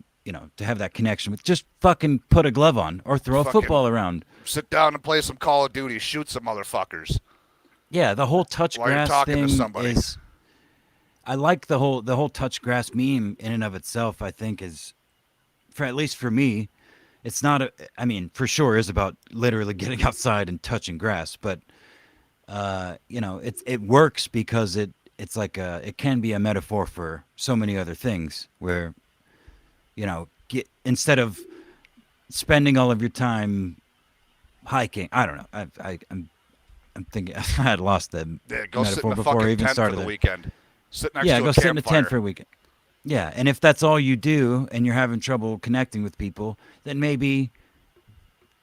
Speaker 3: have that connection with, just fucking put a glove on or throw a
Speaker 4: Fucking-
Speaker 3: football around.
Speaker 4: Sit down and play some Call of Duty. Shoot some motherfuckers.
Speaker 3: Yeah, the whole touch
Speaker 4: While you're
Speaker 3: grass
Speaker 4: talking to
Speaker 3: thing
Speaker 4: somebody.
Speaker 3: is. I like the whole touch grass meme in and of itself. I think is, at least for me, it's not for sure is about literally getting outside and touching grass, but it works because it's like it can be a metaphor for so many other things where, instead of spending all of your time hiking. I don't know. I'm thinking I had lost the
Speaker 4: Yeah, go sit in
Speaker 3: metaphor
Speaker 4: the
Speaker 3: before I
Speaker 4: fucking
Speaker 3: even
Speaker 4: tent
Speaker 3: started
Speaker 4: for the
Speaker 3: it.
Speaker 4: weekend. Sit next
Speaker 3: Yeah,
Speaker 4: to
Speaker 3: go
Speaker 4: a
Speaker 3: sit in a tent
Speaker 4: campfire.
Speaker 3: for a weekend. Yeah, and if that's all you do and you're having trouble connecting with people, then maybe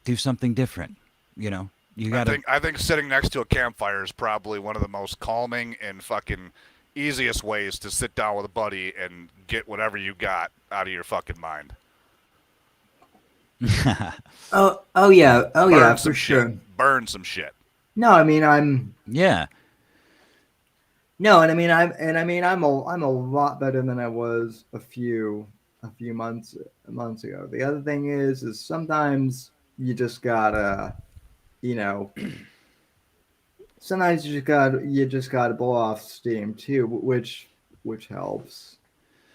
Speaker 3: do something different. You got to.
Speaker 4: I think sitting next to a campfire is probably one of the most calming and fucking easiest ways to sit down with a buddy and get whatever you got out of your fucking mind.
Speaker 2: Oh yeah,
Speaker 4: Burn
Speaker 2: for
Speaker 4: some
Speaker 2: sure.
Speaker 4: shit. Burn some shit.
Speaker 2: No, I'm
Speaker 3: Yeah.
Speaker 2: no, and I'm a lot better than I was a few months ago. The other thing is sometimes you just gotta, sometimes you just gotta blow off steam too, which helps.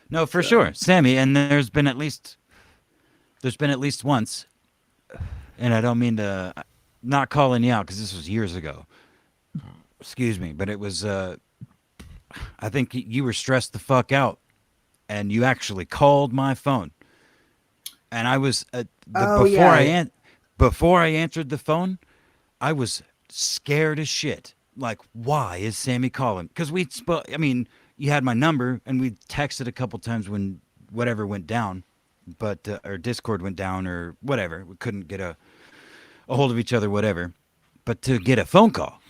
Speaker 3: No, for
Speaker 2: So-
Speaker 3: sure, Sammy. And there's been at least once, and I don't mean to not calling you out because this was years ago. Excuse me, but it was. I think you were stressed the fuck out, and you actually called my phone, and I was before I answered the phone, I was scared as shit. Like, why is Sammy calling? Because you had my number, and we texted a couple times when whatever went down. but or Discord went down or whatever. We couldn't get a hold of each other, whatever. But to get a phone call,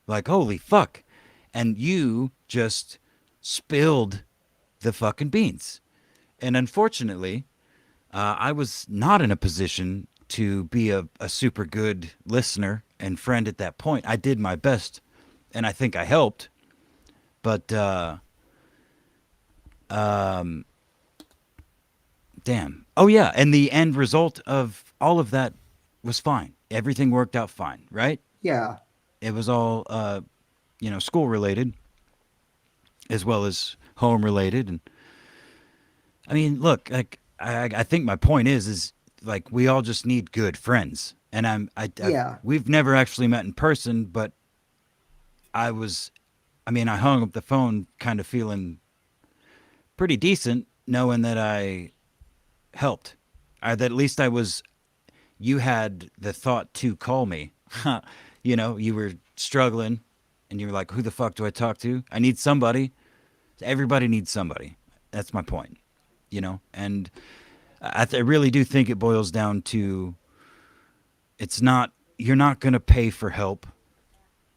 Speaker 3: like holy fuck, and you just spilled the fucking beans. And unfortunately, I was not in a position to be a super good listener and friend at that point. I did my best, and I think I helped. But damn. Oh yeah, and the end result of all of that was fine. Everything worked out fine, right?
Speaker 2: Yeah.
Speaker 3: It was all school related as well as home related. And I mean, look, like I think my point is like we all just need good friends. And
Speaker 2: Yeah.
Speaker 3: we've never actually met in person, but I hung up the phone kind of feeling pretty decent, knowing that I helped. That at least you had the thought to call me. You were struggling and you were like, who the fuck do I talk to? I need somebody. Everybody needs somebody. That's my point, and I really do think it boils down to you're not going to pay for help.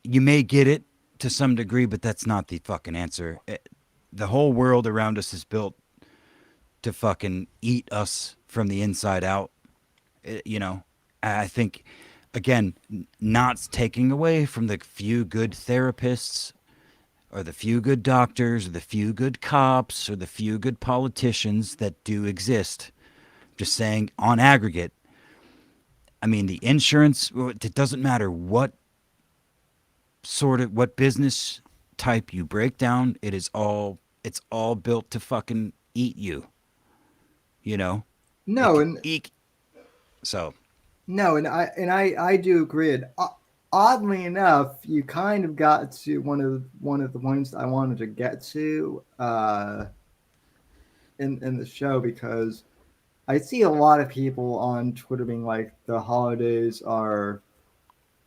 Speaker 3: You may get it to some degree, but that's not the fucking answer. The whole world around us is built to fucking eat us from the inside out. I think, again, not taking away from the few good therapists or the few good doctors or the few good cops or the few good politicians that do exist. Just saying, on aggregate, I mean, the insurance, it doesn't matter what business type you break down, it's all built to fucking eat you.
Speaker 2: No, and
Speaker 3: so
Speaker 2: no, and I do agree. And oddly enough, you kind of got to one of the points I wanted to get to in the show, because I see a lot of people on Twitter being like the holidays are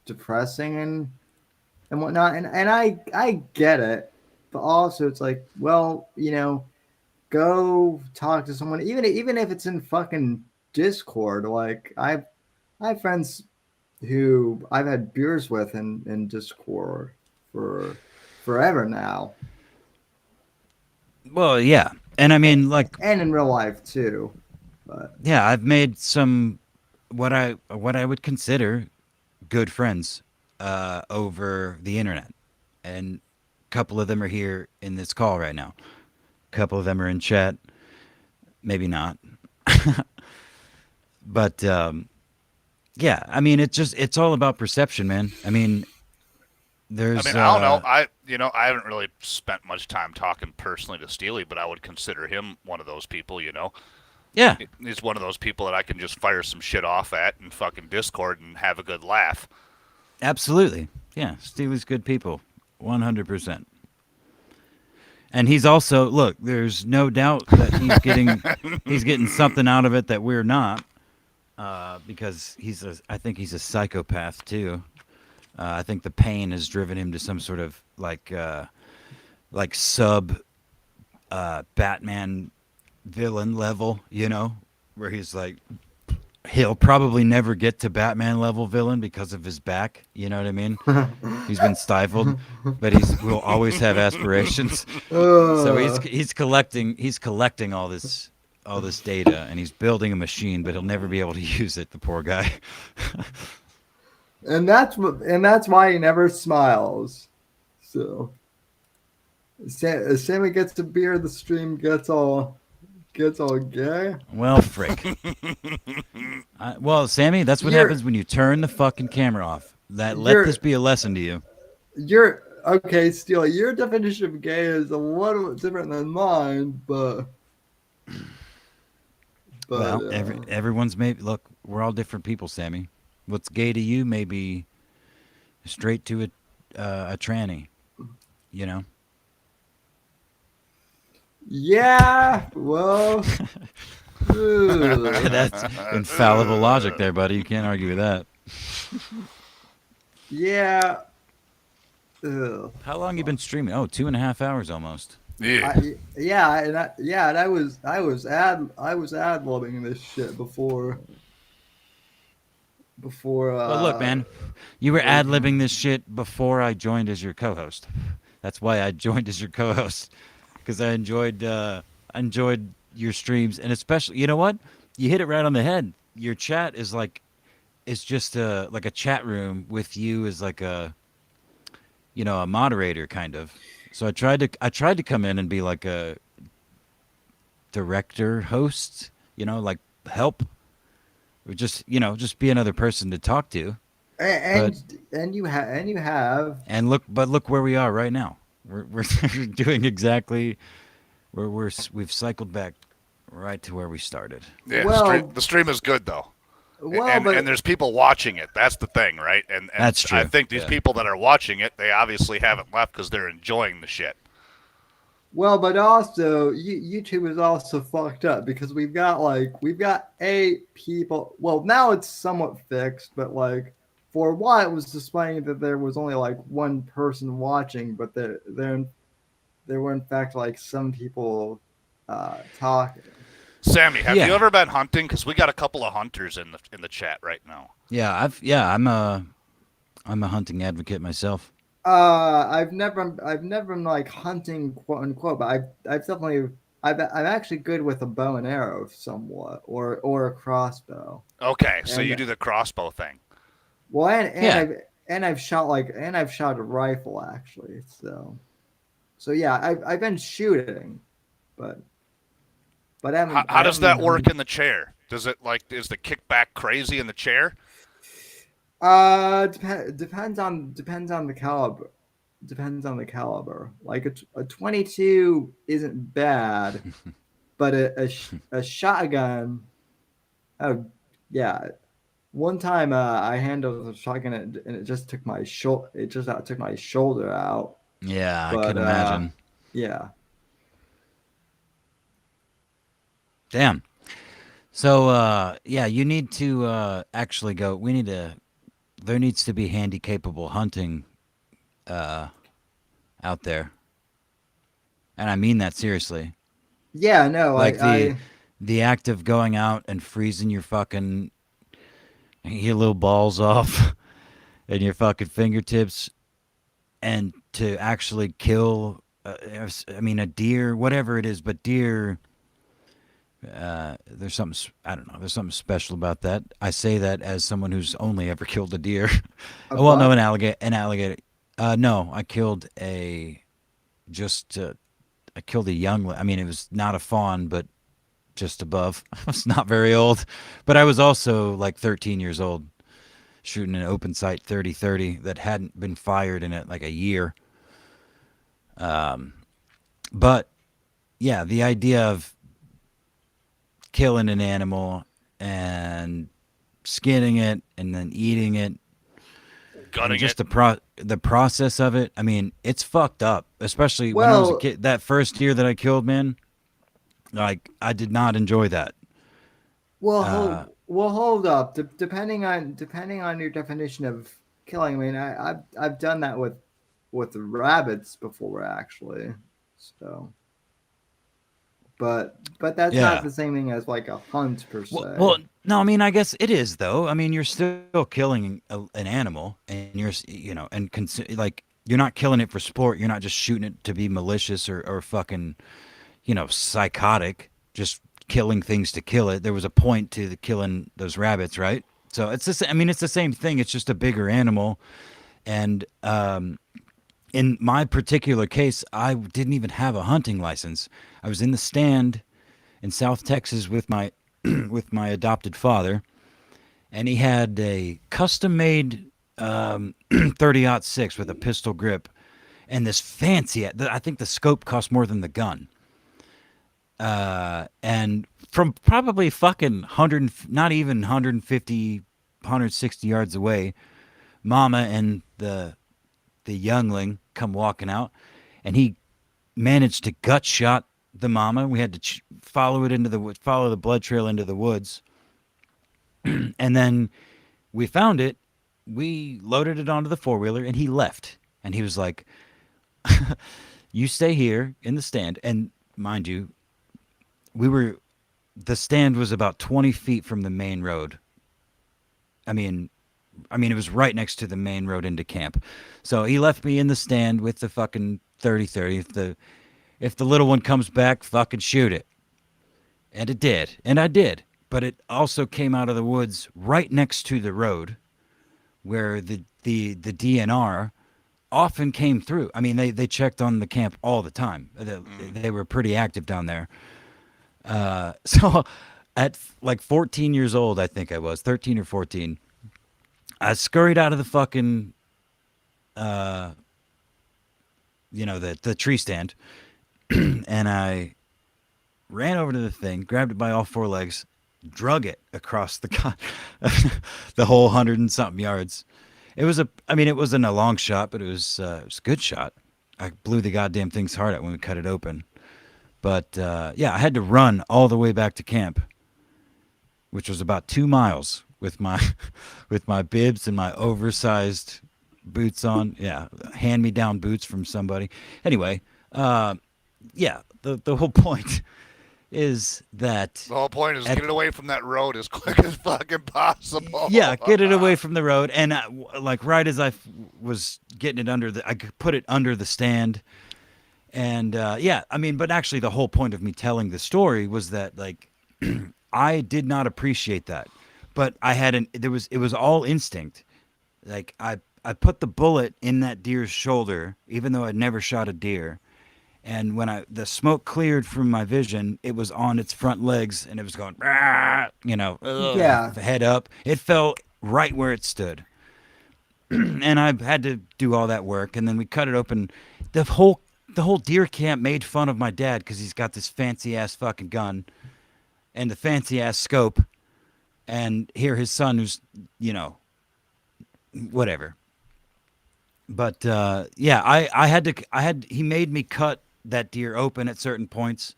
Speaker 2: depressing and whatnot, and I get it, but also it's like, well, go talk to someone, even if it's in fucking Discord. Like I have friends who I've had beers with in Discord for forever now.
Speaker 3: well, yeah, and I mean, like,
Speaker 2: And in real life too. But
Speaker 3: yeah, I've made some what I would consider good friends over the internet, and a couple of them are here in this call right now. A couple of them are in chat, maybe not. But yeah, I mean, it's all about perception, man. I mean, there's
Speaker 4: I don't know. I haven't really spent much time talking personally to Steely, but I would consider him one of those people.
Speaker 3: yeah,
Speaker 4: He's one of those people that I can just fire some shit off at in fucking Discord and have a good laugh.
Speaker 3: absolutely. Yeah, Steely's good people, 100%. And he's also, look, there's no doubt that he's getting something out of it that we're not, because I think he's a psychopath too. I think the pain has driven him to some sort of like sub Batman villain level, where he's like, he'll probably never get to Batman level villain because of his back. You know what I mean? He's been stifled, but will always have aspirations. So he's collecting all this data, and he's building a machine, but he'll never be able to use it. The poor guy.
Speaker 2: and that's why he never smiles. So Sammy gets a beer, the stream gets all gay.
Speaker 3: Well, frick. Well, Sammy, that's what happens when you turn the fucking camera off. Let this be a lesson to you.
Speaker 2: You're okay, Steele. Your definition of gay is a little bit different than mine, but
Speaker 3: well, everyone's maybe. Look, we're all different people, Sammy. What's gay to you may be straight to a tranny.
Speaker 2: Yeah, well,
Speaker 3: that's infallible logic there, buddy. You can't argue with that.
Speaker 2: Yeah. Ugh.
Speaker 3: How long you been streaming? Oh, 2.5 hours almost.
Speaker 4: Yeah.
Speaker 2: And I was ad libbing this shit before
Speaker 3: Well, look, man, you were
Speaker 2: before we
Speaker 3: ad libbing
Speaker 2: joined.
Speaker 3: this shit before I joined as your co-host. That's why I joined as your co-host because I enjoyed your streams, and especially, you know what? You hit it right on the head. Your chat is like it's just like a chat room with you as like a a moderator kind of. So I tried to come in and be like a director host, like help or just just be another person to talk to. But
Speaker 2: And you have.
Speaker 3: look where we are right now. We're doing exactly we've cycled back right to where we started.
Speaker 4: Yeah,
Speaker 2: Well,
Speaker 4: the stream is good though,
Speaker 2: well,
Speaker 4: and
Speaker 2: but
Speaker 4: there's people watching it. That's the thing, right? And
Speaker 3: That's
Speaker 4: I
Speaker 3: true.
Speaker 4: think these
Speaker 3: Yeah.
Speaker 4: people that are watching it, they obviously haven't left because they're enjoying the shit.
Speaker 2: but also YouTube is also fucked up because we've got 8 people. Well, now it's somewhat fixed, but like for a while it was displaying that there was only like one person watching, but there were in fact like some people talking.
Speaker 4: Sammy, have you
Speaker 3: Yeah.
Speaker 4: ever been hunting? Because we got a couple of hunters in the chat right now.
Speaker 3: I'm a hunting advocate myself.
Speaker 2: I've never been like hunting quote unquote, but I've definitely I'm actually good with a bow and arrow somewhat, or a crossbow.
Speaker 4: Okay, so you
Speaker 2: And
Speaker 4: do the crossbow thing.
Speaker 2: well,
Speaker 3: Yeah.
Speaker 2: and I've shot a rifle actually. So yeah, I've been shooting, but
Speaker 4: How
Speaker 2: I
Speaker 4: does
Speaker 2: haven't been
Speaker 4: that work
Speaker 2: hunting.
Speaker 4: in the chair? Does it is the kickback crazy in the chair?
Speaker 2: Depends on the caliber. Depends on the caliber. Like a 22 isn't bad, but a shotgun. Oh yeah. One time I handled a shotgun and it just took my shoulder. It just took my shoulder out.
Speaker 3: Yeah, I could
Speaker 2: But
Speaker 3: imagine.
Speaker 2: yeah.
Speaker 3: Damn. So yeah, you need to actually go. We need to. There needs to be handy capable hunting uh, out there, and I mean that seriously.
Speaker 2: Yeah, no,
Speaker 3: Like
Speaker 2: I
Speaker 3: the act of going out and freezing your little balls off and your fucking fingertips, and to actually kill. I mean, a deer, whatever it is, but deer. There's something I don't know. There's something special about that. I say that as someone who's only ever killed a deer.
Speaker 2: a
Speaker 3: Well, no,
Speaker 2: buck.
Speaker 3: an alligator. An alligator. No, I killed a just. I killed a young. I mean, it was not a fawn, but just above. I was not very old, but I was also like 13 years old, shooting an open sight 30-30 that hadn't been fired in it like a year. But yeah, the idea of killing an animal and skinning it and then eating it and
Speaker 4: Gutting
Speaker 3: just
Speaker 4: it.
Speaker 3: the process of it. I mean, it's fucked up. Especially when I was a
Speaker 2: Well,
Speaker 3: kid. That first deer that I killed, man, like I did not enjoy that. Uh,
Speaker 2: hold up. Depending on your definition of killing, I mean, I've done that with rabbits before actually. So, but that's not
Speaker 3: yeah.
Speaker 2: the same thing as like a hunt per
Speaker 3: Well,
Speaker 2: se.
Speaker 3: no, I mean, I guess it is though. I mean, you're still killing an animal, and and like you're not killing it for sport. You're not just shooting it to be malicious or fucking, psychotic. Just killing things to kill it. There was a point to the killing those rabbits, right? So it's I mean, it's the same thing. It's just a bigger animal, and in my particular case, I didn't even have a hunting license. I was in the stand in South Texas with my with my adopted father, and he had a custom made 30-06 with a pistol grip and this fancy. I think the scope cost more than the gun. And from probably fucking 100, not even 150, 160 yards away, Mama and the youngling come walking out, and he managed to gut shot the mama. We had to follow the blood trail into the woods, and then we found it. We loaded it onto the 4-wheeler, and he left. And he was like, You stay here in the stand, and mind you, the stand was about 20 feet from the main road. I mean, it was right next to the main road into camp. So he left me in the stand with the fucking 30-30. If the little one comes back, fucking shoot it. And it did. And I did. But it also came out of the woods right next to the road where the DNR often came through. I mean, they checked on the camp all the time. They were pretty active down there. So at like 14 years old, I think I was, 13 or 14, I scurried out of the fucking, the tree stand, and I ran over to the thing, grabbed it by all four legs, drug it across the whole 100 and something yards. It wasn't a long shot, but it was a good shot. I blew the goddamn thing's heart out when we cut it open. But yeah, I had to run all the way back to camp, which was about 2 miles with my with my bibs and my oversized boots on. Yeah, hand-me-down boots from somebody. Anyway, yeah, the whole point is that
Speaker 4: The whole point is get it away from that road as quick as fucking possible.
Speaker 3: yeah, get it away from the road. And like right as I was getting it I could put it under the stand. And yeah, I mean, but actually the whole point of me telling the story was that like I did not appreciate that. But it was all instinct. Like I put the bullet in that deer's shoulder, even though I'd never shot a deer. And when the smoke cleared from my vision, it was on its front legs and it was going,
Speaker 2: Yeah.
Speaker 3: head up. It fell right where it stood. And I had to do all that work. And then we cut it open. The whole deer camp made fun of my dad because he's got this fancy ass fucking gun and the fancy ass scope. And here his son, who's, whatever. But yeah, he made me cut that deer open at certain points.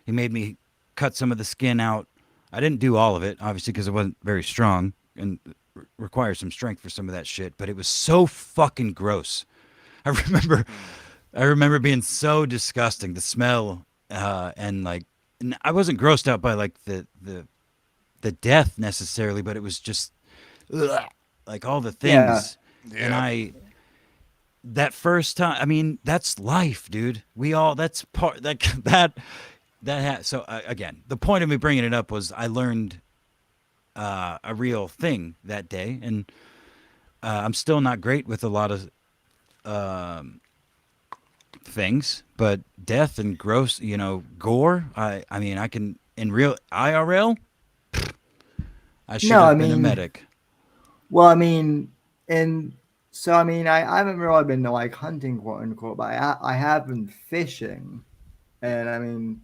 Speaker 3: He made me cut some of the skin out. I didn't do all of it, obviously, because it wasn't very strong and requires some strength for some of that shit. But it was so fucking gross. I remember being so disgusting. The smell, and like, I wasn't grossed out by like the death necessarily, but it was just like all the things.
Speaker 4: Yeah.
Speaker 3: And that first time, I mean, that's life, dude. That's part so again, the point of me bringing it up was I learned a real thing that day, and I'm still not great with a lot of things, but death and gross, gore. I mean, I can in real IRL. I should have been a medic.
Speaker 2: Well, I mean, and so I mean, I haven't really been to like hunting, quote unquote, but I have been fishing, and I mean,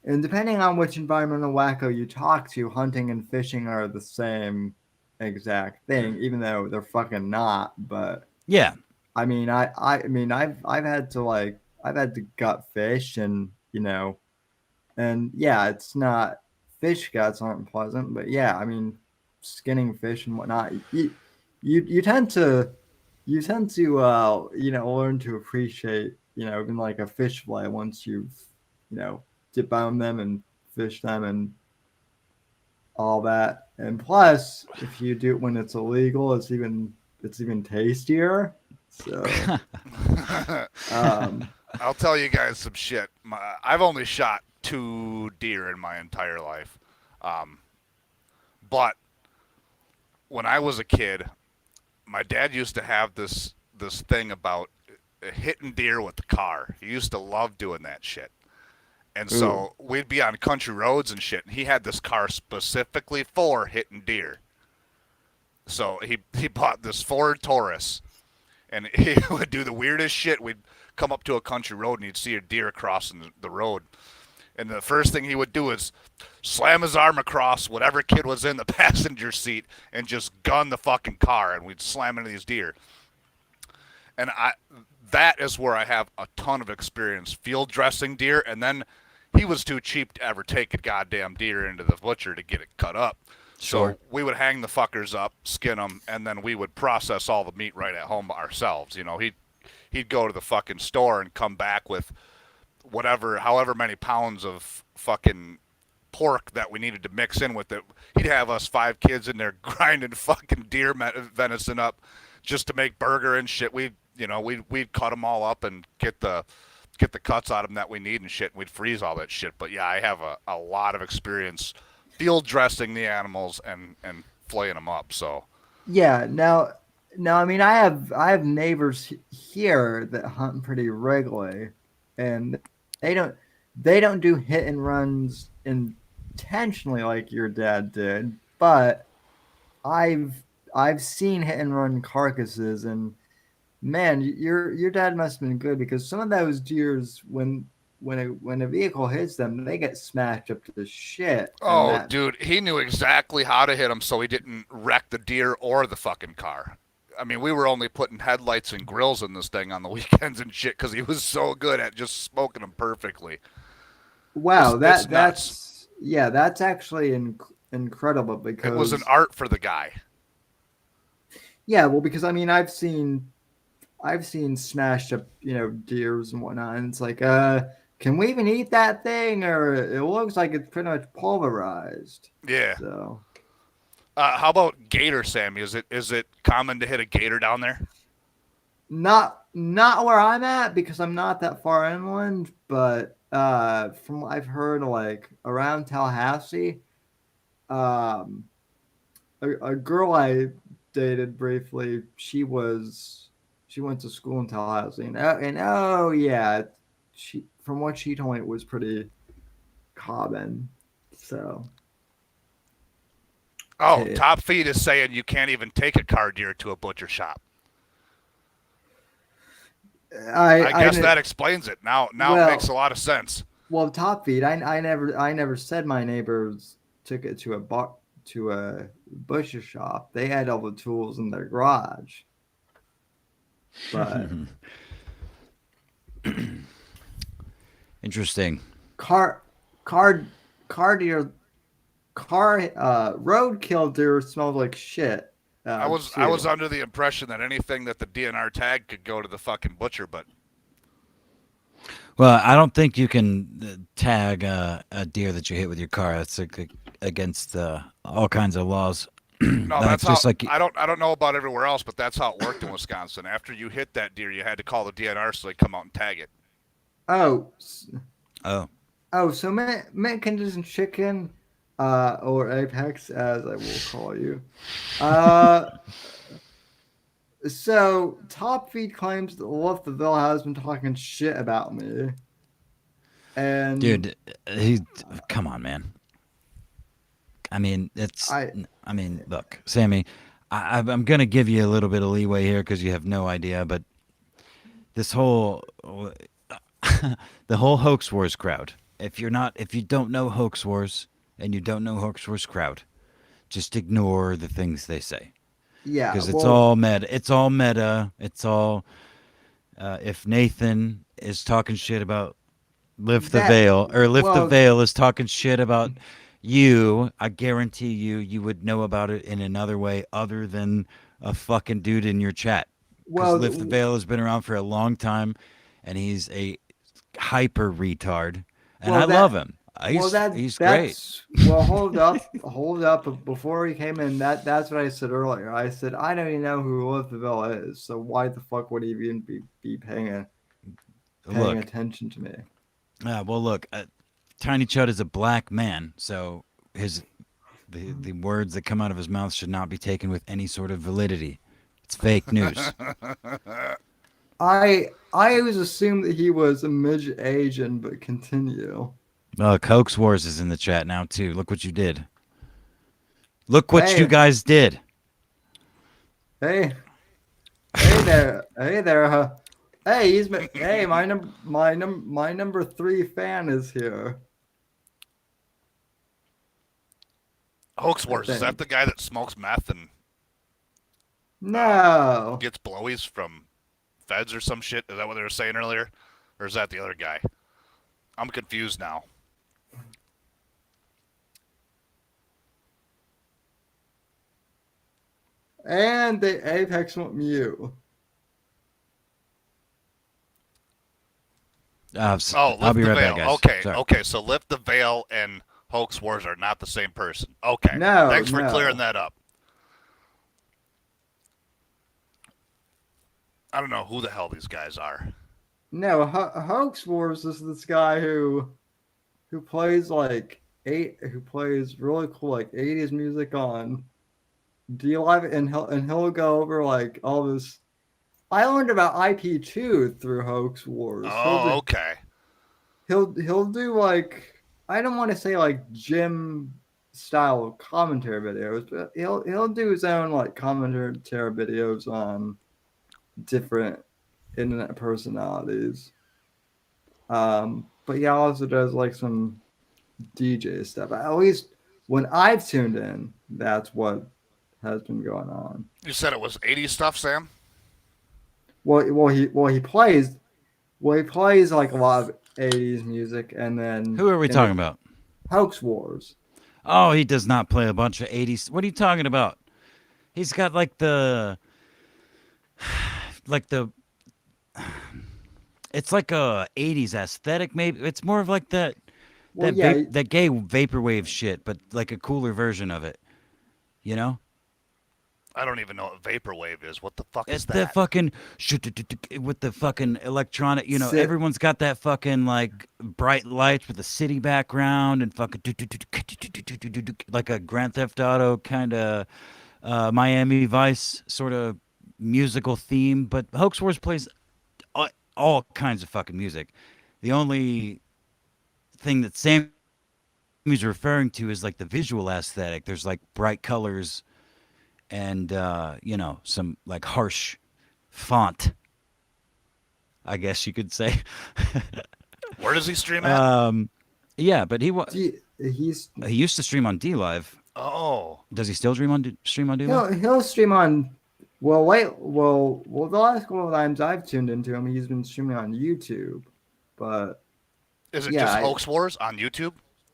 Speaker 2: and depending on which environmental wacko you talk to, hunting and fishing are the same exact thing, even though they're fucking not. But
Speaker 3: yeah,
Speaker 2: I mean, I've had to gut fish, and and yeah, it's not, fish guts aren't pleasant, but yeah, I mean, skinning fish and whatnot, you tend to learn to appreciate even like a fish fillet once you've debone them and fish them and all that. And plus, if you do it when it's illegal, it's even tastier. So
Speaker 4: I'll tell you guys some shit. I've only shot 2 deer in my entire life. But when I was a kid, my dad used to have this thing about hitting deer with the car. He used to love doing that shit. And so we'd be on country roads and shit, and he had this car specifically for hitting deer. So he bought this Ford Taurus, and he would do the weirdest shit. We'd come up to a country road, and he'd see a deer crossing the road. And the first thing he would do is slam his arm across whatever kid was in the passenger seat and just gun the fucking car, and we'd slam into these deer. And that is where I have a ton of experience field dressing deer. And then he was too cheap to ever take a goddamn deer into the butcher to get it cut up.
Speaker 3: Sure.
Speaker 4: So we would hang the fuckers up, skin them, and then we would process all the meat right at home ourselves. he'd go to the fucking store and come back with however many pounds of fucking pork that we needed to mix in with it. He'd have us 5 kids in there grinding fucking deer venison up just to make burger and shit. We'd cut them all up and get the cuts out of them that we need and shit, and we'd freeze all that shit. But yeah, I have a lot of experience field dressing the animals and flaying them up. So
Speaker 2: Yeah. Now, I mean, I have neighbors here that hunt pretty regularly, and they don't do hit and runs intentionally like your dad did, but I've seen hit and run carcasses, and man, your dad must have been good, because some of those deers, when a vehicle hits them, they get smashed up to shit, and
Speaker 4: oh, dude, he knew exactly how to hit them so he didn't wreck the deer or the fucking car. I mean, we were only putting headlights and grills in this thing on the weekends and shit because he was so good at just smoking them perfectly.
Speaker 2: wow,
Speaker 4: It's nuts.
Speaker 2: that's actually incredible, because
Speaker 4: It was an art for the guy.
Speaker 2: yeah, well, because I mean, I've seen smashed up, deers and whatnot, and it's like, can we even eat that thing? Or it looks like it's pretty much pulverized.
Speaker 4: Yeah.
Speaker 2: So
Speaker 4: How about gator, Sammy? Is it common to hit a gator down there?
Speaker 2: not where I'm at, because I'm not that far inland, but from what I've heard, like around Tallahassee, um, a girl I dated briefly, she went to school in Tallahassee, and oh yeah, from what she told me, it was pretty common. So
Speaker 4: Oh,
Speaker 2: it,
Speaker 4: Top Feed is saying you can't even take a car deer to a butcher shop. I guess that explains it. Now it makes a lot of sense.
Speaker 2: Well, Top Feed, I never said my neighbors took it to a butcher shop. They had all the tools in their garage. But
Speaker 3: Interesting.
Speaker 2: Roadkill deer smells like shit.
Speaker 4: I was under the impression that anything that the DNR tag could go to the fucking butcher, but
Speaker 3: Well, I don't think you can tag a deer that you hit with your car. That's against all kinds of laws.
Speaker 4: no,
Speaker 3: That's
Speaker 4: that's
Speaker 3: just
Speaker 4: how.
Speaker 3: like
Speaker 4: I don't know about everywhere else, but that's how it worked in Wisconsin. After you hit that deer, you had to call the DNR so they come out and tag it.
Speaker 2: Oh,
Speaker 3: oh.
Speaker 2: So mint conditioned chicken, or Apex, as I will call you. So Top Feed claims that Wolfville has been talking shit about me. And
Speaker 3: Dude, come on, man. I mean, look, Sammy, I'm gonna give you a little bit of leeway here because you have no idea, but this whole the whole Hoax Wars crowd. If you don't know Hoax Wars and you don't know Hoax Wars crowd, just ignore the things they say.
Speaker 2: yeah,
Speaker 3: Because it's all meta. It's all meta. It's all. If Nathan is talking shit about Lift the Veil, or Lift the Veil is talking shit about you, I guarantee you would know about it in another way other than a fucking dude in your chat. Because Lift the Veil has been around for a long time, and he's a hyper retard, and I love him. He's great.
Speaker 2: Well, hold up. Before he came in, that's what I said earlier. I said I don't even know who Wolfville is, so why the fuck would he even be paying attention to me?
Speaker 3: Well, look, Tiny Chud is a black man, so the words that come out of his mouth should not be taken with any sort of validity. It's fake news.
Speaker 2: I always assumed that he was a midget Asian, but continue.
Speaker 3: Hoax Wars is in the chat now too. Look what you did. Look what you guys did.
Speaker 2: Hey there. Hey, hey, my number 3 fan is here.
Speaker 4: Hoax Wars, is that the guy that smokes meth and
Speaker 2: no
Speaker 4: gets blowies from feds or some shit? Is that what they were saying earlier? Or is that the other guy? I'm confused now.
Speaker 2: And the Apex want Mew.
Speaker 4: Oh,
Speaker 3: I'll
Speaker 4: Lift
Speaker 3: be
Speaker 4: the
Speaker 3: right
Speaker 4: Veil.
Speaker 3: back, guys.
Speaker 4: Okay,
Speaker 3: Sorry.
Speaker 4: okay. So Lift the Veil and Hoax Wars are not the same person. Okay.
Speaker 2: No,
Speaker 4: Thanks for
Speaker 2: no.
Speaker 4: clearing that up. I don't know who the hell these guys are.
Speaker 2: No, Hoax Wars is this guy who plays who plays really cool like 80s music on D Live, and he'll go over like all this. I learned about IP2 through Hoax Wars.
Speaker 4: Oh, okay.
Speaker 2: He'll do like, I don't want to say like gym style commentary videos, but he'll do his own like commentary videos on different internet personalities. But he also does like some DJ stuff. At least when I've tuned in, that's what has been going on.
Speaker 4: You said it was 80s stuff, Sam?
Speaker 2: He plays like a lot of 80s music, and then
Speaker 3: Who are we talking about?
Speaker 2: Hoax Wars.
Speaker 3: Oh, he does not play a bunch of 80s. What are you talking about? He's got like the it's like a 80s aesthetic maybe. It's more of like that that gay vaporwave shit, but like a cooler version of it. You know?
Speaker 4: I don't even know what Vaporwave is. What the fuck is
Speaker 3: It's
Speaker 4: that?
Speaker 3: the fucking with the fucking electronic, you know,
Speaker 2: Sit.
Speaker 3: everyone's got that fucking like bright lights with the city background and fucking like a Grand Theft Auto kind of Miami Vice sort of musical theme. But Hoax Wars plays all kinds of fucking music. The only thing that Sammy's referring to is like the visual aesthetic. There's like bright colors and you know, some like harsh font, I guess you could say.
Speaker 4: Where does he stream at?
Speaker 3: Yeah, but he
Speaker 2: He's
Speaker 3: used to stream on D Live.
Speaker 4: Oh,
Speaker 3: Does he still stream on D Live?
Speaker 2: he'll stream on. The last couple of times I've tuned into him, he's been streaming on YouTube. But
Speaker 4: is it
Speaker 2: Yeah,
Speaker 4: just
Speaker 2: I-
Speaker 4: Hoax Wars on YouTube?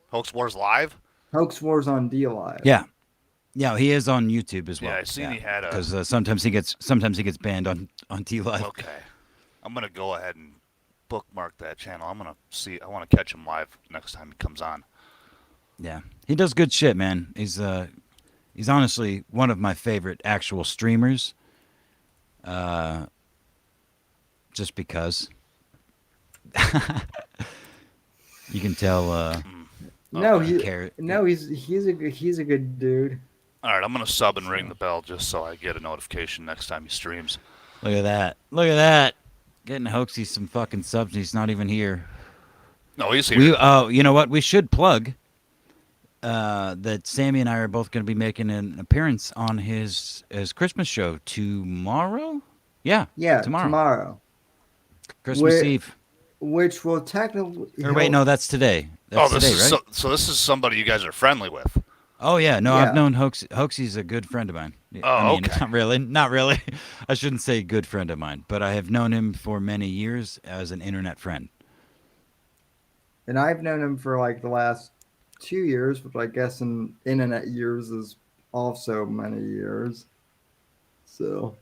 Speaker 4: Hoax Wars Live?
Speaker 2: Hoax Wars on D Live.
Speaker 3: Yeah, yeah, he is on YouTube as well.
Speaker 4: Yeah, I seen he had a.
Speaker 3: because sometimes he gets banned on D Live.
Speaker 4: Okay, I'm gonna go ahead and bookmark that channel. I'm gonna see. I want to catch him live next time he comes on.
Speaker 3: Yeah, he does good shit, man. He's honestly one of my favorite actual streamers. Just because you can tell.
Speaker 2: No, he's a good dude.
Speaker 4: All right, I'm gonna sub and ring the bell just so I get a notification next time he streams.
Speaker 3: Look at that! Look at that! Getting Hoaxy some fucking subs. He's not even here.
Speaker 4: No, he's here.
Speaker 3: Oh, you know what? We should plug that Sammy and I are both going to be making an appearance on his Christmas show tomorrow. Yeah,
Speaker 2: Tomorrow.
Speaker 3: Christmas
Speaker 2: Wait.
Speaker 3: Eve.
Speaker 2: Which will technically.
Speaker 3: Or wait, no, that's today. That's
Speaker 4: this
Speaker 3: today,
Speaker 4: is
Speaker 3: right?
Speaker 4: so this is somebody you guys are friendly with.
Speaker 3: Oh yeah, no,
Speaker 2: Yeah.
Speaker 3: I've known Hoaxy's a good friend of mine.
Speaker 4: Oh,
Speaker 3: I mean,
Speaker 4: okay.
Speaker 3: not really. I shouldn't say good friend of mine, but I have known him for many years as an internet friend.
Speaker 2: And I've known him for like the last 2 years, which I guess in internet years is also many years. So.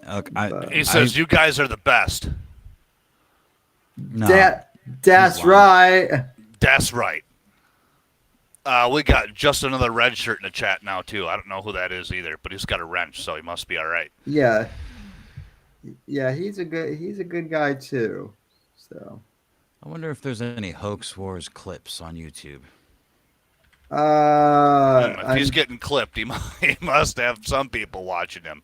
Speaker 3: Okay,
Speaker 4: He says you guys are the best.
Speaker 3: no,
Speaker 2: That's
Speaker 3: He's lying.
Speaker 2: right.
Speaker 4: That's right. We got just another red shirt in the chat now too. I don't know who that is either, but he's got a wrench, so he must be all right.
Speaker 2: Yeah. Yeah, he's a good guy too. So.
Speaker 3: I wonder if there's any Hoax Wars clips on YouTube.
Speaker 4: If he's getting clipped, he must have some people watching him.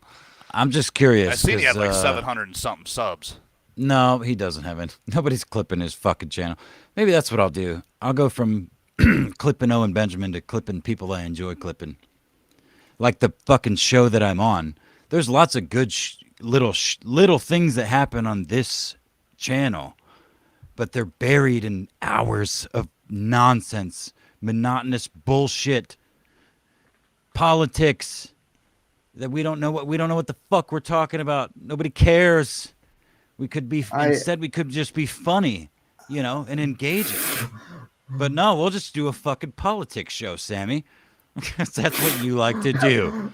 Speaker 3: I'm just curious.
Speaker 4: I seen he had
Speaker 3: 'cause,
Speaker 4: like 700 and something subs.
Speaker 3: No, he doesn't have it. Nobody's clipping his fucking channel. Maybe that's what I'll do. I'll go from clipping Owen Benjamin to clipping people I enjoy clipping. Like the fucking show that I'm on. There's lots of good little things that happen on this channel, but they're buried in hours of nonsense, monotonous bullshit, politics that we don't know what the fuck we're talking about. Nobody cares. We could be instead we could just be funny, you know, and engaging. But no, we'll just do a fucking politics show, Sammy. That's what you like to do.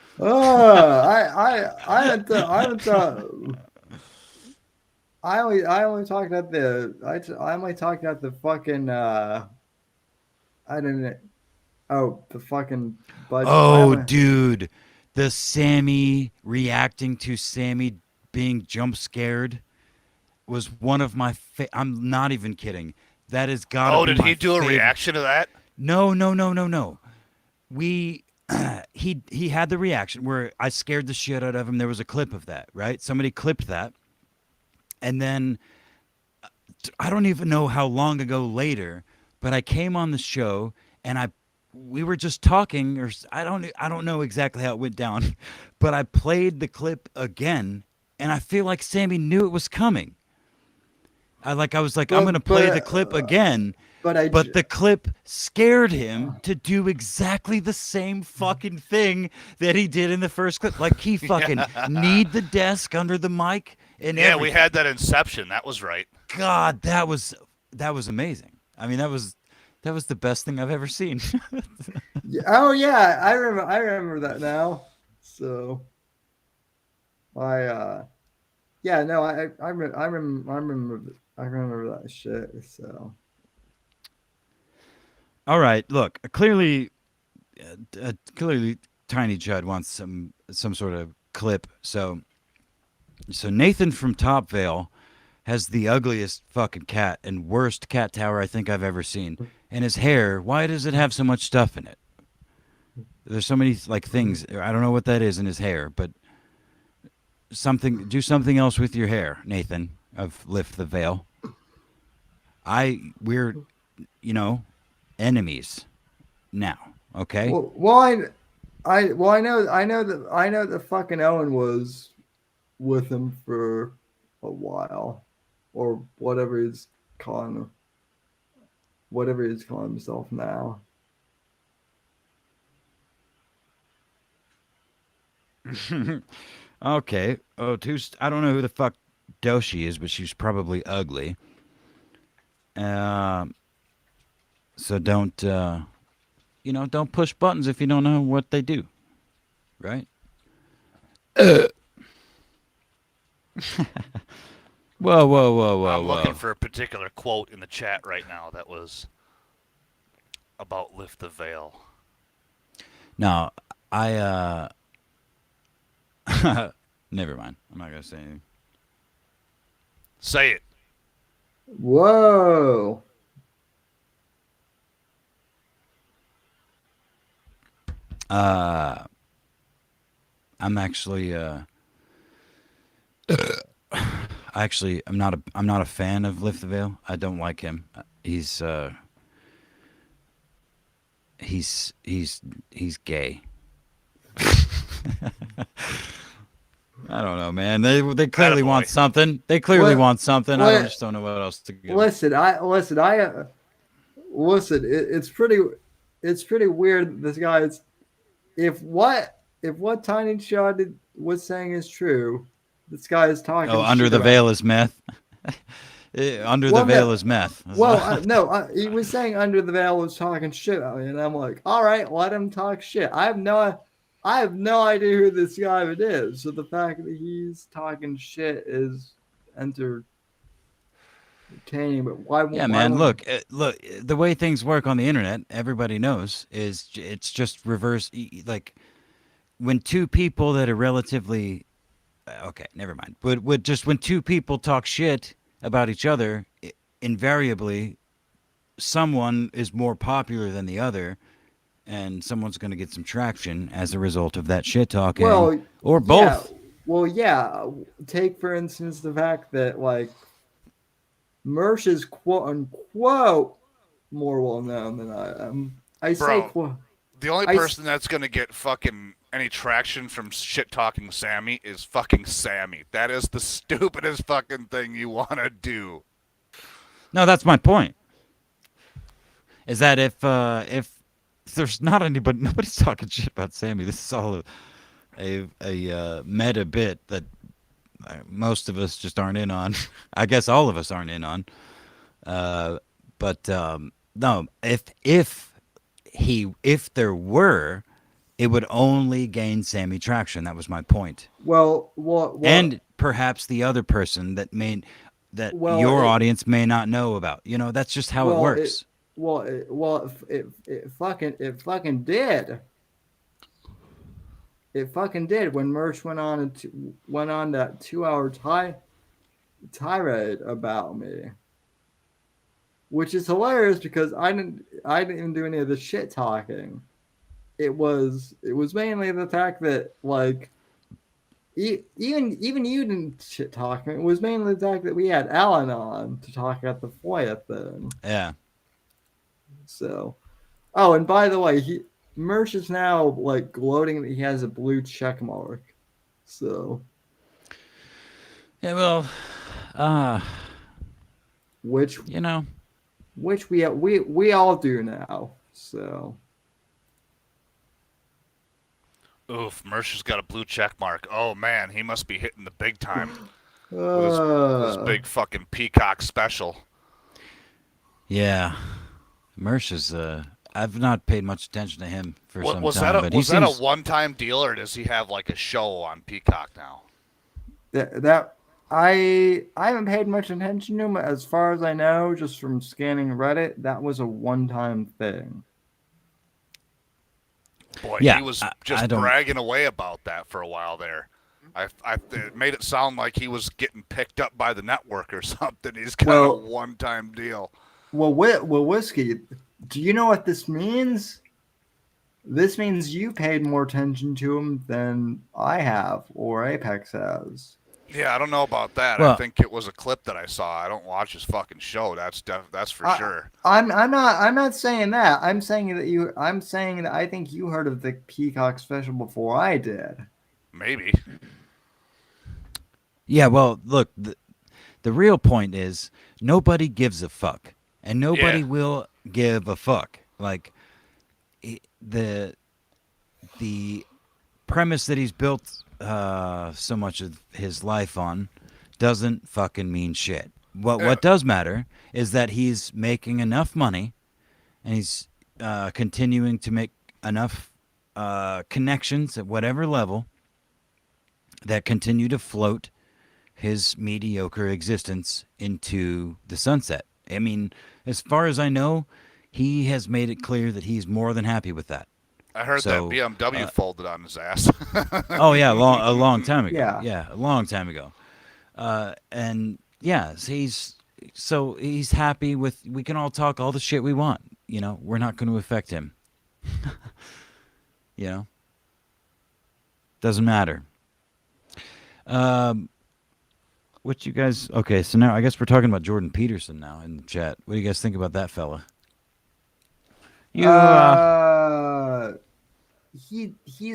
Speaker 2: I only talked about I only talked about the fucking I don't know. Oh, the fucking budget.
Speaker 3: Oh, dude, the Sammy reacting to Sammy being jump scared was one of my. I'm not even kidding. That has got to
Speaker 4: Oh,
Speaker 3: be
Speaker 4: did
Speaker 3: my
Speaker 4: he do a
Speaker 3: favorite.
Speaker 4: reaction to that?
Speaker 3: No. We he had the reaction where I scared the shit out of him. There was a clip of that, right? Somebody clipped that, and then I don't even know how long ago later, but I came on the show and we were just talking, or I don't know exactly how it went down, but I played the clip again, and I feel like Sammy knew it was coming. I was like, I'm gonna play the clip again, but the clip scared him to do exactly the same fucking thing that he did in the first clip. Like he fucking kneed the desk under the mic and
Speaker 4: Yeah,
Speaker 3: everything.
Speaker 4: we had that Inception. That was right.
Speaker 3: God, that was amazing. I mean, that was the best thing I've ever seen.
Speaker 2: Oh yeah, I remember that now. So yeah, no, I remember that shit. So
Speaker 3: All right, look, clearly Tiny Judd wants some sort of clip. So Nathan from Top Vale has the ugliest fucking cat and worst cat tower I think I've ever seen. And his hair, why does it have so much stuff in it? There's so many like things. I don't know what that is in his hair, but do something else with your hair, Nathan of Lift the Veil. We're enemies now, okay?
Speaker 2: I know that fucking Owen was with him for a while, or whatever he's calling himself now.
Speaker 3: Okay. Oh, I don't know who the fuck Doshi is, but she's probably ugly. So don't don't push buttons if you don't know what they do, right? Whoa.
Speaker 4: I'm looking for a particular quote in the chat right now that was about Lift the Veil.
Speaker 3: No, never mind. I'm not gonna say anything.
Speaker 4: Say it.
Speaker 2: Whoa.
Speaker 3: I'm actually I'm not a fan of Lift the Veil. I don't like him. He's gay. I don't know, man. They clearly want something. They clearly want something. I just don't know what else to give.
Speaker 2: Listen. It's pretty weird. This guy's if what Tiny Shot was saying is true, this guy is talking.
Speaker 3: Oh, under the veil is meth. Under the veil is meth.
Speaker 2: Well, no, he was saying under the veil was talking shit, and I'm like, all right, let him talk shit. I have no idea who this guy is. So the fact that he's talking shit is entertaining. But why?
Speaker 3: Yeah, man. Look. The way things work on the internet, everybody knows, is it's just reverse. Like when two people that are relatively okay, never mind. But when two people talk shit about each other, invariably, someone is more popular than the other. And someone's going to get some traction as a result of that shit talking, or both.
Speaker 2: Yeah. Well, yeah. Take for instance the fact that like Mersh is quote unquote more well known than I am.
Speaker 4: The only person that's going to get fucking any traction from shit talking Sammy is fucking Sammy. That is the stupidest fucking thing you want to do.
Speaker 3: No, that's my point. Is that if there's not anybody, nobody's talking shit about Sammy. This is all a meta bit that most of us just aren't in on. I guess all of us aren't in on. But no, if there were, it would only gain Sammy traction. That was my point.
Speaker 2: Well,
Speaker 3: and perhaps the other person that that
Speaker 2: Well,
Speaker 3: your
Speaker 2: it-
Speaker 3: audience may not know about. You know, that's just how it
Speaker 2: Well,
Speaker 3: works.
Speaker 2: it fucking did. It fucking did when Merch went on that 2 hour tirade about me, which is hilarious because I didn't even do any of the shit talking. It was mainly the fact that like even you didn't shit talk me. It was mainly the fact that we had Alan on to talk at the FOIA thing.
Speaker 3: Yeah.
Speaker 2: So, oh, and by the way, Merch is now like gloating that he has a blue check mark. So,
Speaker 3: Yeah. Well,
Speaker 2: which
Speaker 3: you know,
Speaker 2: we all do now. So,
Speaker 4: Oof, Mercer's got a blue check mark. Oh man, he must be hitting the big time with his big fucking Peacock special.
Speaker 3: yeah. Mersh is. I've not paid much attention to him for some
Speaker 4: Was
Speaker 3: time,
Speaker 4: that
Speaker 3: but
Speaker 4: was
Speaker 3: he
Speaker 4: that a
Speaker 3: seems.
Speaker 4: one-time deal, or does he have like a show on Peacock now?
Speaker 2: that I haven't paid much attention to him, but as far as I know, just from scanning Reddit, that was a one-time thing.
Speaker 4: Boy,
Speaker 3: Yeah,
Speaker 4: he was
Speaker 3: I
Speaker 4: just
Speaker 3: don't-
Speaker 4: bragging away about that for a while there. It made it sound like he was getting picked up by the network or something. He's got a
Speaker 2: Well-
Speaker 4: one-time deal.
Speaker 2: Well, Whiskey, do you know what this means? This means you paid more attention to him than I have or Apex has.
Speaker 4: Yeah, I don't know about that.
Speaker 3: Well-
Speaker 4: I think it was a clip that I saw. I don't watch his fucking show. That's for sure.
Speaker 2: I'm not saying that. I'm saying that I think you heard of the Peacock special before I did.
Speaker 4: Maybe.
Speaker 3: Yeah. Well, look. The real point is nobody gives a fuck, and nobody
Speaker 4: Yeah.
Speaker 3: will give a fuck. Like the premise that he's built so much of his life on doesn't fucking mean shit. What does matter is that he's making enough money, and he's continuing to make enough connections at whatever level that continue to float his mediocre existence into the sunset. I mean, as far as I know, he has made it clear that he's more than happy with that.
Speaker 4: I heard
Speaker 3: So,
Speaker 4: that BMW folded on his ass.
Speaker 3: Oh yeah, a long time ago.
Speaker 2: Yeah.
Speaker 3: A long time ago. And yeah, he's happy with. We can all talk all the shit we want. You know, we're not going to affect him. You know, doesn't matter. What you guys? Okay, so now I guess we're talking about Jordan Peterson now in the chat. What do you guys think about that fella?
Speaker 2: He's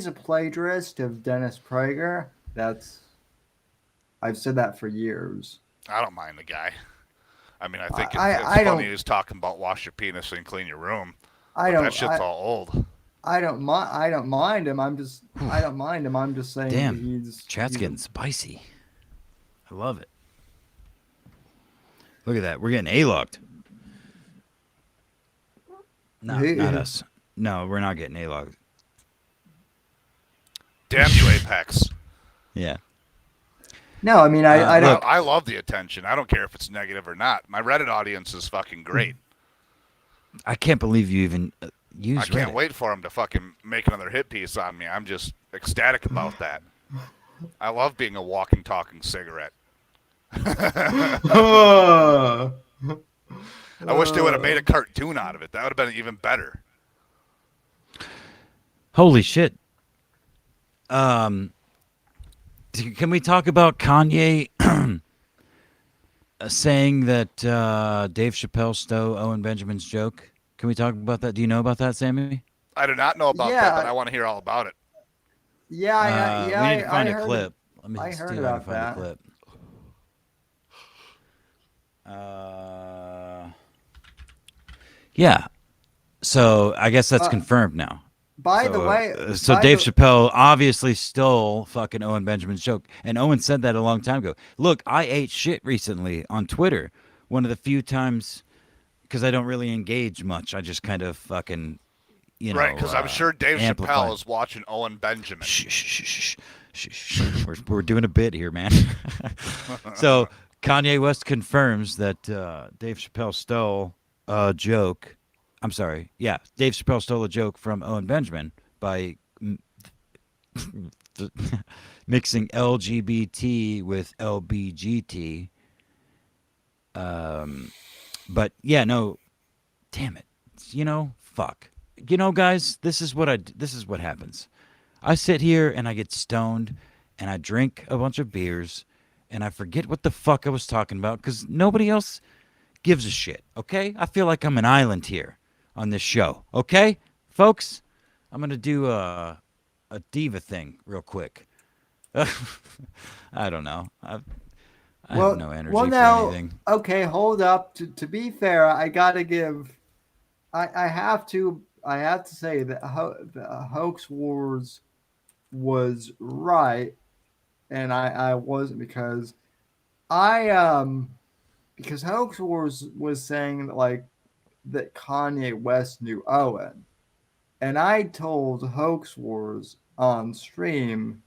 Speaker 2: a plagiarist of Dennis Prager. I've said that for years.
Speaker 4: I don't mind the guy. I mean, I think it's
Speaker 2: I
Speaker 4: funny
Speaker 2: don't-
Speaker 4: he's talking about wash your penis and clean your room.
Speaker 2: I
Speaker 4: But
Speaker 2: don't.
Speaker 4: that shit's all old.
Speaker 2: I don't mind him. I'm just saying
Speaker 3: Damn,
Speaker 2: that he's
Speaker 3: Chat's
Speaker 2: he's
Speaker 3: getting spicy. I love it. Look at that. We're getting A-locked. No,
Speaker 2: Hey.
Speaker 3: not us. No, we're not getting A-locked.
Speaker 4: Damn you, Apex.
Speaker 3: Yeah.
Speaker 2: No, I mean I don't.
Speaker 3: Look.
Speaker 4: I love the attention. I don't care if it's negative or not. My Reddit audience is fucking great.
Speaker 3: I can't believe you even use
Speaker 4: I can't
Speaker 3: Reddit.
Speaker 4: wait for him to fucking make another hit piece on me. I'm just ecstatic about that. I love being a walking, talking cigarette. I wish they would have made a cartoon out of it. That would have been even better.
Speaker 3: Holy shit. Can we talk about Kanye saying that Dave Chappelle stole Owen Benjamin's joke? Can we talk about that? Do you know about that, Sammy?
Speaker 4: I do not know about
Speaker 2: Yeah.
Speaker 4: that, but I want to hear all about it.
Speaker 2: Yeah,
Speaker 3: We need to find
Speaker 2: I
Speaker 3: a
Speaker 2: heard
Speaker 3: clip. Let me
Speaker 2: I
Speaker 3: see
Speaker 2: heard
Speaker 3: if I can
Speaker 2: about
Speaker 3: find a
Speaker 2: that.
Speaker 3: clip. Yeah. So I guess that's confirmed now.
Speaker 2: By
Speaker 3: So,
Speaker 2: the way,
Speaker 3: so
Speaker 2: by
Speaker 3: Dave
Speaker 2: the-
Speaker 3: Chappelle obviously stole fucking Owen Benjamin's joke, and Owen said that a long time ago. Look, I ate shit recently on Twitter. One of the few times, because I don't really engage much. I just kind of fucking, you know.
Speaker 4: Right, because I'm sure Dave
Speaker 3: amplify.
Speaker 4: Chappelle is watching Owen Benjamin.
Speaker 3: Shh, shh, shh, shh, shh, shh. We're doing a bit here, man. So Kanye West confirms that Dave Chappelle stole a joke. I'm sorry. Yeah, Dave Chappelle stole a joke from Owen Benjamin by mixing LGBT with LBGT. But yeah, no, damn it. Fuck. Guys, this is what happens. I sit here and I get stoned and I drink a bunch of beers and I forget what the fuck I was talking about because nobody else gives a shit, okay? I feel like I'm an island here on this show, okay? Folks, I'm going to do a diva thing real quick. I don't know. I have no energy for
Speaker 2: now,
Speaker 3: anything.
Speaker 2: okay, hold up. To be fair, I gotta give. I have to. I have to say that the Hoax Wars was right, and I wasn't I because Hoax Wars was saying that that Kanye West knew Owen, and I told Hoax Wars on stream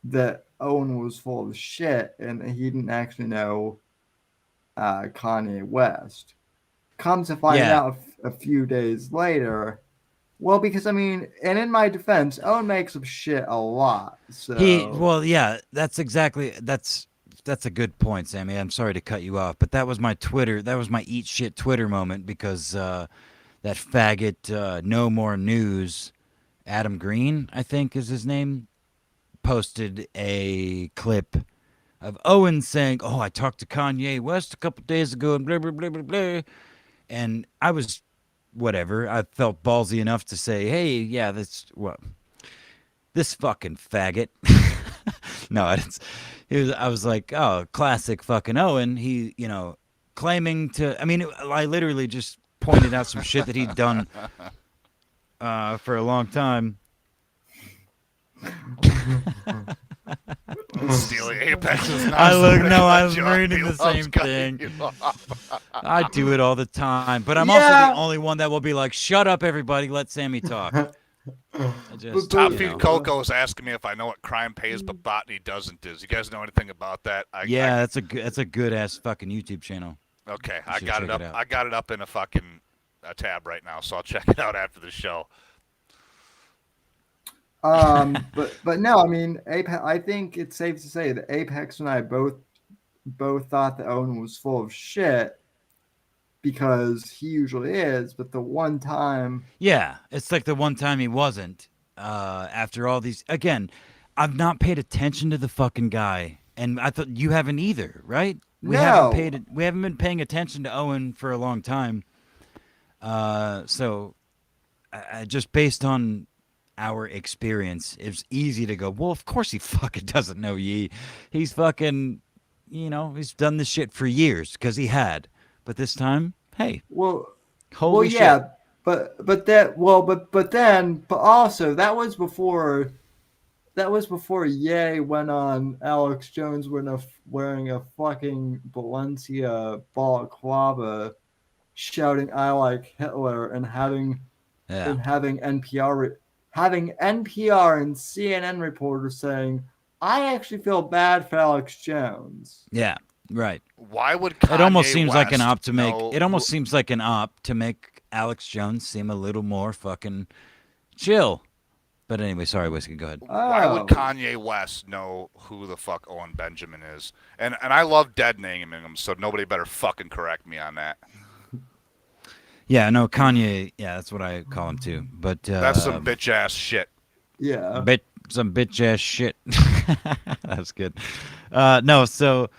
Speaker 2: that Owen was full of shit and he didn't actually know Kanye West. Come to find
Speaker 3: Yeah.
Speaker 2: out a few days later, well, because I mean, and in my defense, Owen makes up shit a lot. So
Speaker 3: Yeah, that's a good point, Sammy. I'm sorry to cut you off, but that was my Twitter. That was my eat shit Twitter moment because that faggot, No More News, Adam Green, I think is his name, posted a clip of Owen saying, "Oh, I talked to Kanye West a couple days ago," and blah blah blah blah blah. And I was, whatever. I felt ballsy enough to say, "Hey, yeah, that's what this fucking faggot." No, I was like, "Oh, classic fucking Owen." He, claiming to. I mean, I literally just pointed out some shit that he'd done for a long time.
Speaker 4: Stealing Apex is not
Speaker 3: I'm reading the same thing. I do it all the time, but I'm also the only one that will be like, "Shut up, everybody, let Sammy talk."
Speaker 4: Top Feed Coco is asking me if I know what crime pays but botany doesn't is. You guys know anything about that?
Speaker 3: That's a good ass fucking YouTube channel.
Speaker 4: Okay, I got it up. I got it up in a tab right now, so I'll check it out after the show.
Speaker 2: but no, I mean, Apex. I think it's safe to say that Apex and I both thought that Owen was full of shit because he usually is. But the one time,
Speaker 3: Yeah, it's like the one time he wasn't. After all these, again, I've not paid attention to the fucking guy, and I thought you haven't either, right? We haven't been paying attention to Owen for a long time. So, just based on our experience, it's easy to go, well, of course he fucking doesn't know Yee. He's fucking, he's done this shit for years because he had. But this time, hey, holy shit.
Speaker 2: Yeah, but also that was before Ye went on Alex Jones wearing a fucking Balenciaga balaclava, shouting "I like Hitler" and having NPR and CNN reporters saying, "I actually feel bad for Alex Jones."
Speaker 3: Yeah, right.
Speaker 4: Why would Kanye
Speaker 3: it almost seems
Speaker 4: West
Speaker 3: like an op to make
Speaker 4: know,
Speaker 3: it almost seems like an op to make Alex Jones seem a little more fucking chill. But anyway, sorry, Whiskey, go ahead.
Speaker 4: Why would Kanye West know who the fuck Owen Benjamin is? And I love dead naming him, so nobody better fucking correct me on that.
Speaker 3: Yeah, no, Kanye. Yeah, that's what I call him too. But
Speaker 4: that's some bitch ass shit.
Speaker 2: Yeah,
Speaker 3: some bitch ass shit. That's good. No, so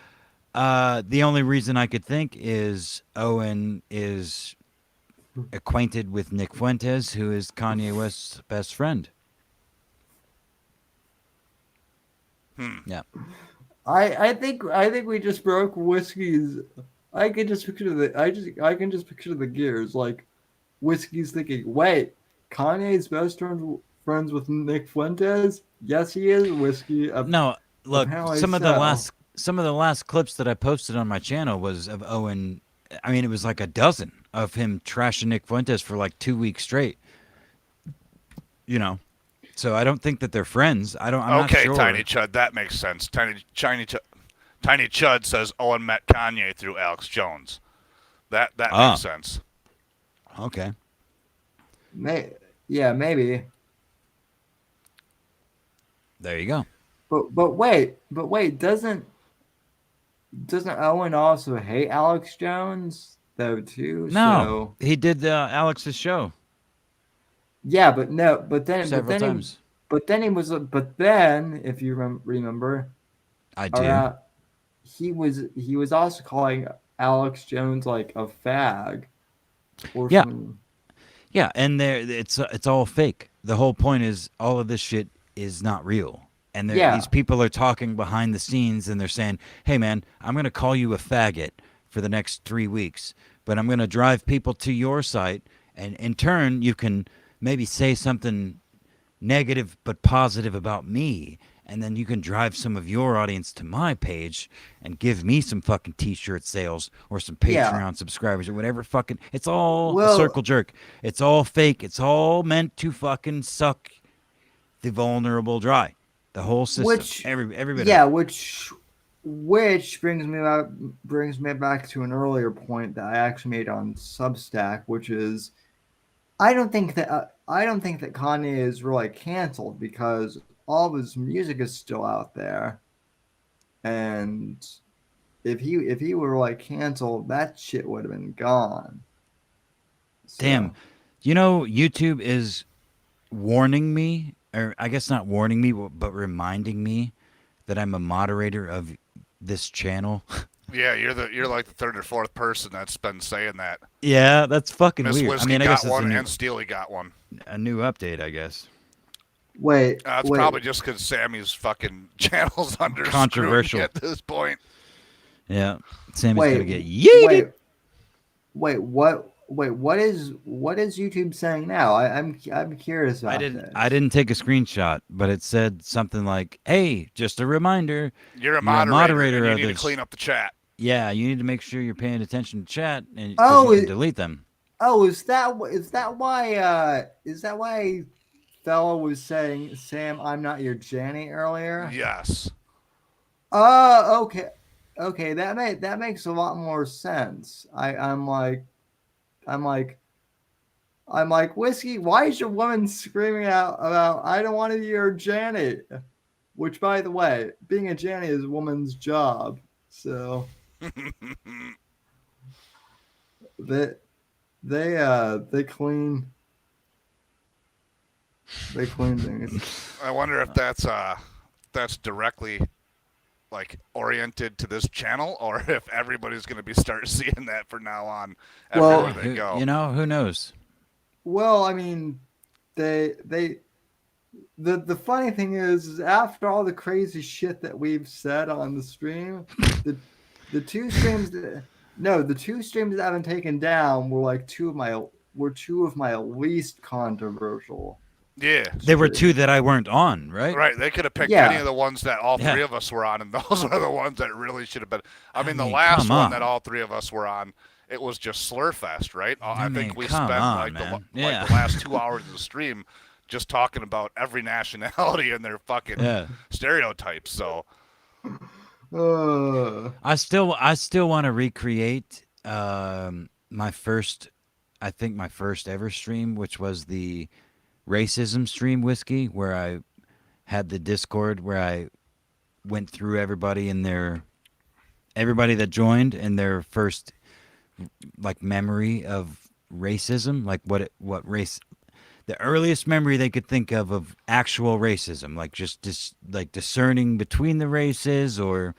Speaker 3: the only reason I could think is Owen is acquainted with Nick Fuentes, who is Kanye West's best friend. Yeah.
Speaker 2: I think we just broke Whiskey's. I can just picture the gears. Like Whiskey's thinking, wait, Kanye's best friends with Nick Fuentes? Yes, he is. Whiskey.
Speaker 3: No, look, some of the last clips that I posted on my channel was of Owen. I mean, it was like a dozen of him trashing Nick Fuentes for like 2 weeks straight. So I don't think that they're friends. I'm not sure.
Speaker 4: Tiny Chud, that makes sense. Tiny Tiny Chud says Owen met Kanye through Alex Jones. That makes sense.
Speaker 3: Okay.
Speaker 2: Yeah, maybe.
Speaker 3: There you go.
Speaker 2: But wait, doesn't Owen also hate Alex Jones though too?
Speaker 3: No,
Speaker 2: So
Speaker 3: he did Alex's show
Speaker 2: yeah, but no, but then
Speaker 3: several times.
Speaker 2: but then if you remember,
Speaker 3: I do.
Speaker 2: around he was also calling Alex Jones like a fag or
Speaker 3: Yeah.
Speaker 2: something.
Speaker 3: Yeah, and it's all fake. The whole point is all of this shit is not real. And
Speaker 2: Yeah.
Speaker 3: these people are talking behind the scenes and they're saying, "Hey man, I'm going to call you a faggot for the next 3 weeks, but I'm going to drive people to your site and in turn you can maybe say something negative but positive about me, and then you can drive some of your audience to my page and give me some fucking t-shirt sales or some
Speaker 2: Yeah.
Speaker 3: Patreon subscribers or whatever fucking. It's all a
Speaker 2: Well-
Speaker 3: circle jerk. It's all fake. It's all meant to fucking suck the vulnerable dry. The whole system.
Speaker 2: Which
Speaker 3: Every bit
Speaker 2: yeah,
Speaker 3: of it.
Speaker 2: which brings me back to an earlier point that I actually made on Substack, which is I don't think that Kanye is really canceled because all of his music is still out there, and if he were like canceled, that shit would have been gone. So,
Speaker 3: Damn. You know, YouTube is warning me, or I guess not warning me, but reminding me that I'm a moderator of this channel.
Speaker 4: Yeah, you're like the third or fourth person that's been saying that.
Speaker 3: Yeah, that's fucking
Speaker 4: Miss
Speaker 3: weird.
Speaker 4: Whiskey
Speaker 3: I mean, I
Speaker 4: got
Speaker 3: guess it's
Speaker 4: one and Steely got one.
Speaker 3: a new update, I guess.
Speaker 2: Wait,
Speaker 4: It's probably just because Sammy's fucking channel's under
Speaker 3: Controversial
Speaker 4: scrutiny at this point.
Speaker 3: Yeah, Sammy's
Speaker 2: wait,
Speaker 3: gonna get yeeted.
Speaker 2: what is YouTube saying now? I'm curious about this.
Speaker 3: I didn't take a screenshot, but it said something like, "Hey, just a reminder,
Speaker 4: You're a moderator and you
Speaker 3: of
Speaker 4: need to
Speaker 3: this.
Speaker 4: clean up the chat."
Speaker 3: Yeah, you need to make sure you're paying attention to chat, and 'cause
Speaker 2: Oh,
Speaker 3: you can delete them."
Speaker 2: Oh, is that why fella was saying, Sam, I'm not your Janny earlier?
Speaker 4: Yes.
Speaker 2: Oh, okay, that makes a lot more sense. I'm like, Whiskey, why is your woman screaming out about I don't want to be your Janny? Which, by the way, being a Janny is a woman's job. So they clean things.
Speaker 4: I wonder if that's directly like oriented to this channel, or if everybody's going to be start seeing that from now on everywhere they go.
Speaker 3: You know, who knows?
Speaker 2: Well, I mean, the funny thing is after all the crazy shit that we've said on the stream, the two streams that have been taken down were like two of my least controversial.
Speaker 4: Yeah.
Speaker 3: There were two that I weren't on, right?
Speaker 4: Right, they could have picked
Speaker 2: Yeah.
Speaker 4: any of the ones that all
Speaker 3: Yeah.
Speaker 4: three of us were on, and those are the ones that really should have been. I mean, the
Speaker 3: mean,
Speaker 4: last
Speaker 3: come
Speaker 4: one
Speaker 3: on.
Speaker 4: that all three of us were on, it was just Slurfest, right? I
Speaker 3: I mean,
Speaker 4: think we
Speaker 3: come
Speaker 4: spent
Speaker 3: on,
Speaker 4: like
Speaker 3: man.
Speaker 4: the
Speaker 3: Yeah.
Speaker 4: last 2 hours of the stream just talking about every nationality and their fucking
Speaker 3: Yeah.
Speaker 4: stereotypes. So
Speaker 3: I still want to recreate my first ever stream, which was the racism stream, Whiskey, where I had the Discord where I went through everybody that joined and their first like memory of racism, like what race, the earliest memory they could think of actual racism, like just like discerning between the races, or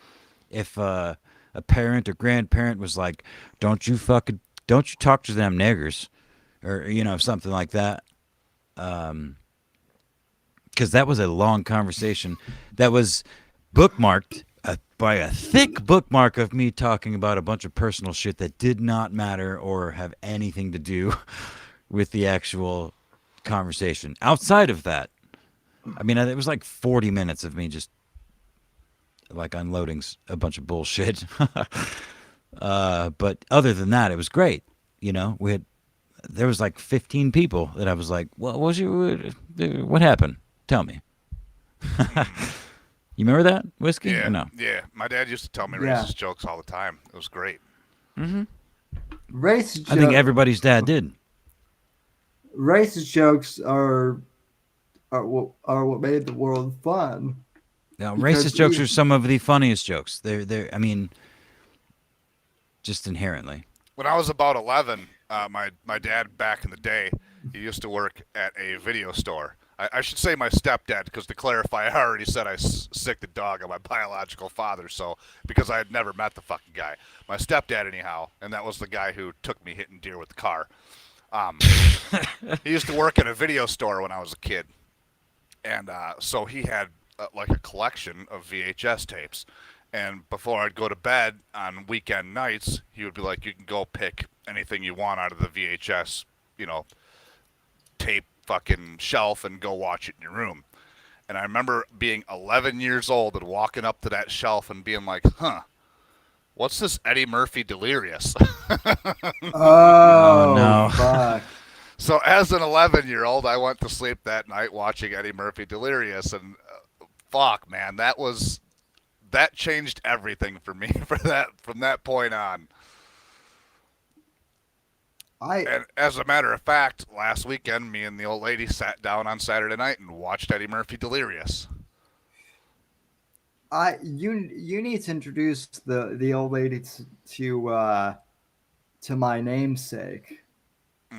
Speaker 3: if a parent or grandparent was like, don't you talk to them niggers, or something like that. Because that was a long conversation that was bookmarked by a thick bookmark of me talking about a bunch of personal shit that did not matter or have anything to do with the actual conversation. Outside of that, I mean, it was like 40 minutes of me just like unloading a bunch of bullshit. But other than that, it was great. There was like 15 people that I was like, what happened? Tell me. You remember that whiskey
Speaker 4: Yeah,
Speaker 3: or no?
Speaker 4: yeah. My dad used to tell me
Speaker 2: Yeah.
Speaker 4: racist jokes all the time. It was great.
Speaker 2: Racist
Speaker 3: I think
Speaker 2: joke-
Speaker 3: everybody's dad did.
Speaker 2: racist jokes are what made the world fun.
Speaker 3: Now,
Speaker 2: Because
Speaker 3: racist jokes
Speaker 2: e-
Speaker 3: are some of the funniest jokes. I mean, just inherently.
Speaker 4: When I was about 11, my dad back in the day, he used to work at a video store. I should say my stepdad, because to clarify, I already said I sicked the dog on my biological father, so because I had never met the fucking guy. My stepdad, anyhow, and that was the guy who took me hitting deer with the car. He used to work at a video store when I was a kid, and so he had like a collection of VHS tapes. And before I'd go to bed on weekend nights, he would be like, "You can go pick anything you want out of the VHS, tape fucking shelf and go watch it in your room." And I remember being 11 years old and walking up to that shelf and being like, "Huh, what's this Eddie Murphy Delirious?"
Speaker 2: Oh,
Speaker 3: no.
Speaker 2: fuck.
Speaker 4: So as an 11-year-old, I went to sleep that night watching Eddie Murphy Delirious, and fuck, man, that changed everything for me from that point on. And as a matter of fact, last weekend, me and the old lady sat down on Saturday night and watched Eddie Murphy Delirious.
Speaker 2: You need to introduce the old lady to my namesake,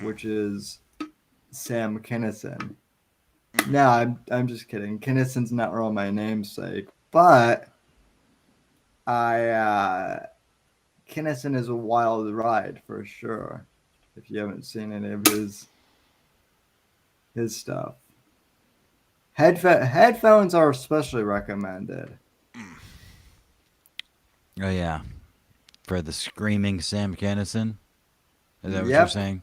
Speaker 2: which is Sam Kinnison. No, I'm just kidding. Kinnison's not really my namesake, but Kinnison is a wild ride for sure. If you haven't seen any of his stuff, headphones are especially recommended.
Speaker 3: Oh yeah, for the screaming Sam Kinison. Is that what you're
Speaker 2: Yep.
Speaker 3: saying?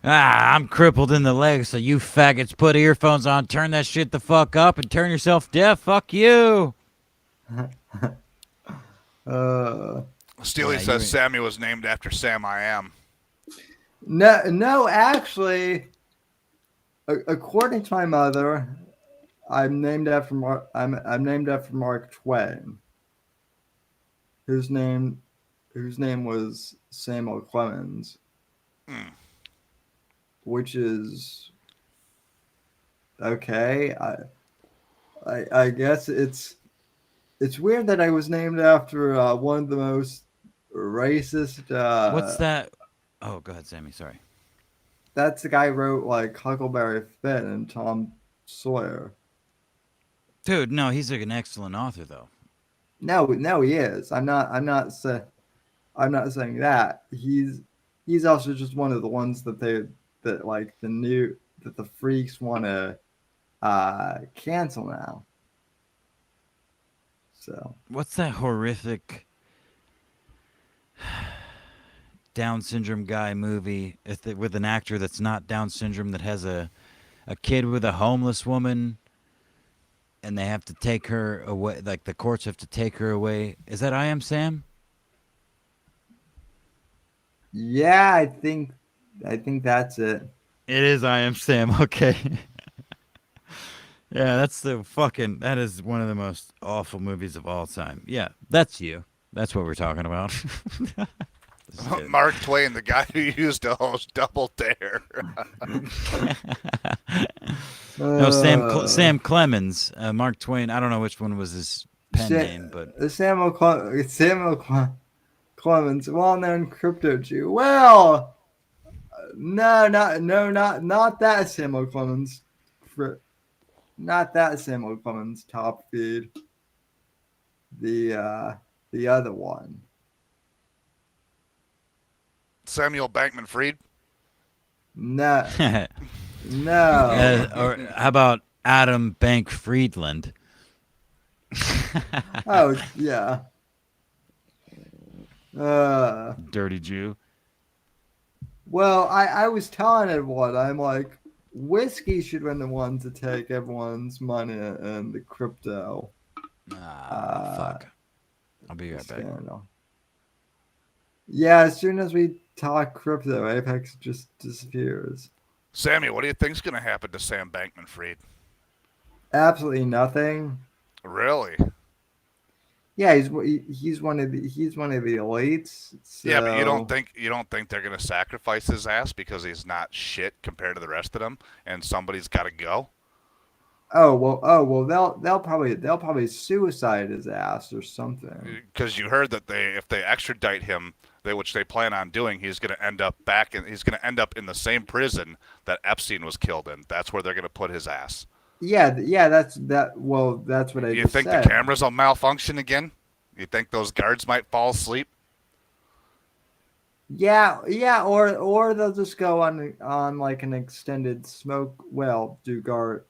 Speaker 3: I'm crippled in the legs, so you faggots put earphones on, turn that shit the fuck up, and turn yourself deaf. Fuck you.
Speaker 4: Steely
Speaker 3: Yeah,
Speaker 4: says Sammy was named after Sam I Am.
Speaker 2: No, actually, according to my mother, I'm named after Mark Twain, whose name was Samuel Clemens, which is okay. I guess it's weird that I was named after one of the most racist.
Speaker 3: What's that? Oh, go ahead, Sammy. Sorry.
Speaker 2: That's the guy who wrote like Huckleberry Finn and Tom Sawyer.
Speaker 3: Dude, no, he's like an excellent author, though.
Speaker 2: No, he is. I'm not saying that. He's also just one of the ones that the freaks want to cancel now. So
Speaker 3: What's that horrific Down syndrome guy movie with an actor that's not Down syndrome that has a kid with a homeless woman, and they have to take her away? Like the courts have to take her away. Is that I Am Sam?
Speaker 2: yeah, I think that's it.
Speaker 3: It is I Am Sam. Okay. Yeah, that is one of the most awful movies of all time. Yeah, that's you. That's what we're talking about.
Speaker 4: Mark Twain, the guy who used to host Double Dare.
Speaker 3: No, Sam Clemens. Mark Twain. I don't know which one was his pen name, but
Speaker 2: Samuel Clemens, well-known crypto Jew. Well, not that Samuel Clemens. Not that Samuel Clemens top feed. The other one.
Speaker 4: Samuel Bankman Fried.
Speaker 2: No. No.
Speaker 3: or how about Adam Bank Friedland?
Speaker 2: Oh yeah.
Speaker 3: Dirty Jew.
Speaker 2: Well, I was telling everyone, I'm like, whiskey should have been the one to take everyone's money and the crypto.
Speaker 3: Fuck. I'll be right back.
Speaker 2: Scandal. Yeah, as soon as we talk crypto, Apex just disappears.
Speaker 4: Sammy, what do you think's going to happen to Sam Bankman Fried?
Speaker 2: absolutely nothing.
Speaker 4: Really?
Speaker 2: Yeah, he's one of the elites.
Speaker 4: Yeah, but
Speaker 2: So
Speaker 4: you don't think they're gonna sacrifice his ass because he's not shit compared to the rest of them, and somebody's got to go?
Speaker 2: they'll probably suicide his ass or something.
Speaker 4: Because you heard that if they extradite him, which they plan on doing, he's gonna end up in the same prison that Epstein was killed in. That's where they're gonna put his ass.
Speaker 2: Yeah, that's what I
Speaker 4: You
Speaker 2: just
Speaker 4: think the
Speaker 2: said.
Speaker 4: cameras will malfunction again? You think those guards might fall asleep?
Speaker 2: Yeah, or they'll just go on like an extended smoke. Well, Dugard,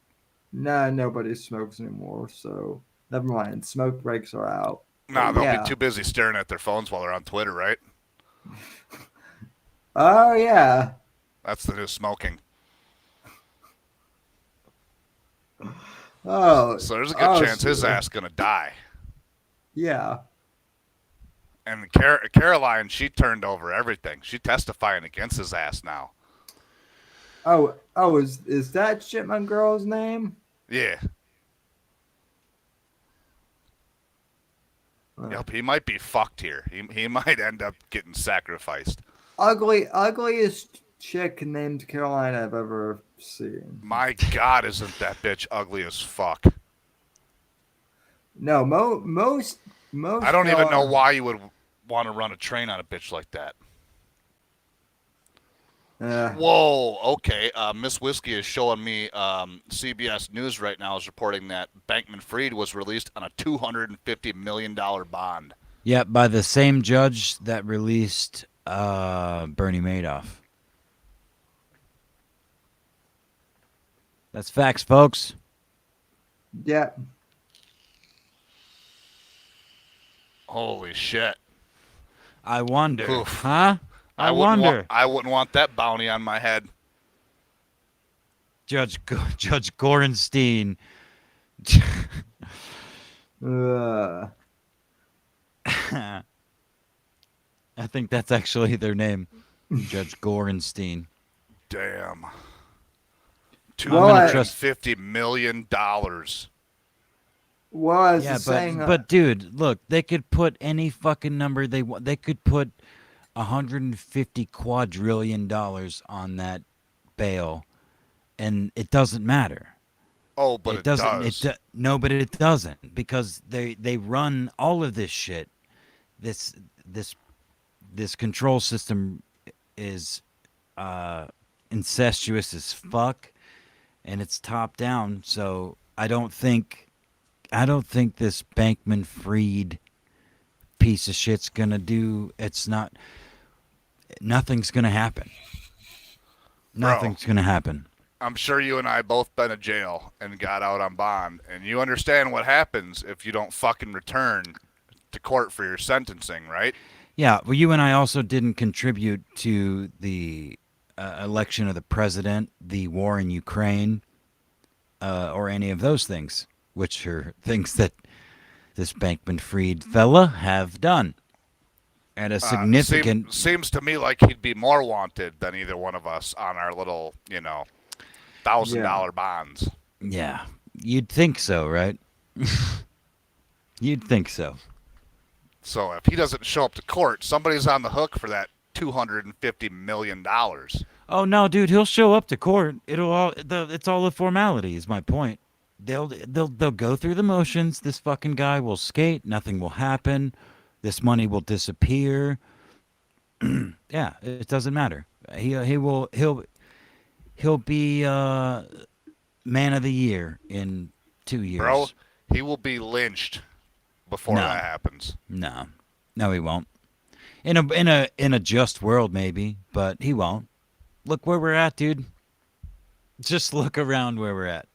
Speaker 2: nah, nobody smokes anymore, so never mind. Smoke breaks are out.
Speaker 4: Nah,
Speaker 2: But
Speaker 4: they'll be
Speaker 2: yeah.
Speaker 4: too busy staring at their phones while they're on Twitter, right?
Speaker 2: Oh yeah.
Speaker 4: That's the new smoking.
Speaker 2: Oh
Speaker 4: So there's a good chance his
Speaker 2: sir.
Speaker 4: ass gonna die.
Speaker 2: Yeah.
Speaker 4: And Caroline, she turned over everything. She testifying against his ass now.
Speaker 2: Is that Chipmunk Girl's name?
Speaker 4: Yeah. Yep, he might be fucked here. He might end up getting sacrificed.
Speaker 2: Ugliest chick named Caroline I've ever seen.
Speaker 4: My God, isn't that bitch ugly as fuck?
Speaker 2: No, most
Speaker 4: I don't even know why you would want to run a train on a bitch like that. Whoa, okay. Miss Whiskey is showing me CBS News right now is reporting that Bankman-Fried was released on a $250 million bond.
Speaker 3: Yeah, by the same judge that released Bernie Madoff. That's facts, folks.
Speaker 2: Yeah.
Speaker 4: Holy shit.
Speaker 3: I wonder.
Speaker 4: Oof.
Speaker 3: Huh? I wonder.
Speaker 4: I wouldn't want that bounty on my head.
Speaker 3: Judge Gorenstein. I think that's actually their name. Judge Gorenstein.
Speaker 4: Damn.
Speaker 2: Well,
Speaker 4: $250 million.
Speaker 2: Well, I was
Speaker 3: Yeah,
Speaker 2: just
Speaker 3: but
Speaker 2: saying,
Speaker 3: but dude, look, they could put any fucking number they want. They could put $150 quadrillion on that bail, and it doesn't matter.
Speaker 4: Oh, but it
Speaker 3: doesn't.
Speaker 4: does.
Speaker 3: No, but it doesn't because they run all of this shit. This control system is incestuous as fuck, and it's top down. So I don't think this Bankman-Fried piece of shit's gonna do. It's not. Nothing's gonna happen. Nothing's gonna happen.
Speaker 4: I'm sure you and I both been in jail and got out on bond, and you understand what happens if you don't fucking return to court for your sentencing, right?
Speaker 3: Yeah, well, you and I also didn't contribute to the election of the president, the war in Ukraine, or any of those things, which are things that this Bankman-Fried fella have done at a significant...
Speaker 4: Seems to me like he'd be more wanted than either one of us on our little, $1,000 bonds.
Speaker 3: Yeah, you'd think so, right? You'd think so.
Speaker 4: So if he doesn't show up to court, somebody's on the hook for that $250 million.
Speaker 3: Oh no, dude, he'll show up to court. It's all a formality. Is my point. They'll go through the motions. This fucking guy will skate. Nothing will happen. This money will disappear. Yeah, it doesn't matter. He'll be man of the year in 2 years.
Speaker 4: Bro, he will be lynched before that happens.
Speaker 3: No, he won't. In a just world, maybe, but he won't. Look where we're at, dude. Just look around where we're at.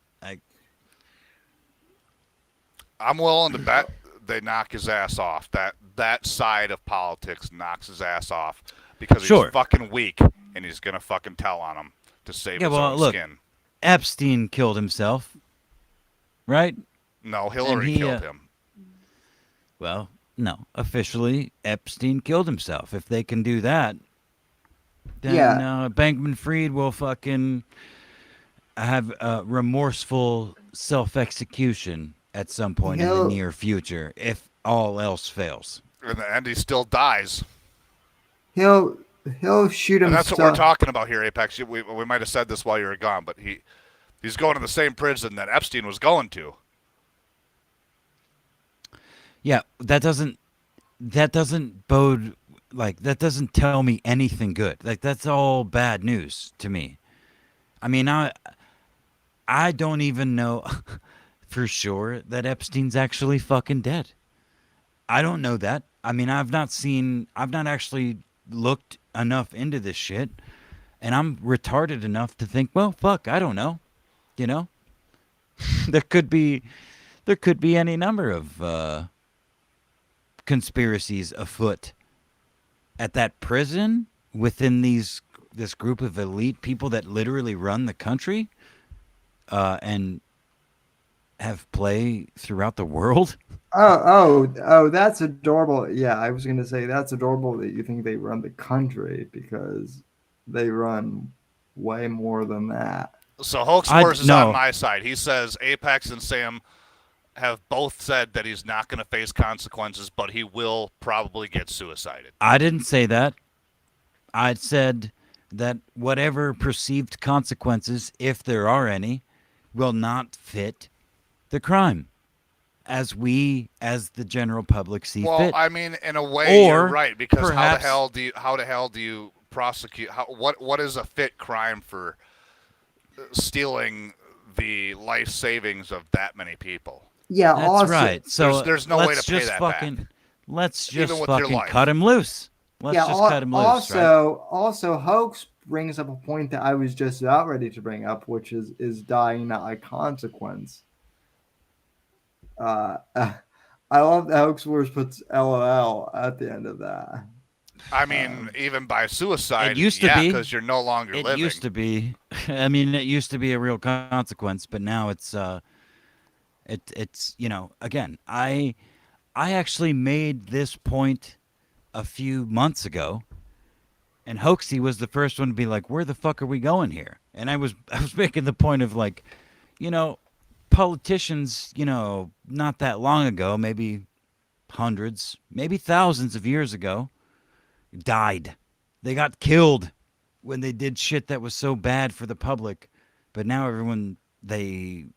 Speaker 4: I'm willing to bet they knock his ass off. That side of politics knocks his ass off because he's fucking weak and he's gonna fucking tell on him to save his own skin.
Speaker 3: Epstein killed himself, right?
Speaker 4: No, Hillary killed him.
Speaker 3: Well, no. Officially, Epstein killed himself. If they can do that, then Bankman-Fried will fucking have remorseful self-execution at some point in the
Speaker 2: He'll
Speaker 3: near future if all else fails.
Speaker 4: In the end, he still dies.
Speaker 2: he'll he'll shoot
Speaker 4: And that's what we're
Speaker 2: himself.
Speaker 4: talking about here, Apex. We might have said this while you were gone, but he's going to the same prison that Epstein was going to.
Speaker 3: Yeah, that doesn't bode, like, that doesn't tell me anything good. Like, that's all bad news to me. I mean, I don't even know for sure that Epstein's actually fucking dead. I don't know that. I mean, I've not actually looked enough into this shit, and I'm retarded enough to think, well, fuck, I don't know. You know? there could be any number of conspiracies afoot at that prison within this group of elite people that literally run the country and have play throughout the world.
Speaker 2: Oh, that's adorable. Yeah, I was gonna say that's adorable that you think they run the country because they run way more than that.
Speaker 4: So Hoax Wars is on my side. He says Apex and Sam have both said that he's not going to face consequences, but he will probably get suicided.
Speaker 3: I didn't say that. I said that whatever perceived consequences, if there are any, will not fit the crime as the general public see fit.
Speaker 4: Well, I mean, in a way, you're right, because
Speaker 3: perhaps,
Speaker 4: how the hell do you prosecute? What is a fit crime for stealing the life savings of that many people?
Speaker 2: Yeah,
Speaker 3: that's
Speaker 2: also,
Speaker 3: right. So
Speaker 4: there's no way to pay that back.
Speaker 3: Let's just fucking cut him loose. Let's just cut him loose.
Speaker 2: Also, Hoax brings up a point that I was just about ready to bring up, which is dying not a consequence. I love that Hoax Wars puts LOL at the end of that.
Speaker 4: I mean, even by suicide,
Speaker 3: it used to be,
Speaker 4: because you're no longer living.
Speaker 3: It used to be. I mean, it used to be a real consequence, but now it's you know, again, I actually made this point a few months ago, and Hoaxy was the first one to be like, where the fuck are we going here? And I was making the point of, like, you know, politicians, you know, not that long ago, maybe hundreds, maybe thousands of years ago, died. They got killed when they did shit that was so bad for the public. But now everyone, they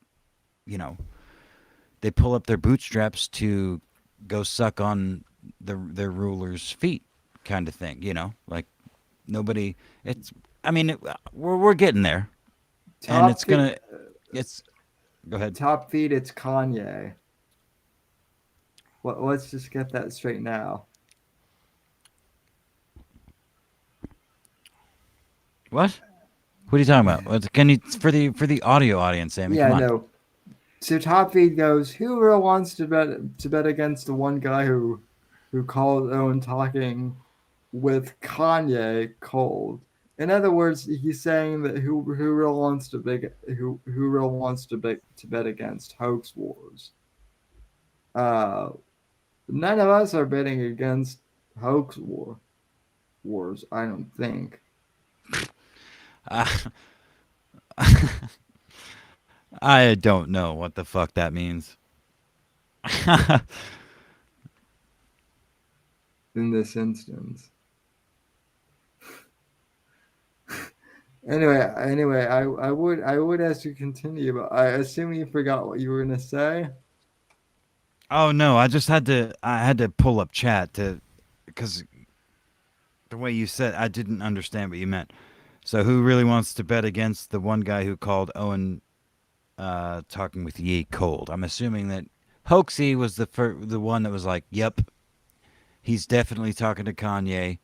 Speaker 3: pull up their bootstraps to go suck on their ruler's feet, kind of thing, you know? Like, nobody, we're getting there. And it's gonna, go ahead.
Speaker 2: Top feed, it's Kanye. Let's just get that straight now.
Speaker 3: What? What are you talking about? Can you, for the audio audience, Sammy?
Speaker 2: Yeah,
Speaker 3: come on.
Speaker 2: no. So top feed goes, who really wants to bet against the one guy who called Owen talking with Kanye cold? In other words, he's saying that who really wants to bet against Hoax Wars. None of us are betting against Hoax Wars, I don't think.
Speaker 3: I don't know what the fuck that means.
Speaker 2: In this instance. Anyway, I would ask you to continue, but I assume you forgot what you were gonna say.
Speaker 3: Oh no, I had to pull up chat because the way you said, I didn't understand what you meant. So who really wants to bet against the one guy who called Owen talking with Ye cold? I'm assuming that Hoaxy was the one that was like, yep, he's definitely talking to Kanye.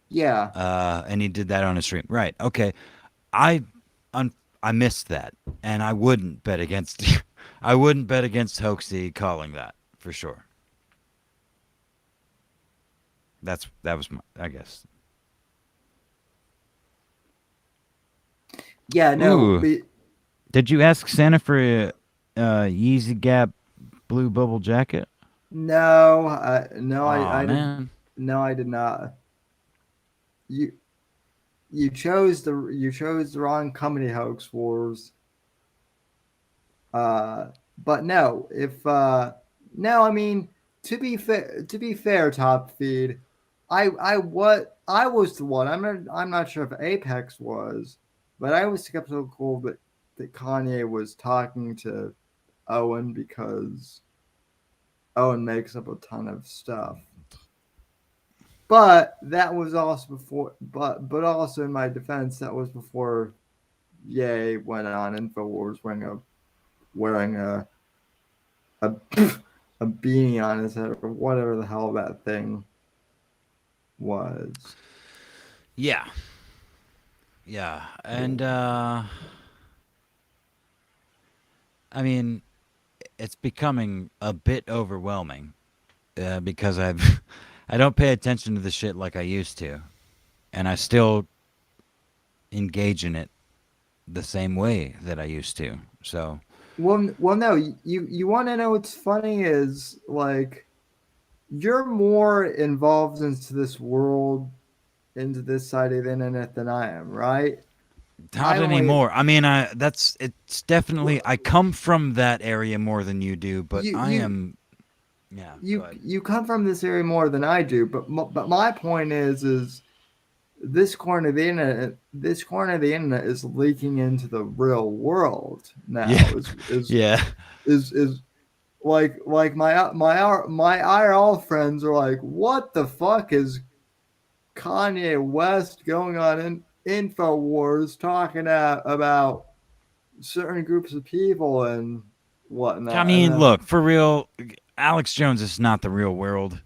Speaker 2: Yeah.
Speaker 3: And he did that on a stream. Right. Okay. I missed that, and I wouldn't bet against I wouldn't bet against Hoaxy calling that for sure. That was my, I guess.
Speaker 2: Yeah, no.
Speaker 3: Did you ask Santa for a Yeezy Gap blue bubble jacket?
Speaker 2: No, I did not. You chose the wrong company, Hoax Wars. But no, if no, I mean to be fair, Top Feed, I was the one. I'm not sure if Apex was, but I was skeptical that Kanye was talking to Owen because Owen makes up a ton of stuff. But that was also before. But also in my defense, that was before Ye went on Infowars wearing a a beanie on his head or whatever the hell that thing was.
Speaker 3: Yeah. Yeah. And I mean, it's becoming a bit overwhelming because I don't pay attention to the shit like I used to, and I still engage in it the same way that I used to. So
Speaker 2: Well, no. You want to know what's funny is like you're more involved into this world, into this side of the internet than I am, right?
Speaker 3: not
Speaker 2: I only
Speaker 3: anymore. I mean, it's definitely I come from that area more than you do, but
Speaker 2: you
Speaker 3: I
Speaker 2: you
Speaker 3: am. Yeah, go ahead.
Speaker 2: you come from this area more than I do, but my point is this corner of the internet is leaking into the real world
Speaker 3: Yeah,
Speaker 2: now.
Speaker 3: yeah.
Speaker 2: Is like my IRL friends are like, what the fuck is Kanye West going on in Infowars talking about certain groups of people and
Speaker 3: I
Speaker 2: whatnot, and
Speaker 3: mean,
Speaker 2: then
Speaker 3: look for real. Alex Jones is not the real world.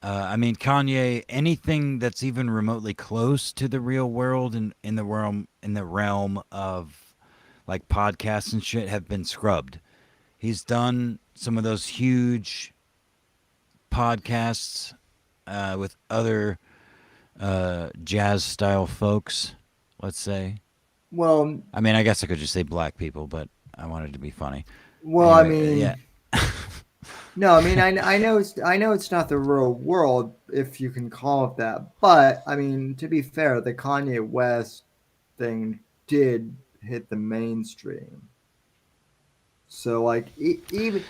Speaker 3: I mean, Kanye, anything that's even remotely close to the real world in the realm of like podcasts and shit have been scrubbed. He's done some of those huge podcasts with other jazz style folks, let's say.
Speaker 2: well
Speaker 3: I mean, I guess I could just say black people, but I wanted to be funny.
Speaker 2: I
Speaker 3: Anyway, yeah.
Speaker 2: mean no, I mean I know it's not the real world if you can call it that, but I mean to be fair, the Kanye West thing did hit the mainstream. So like
Speaker 3: No,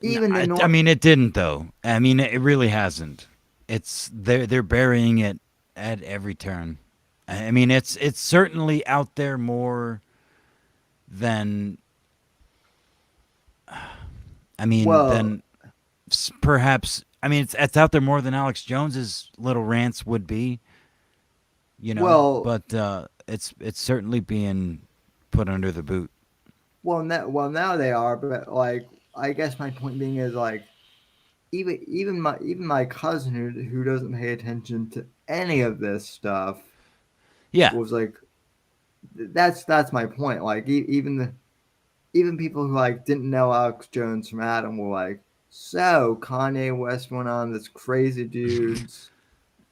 Speaker 2: even the
Speaker 3: I
Speaker 2: nor
Speaker 3: mean, it didn't though. I mean, it really hasn't. It's they're burying it at every turn. I mean, it's certainly out there more than I mean
Speaker 2: well
Speaker 3: than perhaps. I mean, it's out there more than Alex Jones's little rants would be, you know.
Speaker 2: well
Speaker 3: But it's certainly being put under the boot.
Speaker 2: now they are, but like I guess my point being is like even my cousin who doesn't pay attention to any of this stuff
Speaker 3: Yeah,
Speaker 2: was like that's my point. Like even people who like didn't know Alex Jones from Adam were like, so Kanye West went on this crazy dude's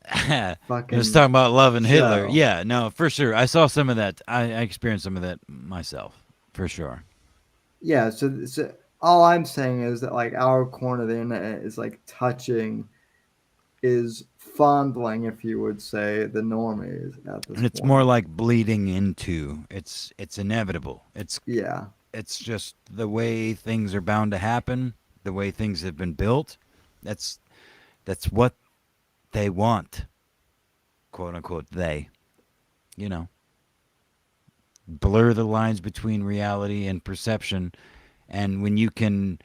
Speaker 3: it was
Speaker 2: fucking
Speaker 3: talking about loving Hitler.
Speaker 2: show.
Speaker 3: Yeah, no, for sure. I saw some of that. I experienced some of that myself, for sure.
Speaker 2: Yeah, so all I'm saying is that like our corner of the internet is like touching, is fondling, if you would say, the normies at this
Speaker 3: And it's more
Speaker 2: point.
Speaker 3: like bleeding into. It's inevitable.
Speaker 2: Yeah,
Speaker 3: It's just the way things are bound to happen, the way things have been built. That's that's what they want, quote unquote. They, you know, blur the lines between reality and perception. And when you can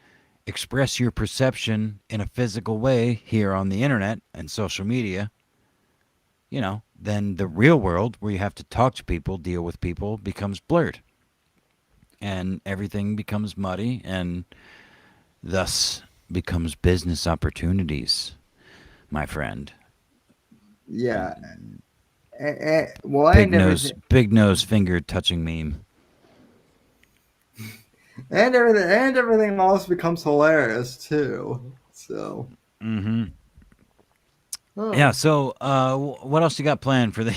Speaker 3: express your perception in a physical way here on the internet and social media, then the real world where you have to talk to people, deal with people, becomes blurred. And everything becomes muddy and thus becomes business opportunities, my friend.
Speaker 2: yeah. Well, and everything,
Speaker 3: Big nose finger touching meme.
Speaker 2: and everything else becomes hilarious too. So,
Speaker 3: Mm-hmm. Yeah.
Speaker 2: oh,
Speaker 3: So, what else you got planned for the?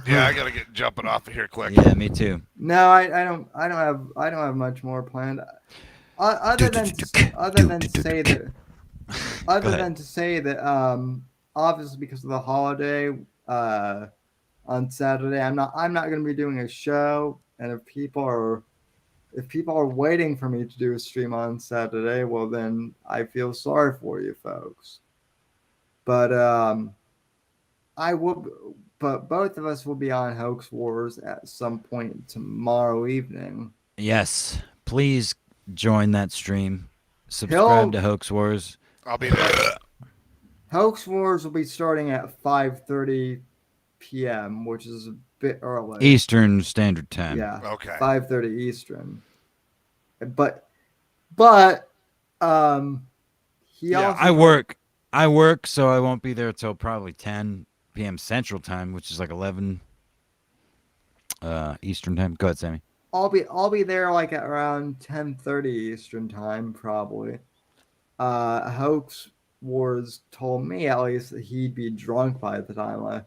Speaker 4: Yeah, I gotta get jumping off of here quick.
Speaker 3: Yeah, me too.
Speaker 2: no, I don't have much more planned. Other than to say that
Speaker 3: Go ahead.
Speaker 2: obviously because of the holiday uh on Saturday I'm not going to be doing a show, and if people are if people are waiting for me to do a stream on Saturday, well then I feel sorry for you folks. But but both of us will be on Hoax Wars at some point tomorrow evening.
Speaker 3: Yes, please join that stream. Subscribe to Hoax Wars.
Speaker 4: I'll be there.
Speaker 2: Hoax Wars will be starting at 5:30 p.m., which is a bit early.
Speaker 3: Eastern Standard Time.
Speaker 2: Yeah.
Speaker 4: Okay.
Speaker 2: 5:30 Eastern. But he also
Speaker 3: I work, so I won't be there till probably 10 p.m. Central Time, which is like 11 Eastern Time. Go ahead, Sammy.
Speaker 2: I'll be there like at around 10:30 Eastern Time probably. Hoax Wars told me at least that he'd be drunk by the time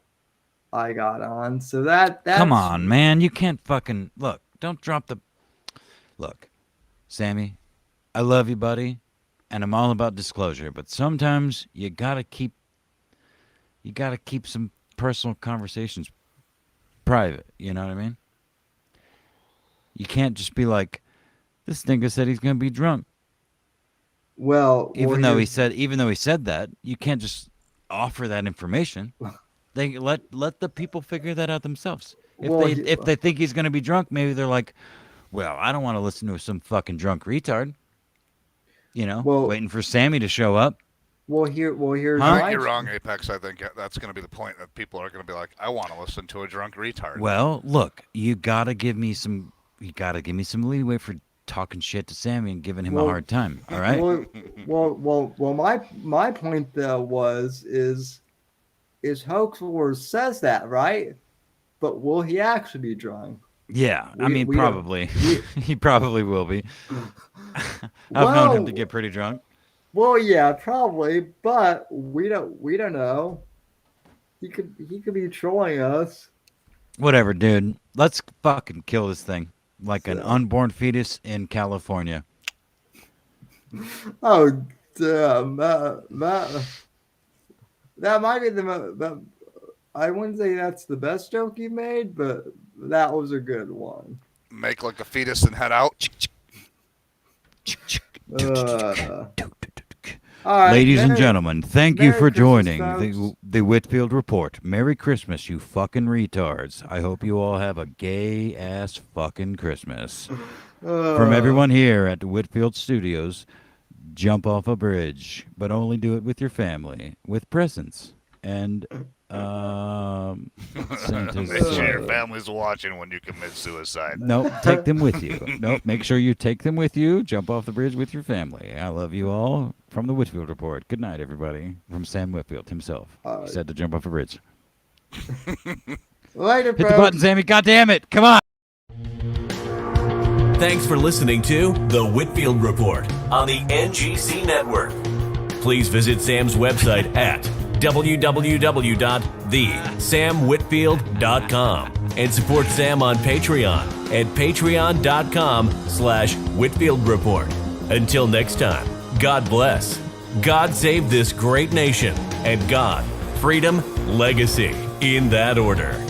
Speaker 2: I got on. So that's
Speaker 3: Come on, man. You can't fucking look. Don't drop the look. Sammy, I love you, buddy, and I'm all about disclosure, but sometimes you gotta keep some personal conversations private, you know what I mean? You can't just be like, this nigga said he's gonna be drunk. Even though he said that, you can't just offer that information. They let the people figure that out themselves. If they think he's gonna be drunk, maybe they're like, well, I don't want to listen to some fucking drunk retard. You know, waiting for Sammy to show up.
Speaker 2: Here's
Speaker 4: I think you're wrong, Apex. I think that's going to be the point, that people are going to be like, I want to listen to a drunk retard.
Speaker 3: Well, look, you gotta give me some leeway for talking shit to Sammy and giving him a hard time. All right.
Speaker 2: My point though is Hoax Wars says that, right? But will he actually be drunk?
Speaker 3: Yeah, probably. He probably will be. I've known him to get pretty drunk.
Speaker 2: Well, yeah, probably, but we don't know. He could be trolling us.
Speaker 3: Whatever, dude. Let's fucking kill this thing like an unborn fetus in California.
Speaker 2: Oh, damn! That might be the. I wouldn't say that's the best joke you made, but that was a good one.
Speaker 4: Make like a fetus and head out.
Speaker 2: All right,
Speaker 3: ladies and gentlemen, thank you for joining
Speaker 2: Christmas,
Speaker 3: the Whitfield Report. Merry Christmas, you fucking retards. I hope you all have a gay-ass fucking Christmas. From everyone here at the Whitfield Studios, jump off a bridge, but only do it with your family, with presents. And
Speaker 4: make sure your family's watching when you commit suicide.
Speaker 3: Nope, take them with you. Nope, make sure you take them with you. Jump off the bridge with your family. I love you all. From the Whitfield Report. Good night, everybody. From Sam Whitfield himself. He said to jump off a bridge.
Speaker 2: Later,
Speaker 3: Hit the button, Sammy. God damn it. Come on.
Speaker 1: Thanks for listening to The Whitfield Report on the NGC Network. Please visit Sam's website at www.thesamwhitfield.com and support Sam on Patreon at patreon.com/Whitfield Report. Until next time, God bless, God save this great nation, and God, freedom, legacy, in that order.